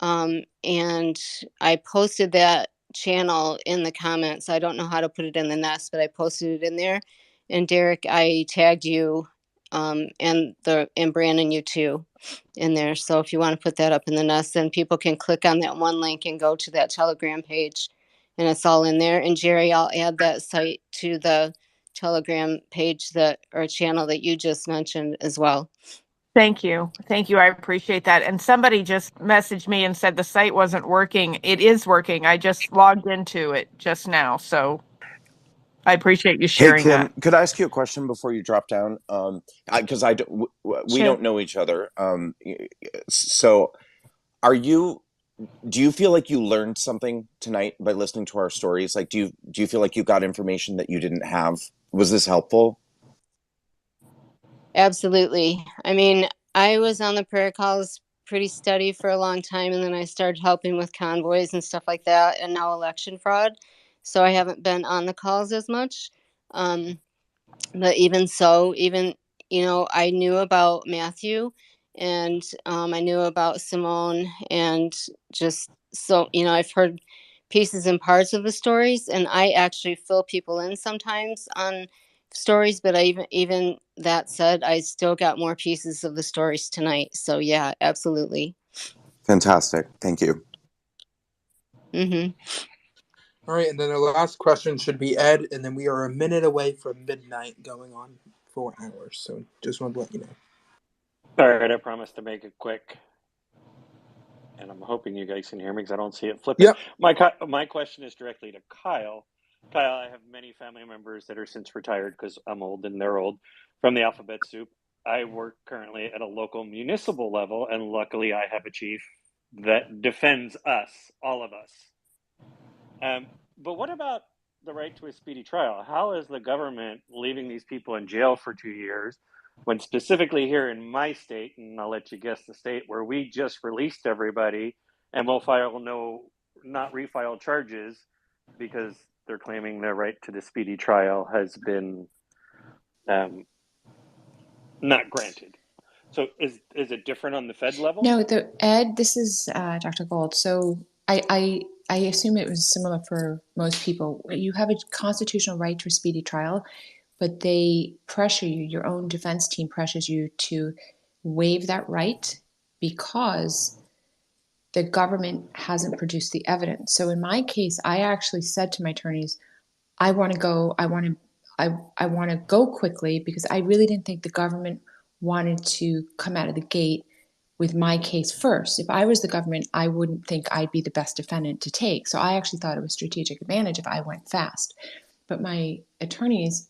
P: And I posted that channel in the comments. I don't know how to put it in the nest, but I posted it in there. And Derrick, I tagged you and Brandon, you too, in there. So if you want to put that up in the nest, then people can click on that one link and go to that Telegram page, and it's all in there. And Geri, I'll add that site to the Telegram page or channel that you just mentioned as well.
F: Thank you. Thank you. I appreciate that. And somebody just messaged me and said the site wasn't working. It is working. I just logged into it just now. So I appreciate you
B: Hey,
F: sharing
B: Kim,
F: that.
B: could I ask you a question before you drop down? Because we
P: Sure.
B: don't know each other. So do you feel like you learned something tonight by listening to our stories? Like, do you feel like you got information that you didn't have? Was this helpful?
P: Absolutely. I mean, I was on the prayer calls pretty steady for a long time, and then I started helping with convoys and stuff like that, and now election fraud. So I haven't been on the calls as much. But even so, I knew about Matthew, and I knew about Simone, and just so, I've heard pieces and parts of the stories, and I actually fill people in sometimes on stories, but even that said, I still got more pieces of the stories tonight. So yeah, absolutely.
B: Fantastic. Thank you.
P: Mm-hmm.
J: All right, and then the last question should be Ed, and then we are a minute away from midnight, going on 4 hours. So just wanted to let you know.
Q: All right, I promise to make it quick, and I'm hoping you guys can hear me because I don't see it flipping.
J: Yep.
Q: My question is directly to Kyle. Kyle, I have many family members that are since retired because I'm old and they're old from the alphabet soup. I work currently at a local municipal level, and luckily I have a chief that defends us, all of us. But what about the right to a speedy trial? How is the government leaving these people in jail for 2 years when specifically here in my state, and I'll let you guess the state, where we just released everybody and will not refile charges because they're claiming their right to the speedy trial has been not granted. So is it different on the Fed level?
D: No, Ed, this is Dr. Gold. So I assume it was similar for most people. You have a constitutional right to a speedy trial, but they pressure you, your own defense team pressures you to waive that right because the government hasn't produced the evidence. So in my case, I actually said to my attorneys, I want to go quickly because I really didn't think the government wanted to come out of the gate with my case first. If I was the government, I wouldn't think I'd be the best defendant to take. So I actually thought it was strategic advantage if I went fast. But my attorneys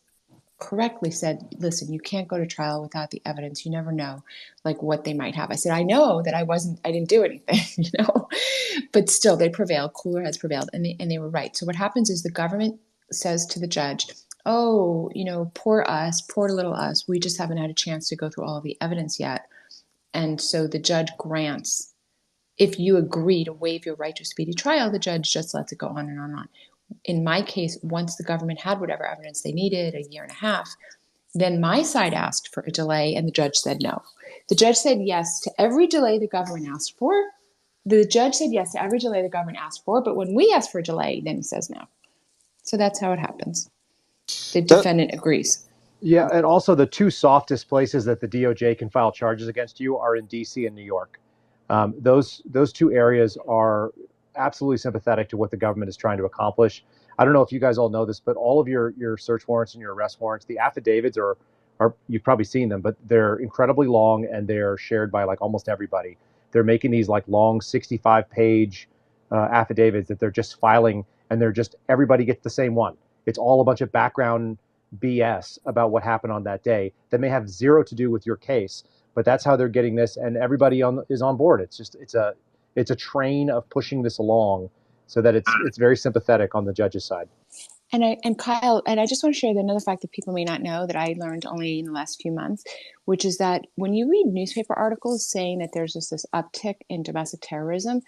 D: correctly said, listen, you can't go to trial without the evidence. You never know like what they might have. I said, I know that I didn't do anything, but still they prevailed. Cooler heads prevailed, and they were right. So what happens is the government says to the judge, oh, poor us, poor little us. We just haven't had a chance to go through all of the evidence yet. And so the judge grants, if you agree to waive your right to a speedy trial, the judge just lets it go on and on and on. In my case, once the government had whatever evidence they needed, a year and a half, then my side asked for a delay and the judge said no. The judge said yes to every delay the government asked for. The judge said yes to every delay the government asked for, but when we ask for a delay, then he says no. So that's how it happens. The defendant agrees.
K: Yeah, and also the two softest places that the DOJ can file charges against you are in DC and New York. Those two areas are absolutely sympathetic to what the government is trying to accomplish. I don't know if you guys all know this, but all of your search warrants and your arrest warrants, the affidavits are you've probably seen them, but they're incredibly long and they're shared by like almost everybody. They're making these like long 65-page affidavits that they're just filing, and they're just everybody gets the same one. It's all a bunch of background BS about what happened on that day that may have zero to do with your case, but that's how they're getting this, and everybody is on board. It's a train of pushing this along so that it's very sympathetic on the judge's side.
D: And Kyle, and I just want to share another fact that people may not know that I learned only in the last few months, which is that when you read newspaper articles saying that there's just this uptick in domestic terrorism,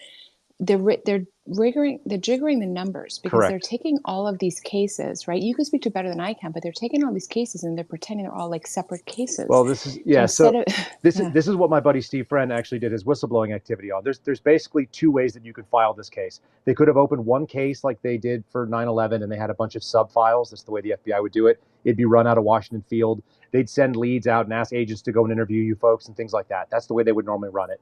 D: they're jiggering the numbers because
K: Correct.
D: they're taking all of these cases, right? You can speak to it better than I can, but they're taking all these cases and they're pretending they're all like separate cases.
K: Well, this is this is what my buddy Steve Friend actually did his whistleblowing activity on. There's basically two ways that you could file this case. They could have opened one case like they did for 9/11, and they had a bunch of sub files. That's the way the FBI would do it. It'd be run out of Washington Field. They'd send leads out and ask agents to go and interview you folks and things like that. That's the way they would normally run it.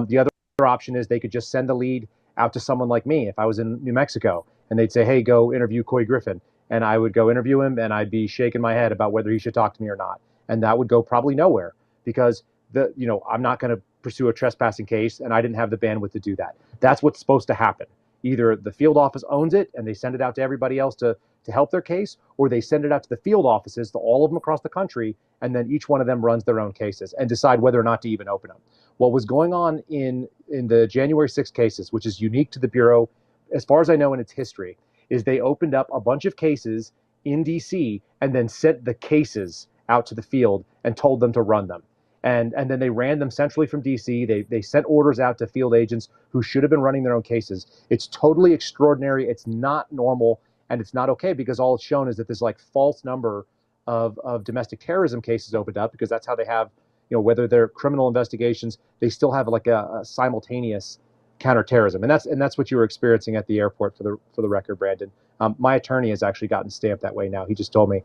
K: The other option is they could just send a lead out to someone like me if I was in New Mexico, and they'd say, hey, go interview Coy Griffin. And I would go interview him, and I'd be shaking my head about whether he should talk to me or not. And that would go probably nowhere because I'm not going to pursue a trespassing case, and I didn't have the bandwidth to do that. That's what's supposed to happen. Either the field office owns it and they send it out to everybody else to help their case, or they send it out to the field offices, to all of them across the country, and then each one of them runs their own cases and decide whether or not to even open them. What was going on in the January 6 cases, which is unique to the Bureau, as far as I know in its history, is they opened up a bunch of cases in DC and then sent the cases out to the field and told them to run them. And then they ran them centrally from DC. They sent orders out to field agents who should have been running their own cases. It's totally extraordinary. It's not normal, and it's not okay, because all it's shown is that there's like false number of domestic terrorism cases opened up, because that's how they have, whether they're criminal investigations, they still have like a simultaneous counterterrorism, and that's what you were experiencing at the airport, for the record, Brandon. My attorney has actually gotten stamped that way now. He just told me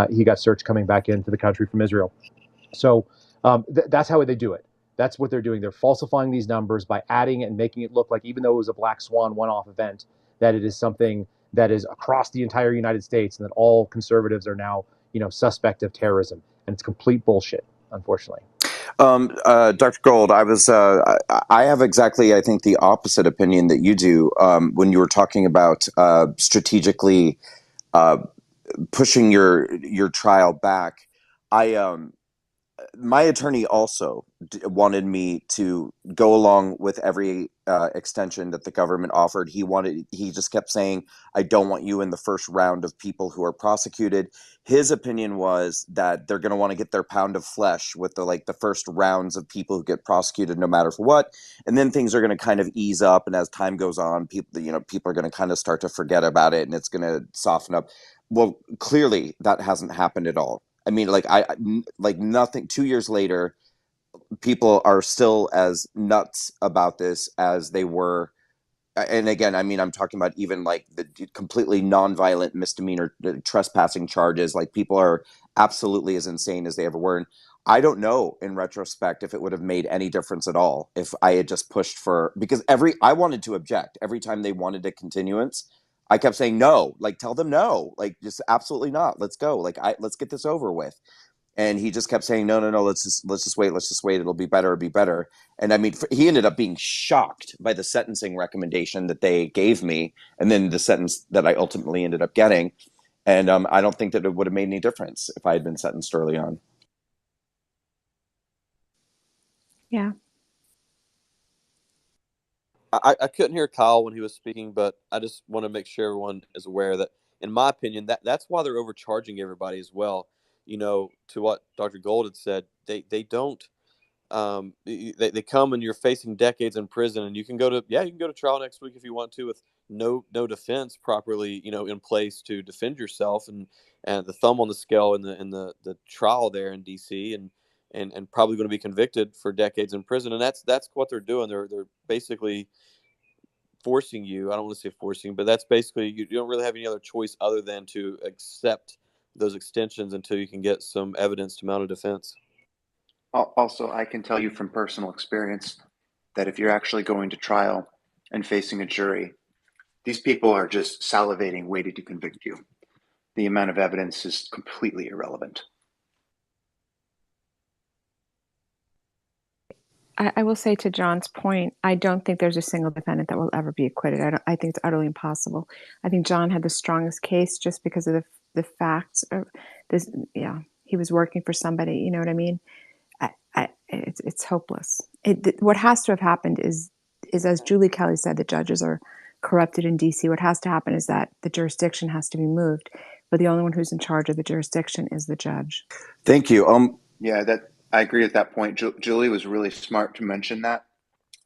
K: he got searched coming back into the country from Israel. So that's how they do it. That's what they're doing. They're falsifying these numbers by adding and making it look like, even though it was a black swan one-off event, that it is something that is across the entire United States, and that all conservatives are now, suspect of terrorism. And it's complete bullshit, unfortunately.
B: Dr. Gold, I have exactly, I think, the opposite opinion that you do. When you were talking about strategically pushing your trial back, my attorney also wanted me to go along with every extension that the government offered. He just kept saying, I don't want you in the first round of people who are prosecuted. His opinion was that they're going to want to get their pound of flesh with the first rounds of people who get prosecuted no matter for what. And then things are going to kind of ease up. And as time goes on, people are going to kind of start to forget about it, and it's going to soften up. Well, clearly that hasn't happened at all. I mean, nothing. 2 years later, people are still as nuts about this as they were. And again, I mean, I'm talking about even like the completely nonviolent misdemeanor trespassing charges. Like, people are absolutely as insane as they ever were. And I don't know, in retrospect, if it would have made any difference at all if I had just pushed for, because I wanted to object every time they wanted a continuance. I kept saying no, like, tell them no, like, just absolutely not. Let's go. Like, let's get this over with. And he just kept saying, no, let's just wait. It'll be better. And I mean, he ended up being shocked by the sentencing recommendation that they gave me, and then the sentence that I ultimately ended up getting. And I don't think that it would have made any difference if I had been sentenced early on.
D: Yeah.
H: I couldn't hear Kyle when he was speaking, but I just want to make sure everyone is aware that, in my opinion, that's why they're overcharging everybody as well. To what Dr. Gold had said, they don't they come and you're facing decades in prison, and you can go to trial next week if you want to, with no defense properly, in place to defend yourself, and the thumb on the scale in the trial there in DC, and probably going to be convicted for decades in prison. And that's what they're doing. They're basically forcing you. I don't want to say forcing, but that's basically, you don't really have any other choice other than to accept those extensions until you can get some evidence to mount a defense.
G: Also, I can tell you from personal experience that if you're actually going to trial and facing a jury, these people are just salivating, waiting to convict you. The amount of evidence is completely irrelevant.
D: I will say, to John's point, I don't think there's a single defendant that will ever be acquitted. I think it's utterly impossible. I think John had the strongest case just because of the facts of this. Yeah, he was working for somebody. You know what I mean? It's hopeless. What has to have happened is, as Julie Kelly said, the judges are corrupted in DC. What has to happen is that the jurisdiction has to be moved, but the only one who's in charge of the jurisdiction is the judge.
B: Thank you.
G: Yeah, I agree at that point. Julie was really smart to mention that,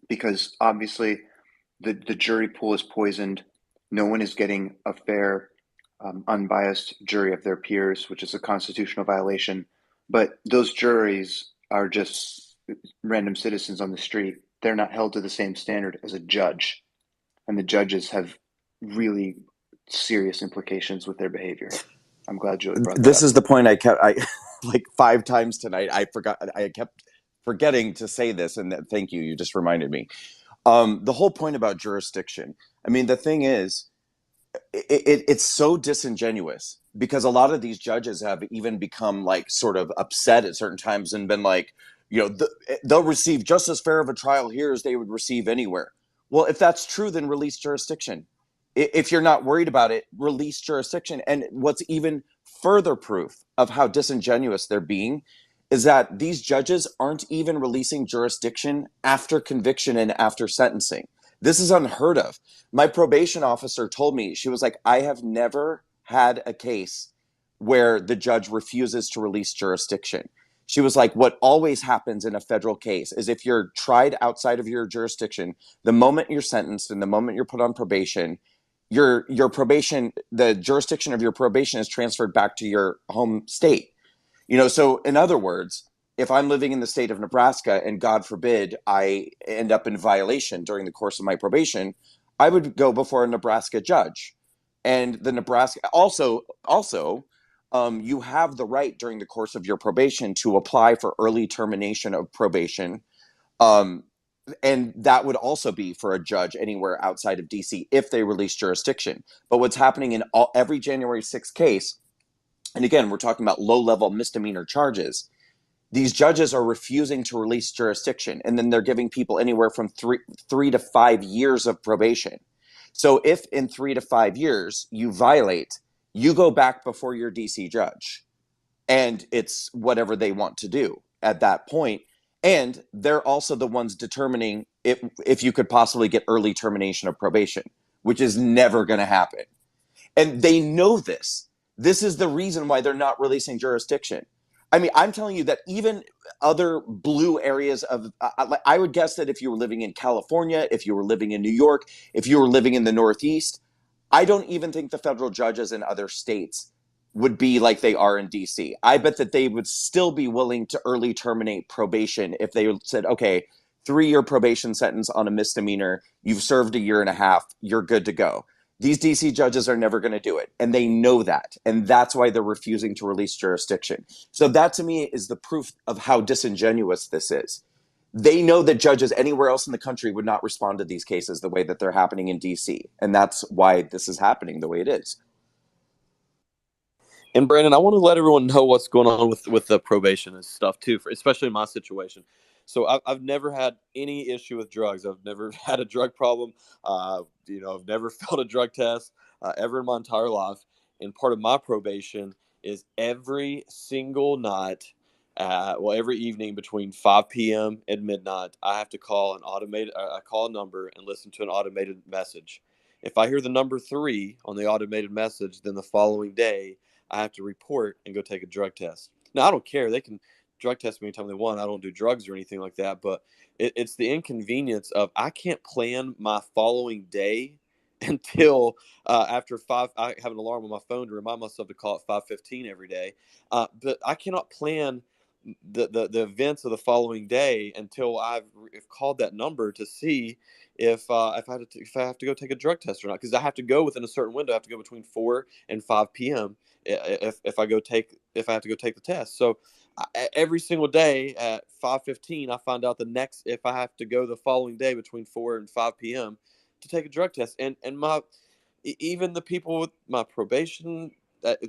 G: because obviously the jury pool is poisoned. No one is getting a fair, unbiased jury of their peers, which is a constitutional violation. But those juries are just random citizens on the street. They're not held to the same standard as a judge. And the judges have really serious implications with their behavior. I'm glad Julie brought that
B: This
G: up.
B: is the point I like 5 times tonight. I kept forgetting to say this, and thank you. You just reminded me. The whole point about jurisdiction. I mean, the thing is, it's so disingenuous, because a lot of these judges have even become like sort of upset at certain times and been like, they'll receive just as fair of a trial here as they would receive anywhere. Well, if that's true, then release jurisdiction. If you're not worried about it, release jurisdiction. And what's even further proof of how disingenuous they're being is that these judges aren't even releasing jurisdiction after conviction and after sentencing. This is unheard of. My probation officer told me, she was like, I have never had a case where the judge refuses to release jurisdiction. She was like, what always happens in a federal case is if you're tried outside of your jurisdiction, the moment you're sentenced and the moment you're put on probation, your probation, the jurisdiction of your probation is transferred back to your home state. So in other words, if I'm living in the state of Nebraska and God forbid I end up in violation during the course of my probation, I would go before a Nebraska judge. And the Nebraska also, you have the right during the course of your probation to apply for early termination of probation. And that would also be for a judge anywhere outside of DC if they release jurisdiction. But what's happening in every January 6th case, and again, we're talking about low-level misdemeanor charges, these judges are refusing to release jurisdiction, and then they're giving people anywhere from 3 to 5 years of probation. So if in 3 to 5 years you violate, you go back before your DC judge, and it's whatever they want to do at that point. And they're also the ones determining if you could possibly get early termination of probation, which is never going to happen. And they know this. This is the reason why they're not releasing jurisdiction. I mean, I'm telling you that even other blue areas of, I would guess that if you were living in California, if you were living in New York, if you were living in the Northeast, I don't even think the federal judges in other states would be like they are in DC. I bet that they would still be willing to early terminate probation if they said, okay, 3-year probation sentence on a misdemeanor, you've served 1.5 years, you're good to go. These DC judges are never going to do it, and they know that, and that's why they're refusing to release jurisdiction. So that, to me, is the proof of how disingenuous this is. They know that judges anywhere else in the country would not respond to these cases the way that they're happening in DC, and that's why this is happening the way it is.
H: And Brandon, I want to let everyone know what's going on with the probation and stuff too, especially in my situation. So I've never had any issue with drugs. I've never had a drug problem. I've never failed a drug test ever in my entire life. And part of my probation is every single night, every evening between 5 p.m. and midnight, I have to call I call a number and listen to an automated message. If I hear the number 3 on the automated message, then the following day I have to report and go take a drug test. Now, I don't care. They can drug test me anytime they want. I don't do drugs or anything like that, but it's the inconvenience of I can't plan my following day until after 5. I have an alarm on my phone to remind myself to call at 5:15 every day, but I cannot plan the events of the following day until I've called that number to see if I have to go take a drug test or not, because I have to go within a certain window. I have to go between 4 and 5 p.m. If I have to go take the test. So every single day at 5:15, I find out the next if I have to go the following day between 4 and 5 p.m. to take a drug test. And even the people with my probation,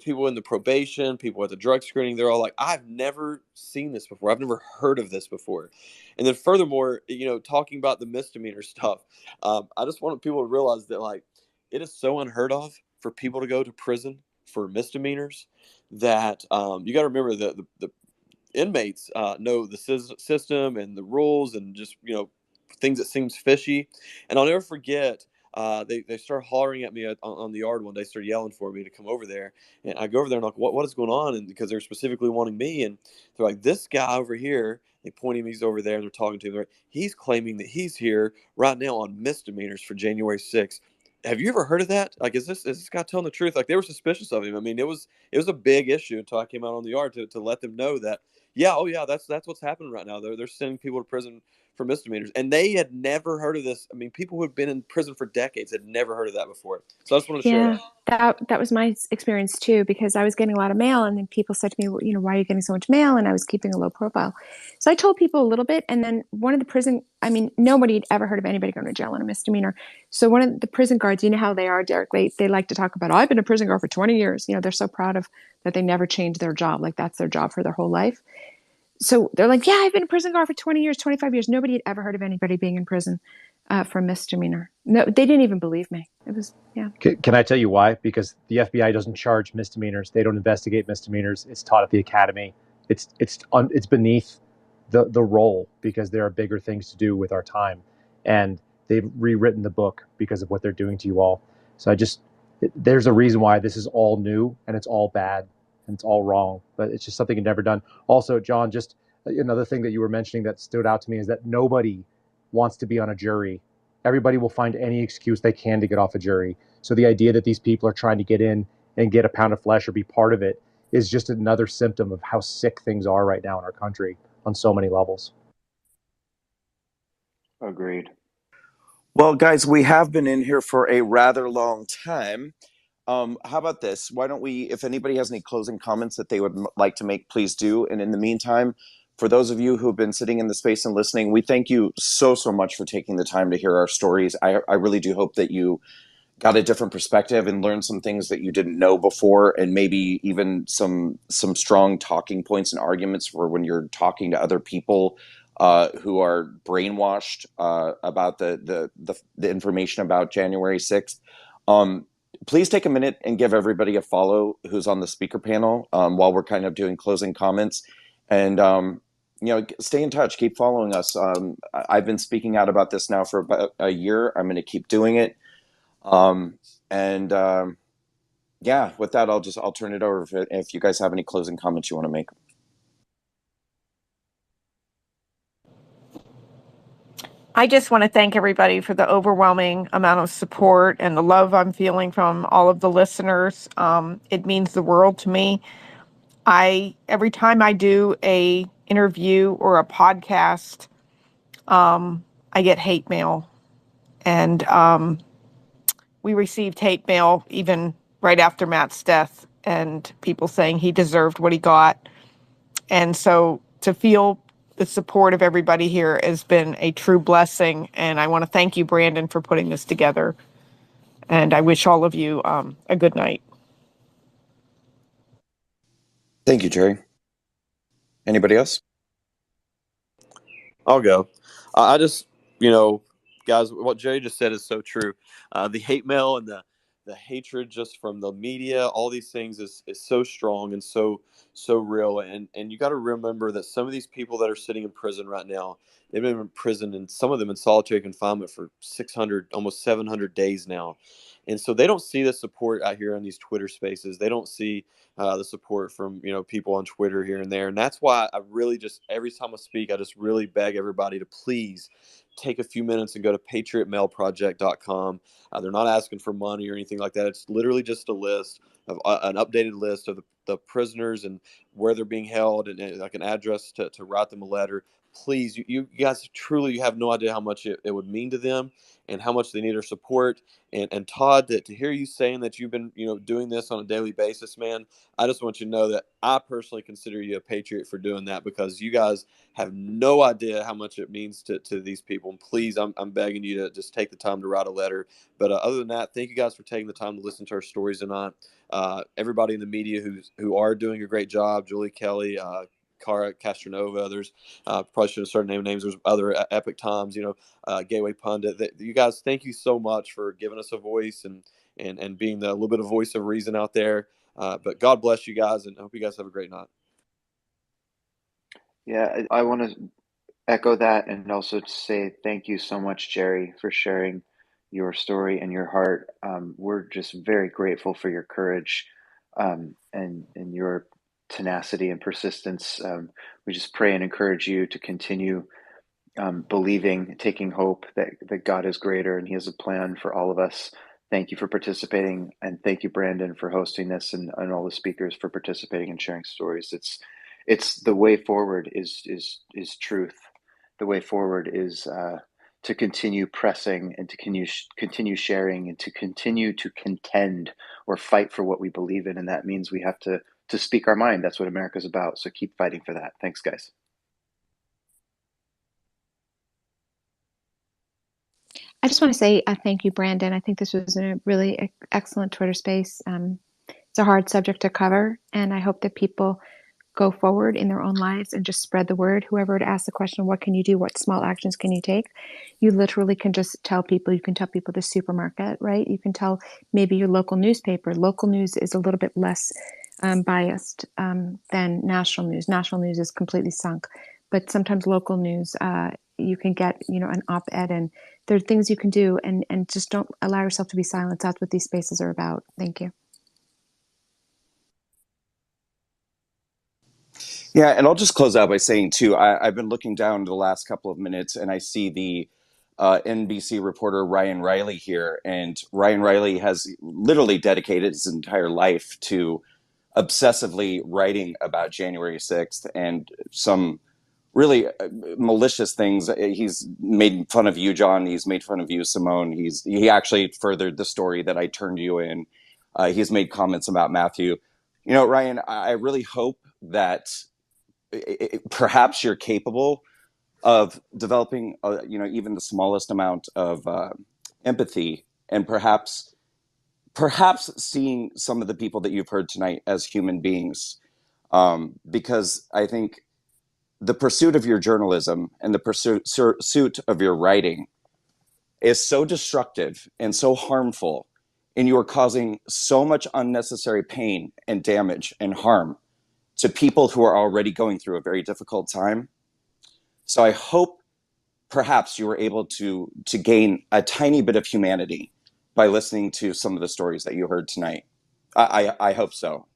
H: people in the probation, people at the drug screening, they're all like, I've never seen this before. I've never heard of this before. And then furthermore, talking about the misdemeanor stuff, I just want people to realize that, like, it is so unheard of for people to go to prison for misdemeanors that you got to remember that the inmates know the system and the rules and just, things that seems fishy. And I'll never forget, they started hollering at me on the yard one day, started yelling for me to come over there. And I go over there and I'm like, what is going on? And because they're specifically wanting me. And they're like, this guy over here, they point him, he's over there, and they're talking to him. He's claiming that he's here right now on misdemeanors for January 6th. Have you ever heard of that? Like, is this guy telling the truth? Like, they were suspicious of him. I mean, it was a big issue until I came out on the yard to let them know that, yeah, oh yeah, that's what's happening right now. They're sending people to prison for misdemeanors, and they had never heard of this. I mean, people who had been in prison for decades had never heard of that before. So I just wanted to share
D: Yeah,
H: that.
D: that was my experience too, because I was getting a lot of mail, and then people said to me, well, why are you getting so much mail? And I was keeping a low profile. So I told people a little bit, and then one of the prison, nobody had ever heard of anybody going to jail on a misdemeanor. So one of the prison guards, you know how they are, Derek, they like to talk about, I've been a prison guard for 20 years. They're so proud of that they never changed their job. Like that's their job for their whole life. So they're like, yeah, I've been a prison guard for 20 years, 25 years. Nobody had ever heard of anybody being in prison for a misdemeanor. No, they didn't even believe me. It was, yeah.
K: Can I tell you why? Because the FBI doesn't charge misdemeanors. They don't investigate misdemeanors. It's taught at the academy. It's beneath the role, because there are bigger things to do with our time, and they've rewritten the book because of what they're doing to you all. So there's a reason why this is all new and it's all bad and it's all wrong, but it's just something you've never done. Also, John, just another thing that you were mentioning that stood out to me is that nobody wants to be on a jury. Everybody will find any excuse they can to get off a jury. So the idea that these people are trying to get in and get a pound of flesh or be part of it is just another symptom of how sick things are right now in our country on so many levels.
G: Agreed.
B: Well, guys, we have been in here for a rather long time. How about this? Why don't we, if anybody has any closing comments that they would like to make, please do. And in the meantime, for those of you who have been sitting in the space and listening, we thank you so much for taking the time to hear our stories. I really do hope that you got a different perspective and learned some things that you didn't know before, and maybe even some strong talking points and arguments for when you're talking to other people who are brainwashed about the information about January 6th. Please take a minute and give everybody a follow who's on the speaker panel while we're kind of doing closing comments. And stay in touch, keep following us. I've been speaking out about this now for about a year. I'm going to keep doing it. Yeah, with that, I'll turn it over if you guys have any closing comments you want to make.
F: I just want to thank everybody for the overwhelming amount of support and the love I'm feeling from all of the listeners. It means the world to me. Every time I do a interview or a podcast, I get hate mail, and we received hate mail even right after Matt's death, and people saying he deserved what he got. And so to feel the support of everybody here has been a true blessing. And I want to thank you, Brandon, for putting this together. And I wish all of you a good night.
B: Thank you, Geri. Anybody else?
H: I'll go. I just, guys, what Geri just said is so true. The hate mail and the hatred just from the media, all these things is so strong and so real. And you got to remember that some of these people that are sitting in prison right now, they've been in prison, and some of them in solitary confinement for 600, almost 700 days now. And so they don't see the support out here on these Twitter spaces. They don't see the support from, people on Twitter here and there. And that's why I really just, every time I speak, I just really beg everybody to please take a few minutes and go to patriotmailproject.com. They're not asking for money or anything like that. It's literally just a list of an updated list of the prisoners and where they're being held, and like an address to write them a letter. Please, you guys, truly, you have no idea how much it would mean to them and how much they need our support. And Todd, to hear you saying that you've been doing this on a daily basis, man, I just want you to know that I personally consider you a patriot for doing that, because you guys have no idea how much it means to these people. And please, I'm begging you to just take the time to write a letter. But other than that, thank you guys for taking the time to listen to our stories tonight. Everybody in the media who are doing a great job, Julie Kelly, Cara Castronova, others, probably should have started naming names. There's other Epic Times, Gateway Pundit. You guys, thank you so much for giving us a voice and being the little bit of voice of reason out there. But God bless you guys, and I hope you guys have a great night.
G: Yeah, I want to echo that, and also to say thank you so much, Geri, for sharing your story and your heart. We're just very grateful for your courage and your tenacity and persistence. We just pray and encourage you to continue believing, taking hope that God is greater and He has a plan for all of us. Thank you for participating, and thank you, Brandon, for hosting this, and all the speakers for participating and sharing stories. It's the way forward is truth. The way forward is to continue pressing and to continue sharing and to continue to contend or fight for what we believe in, and that means we have to speak our mind. That's what America's about. So keep fighting for that. Thanks, guys.
D: I just want to say thank you, Brandon. I think this was a really excellent Twitter space. It's a hard subject to cover, and I hope that people go forward in their own lives and just spread the word. Whoever would ask the question, what can you do? What small actions can you take? You literally can just tell people. You can tell people the supermarket, right? You can tell maybe your local newspaper. Local news is a little bit less biased than national news. National news is completely sunk. But sometimes local news, you can get, an op-ed, and there are things you can do, and just don't allow yourself to be silenced. That's what these spaces are about. Thank you.
B: Yeah, and I'll just close out by saying, too, I've been looking down the last couple of minutes, and I see the NBC reporter Ryan Riley here. And Ryan Riley has literally dedicated his entire life to obsessively writing about January 6th and some really malicious things. He's made fun of you, John. He's made fun of you, Simone. He actually furthered the story that I turned you in. He's made comments about Matthew. Ryan, I really hope that perhaps you're capable of developing, even the smallest amount of empathy, and perhaps seeing some of the people that you've heard tonight as human beings, because I think the pursuit of your journalism and the pursuit of your writing is so destructive and so harmful, and you are causing so much unnecessary pain and damage and harm to people who are already going through a very difficult time. So I hope perhaps you were able to gain a tiny bit of humanity by listening to some of the stories that you heard tonight. I hope so.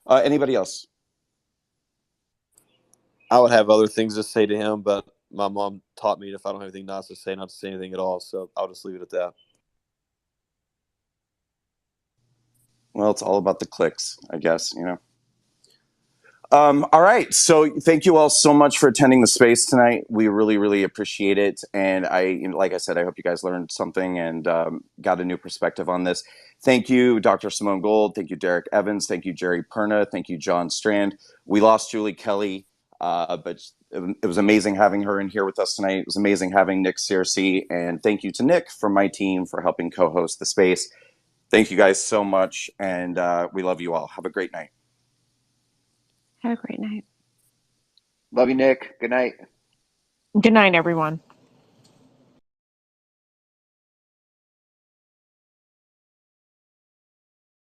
B: Anybody else?
H: I would have other things to say to him, but my mom taught me if I don't have anything nice to say, not to say anything at all. So I'll just leave it at that.
B: Well, it's all about the clicks, I guess, All right. So thank you all so much for attending the space tonight. We really, really appreciate it. And like I said, I hope you guys learned something and got a new perspective on this. Thank you, Dr. Simone Gold. Thank you, Derrick Evans. Thank you, Geri Perna. Thank you, John Strand. We lost Julie Kelly, but it was amazing having her in here with us tonight. It was amazing having Nick Searcy. And thank you to Nick from my team for helping co-host the space. Thank you guys so much. And we love you all. Have a great night.
D: Have a great night.
G: Love you, Nick. Good night.
F: Good night, everyone.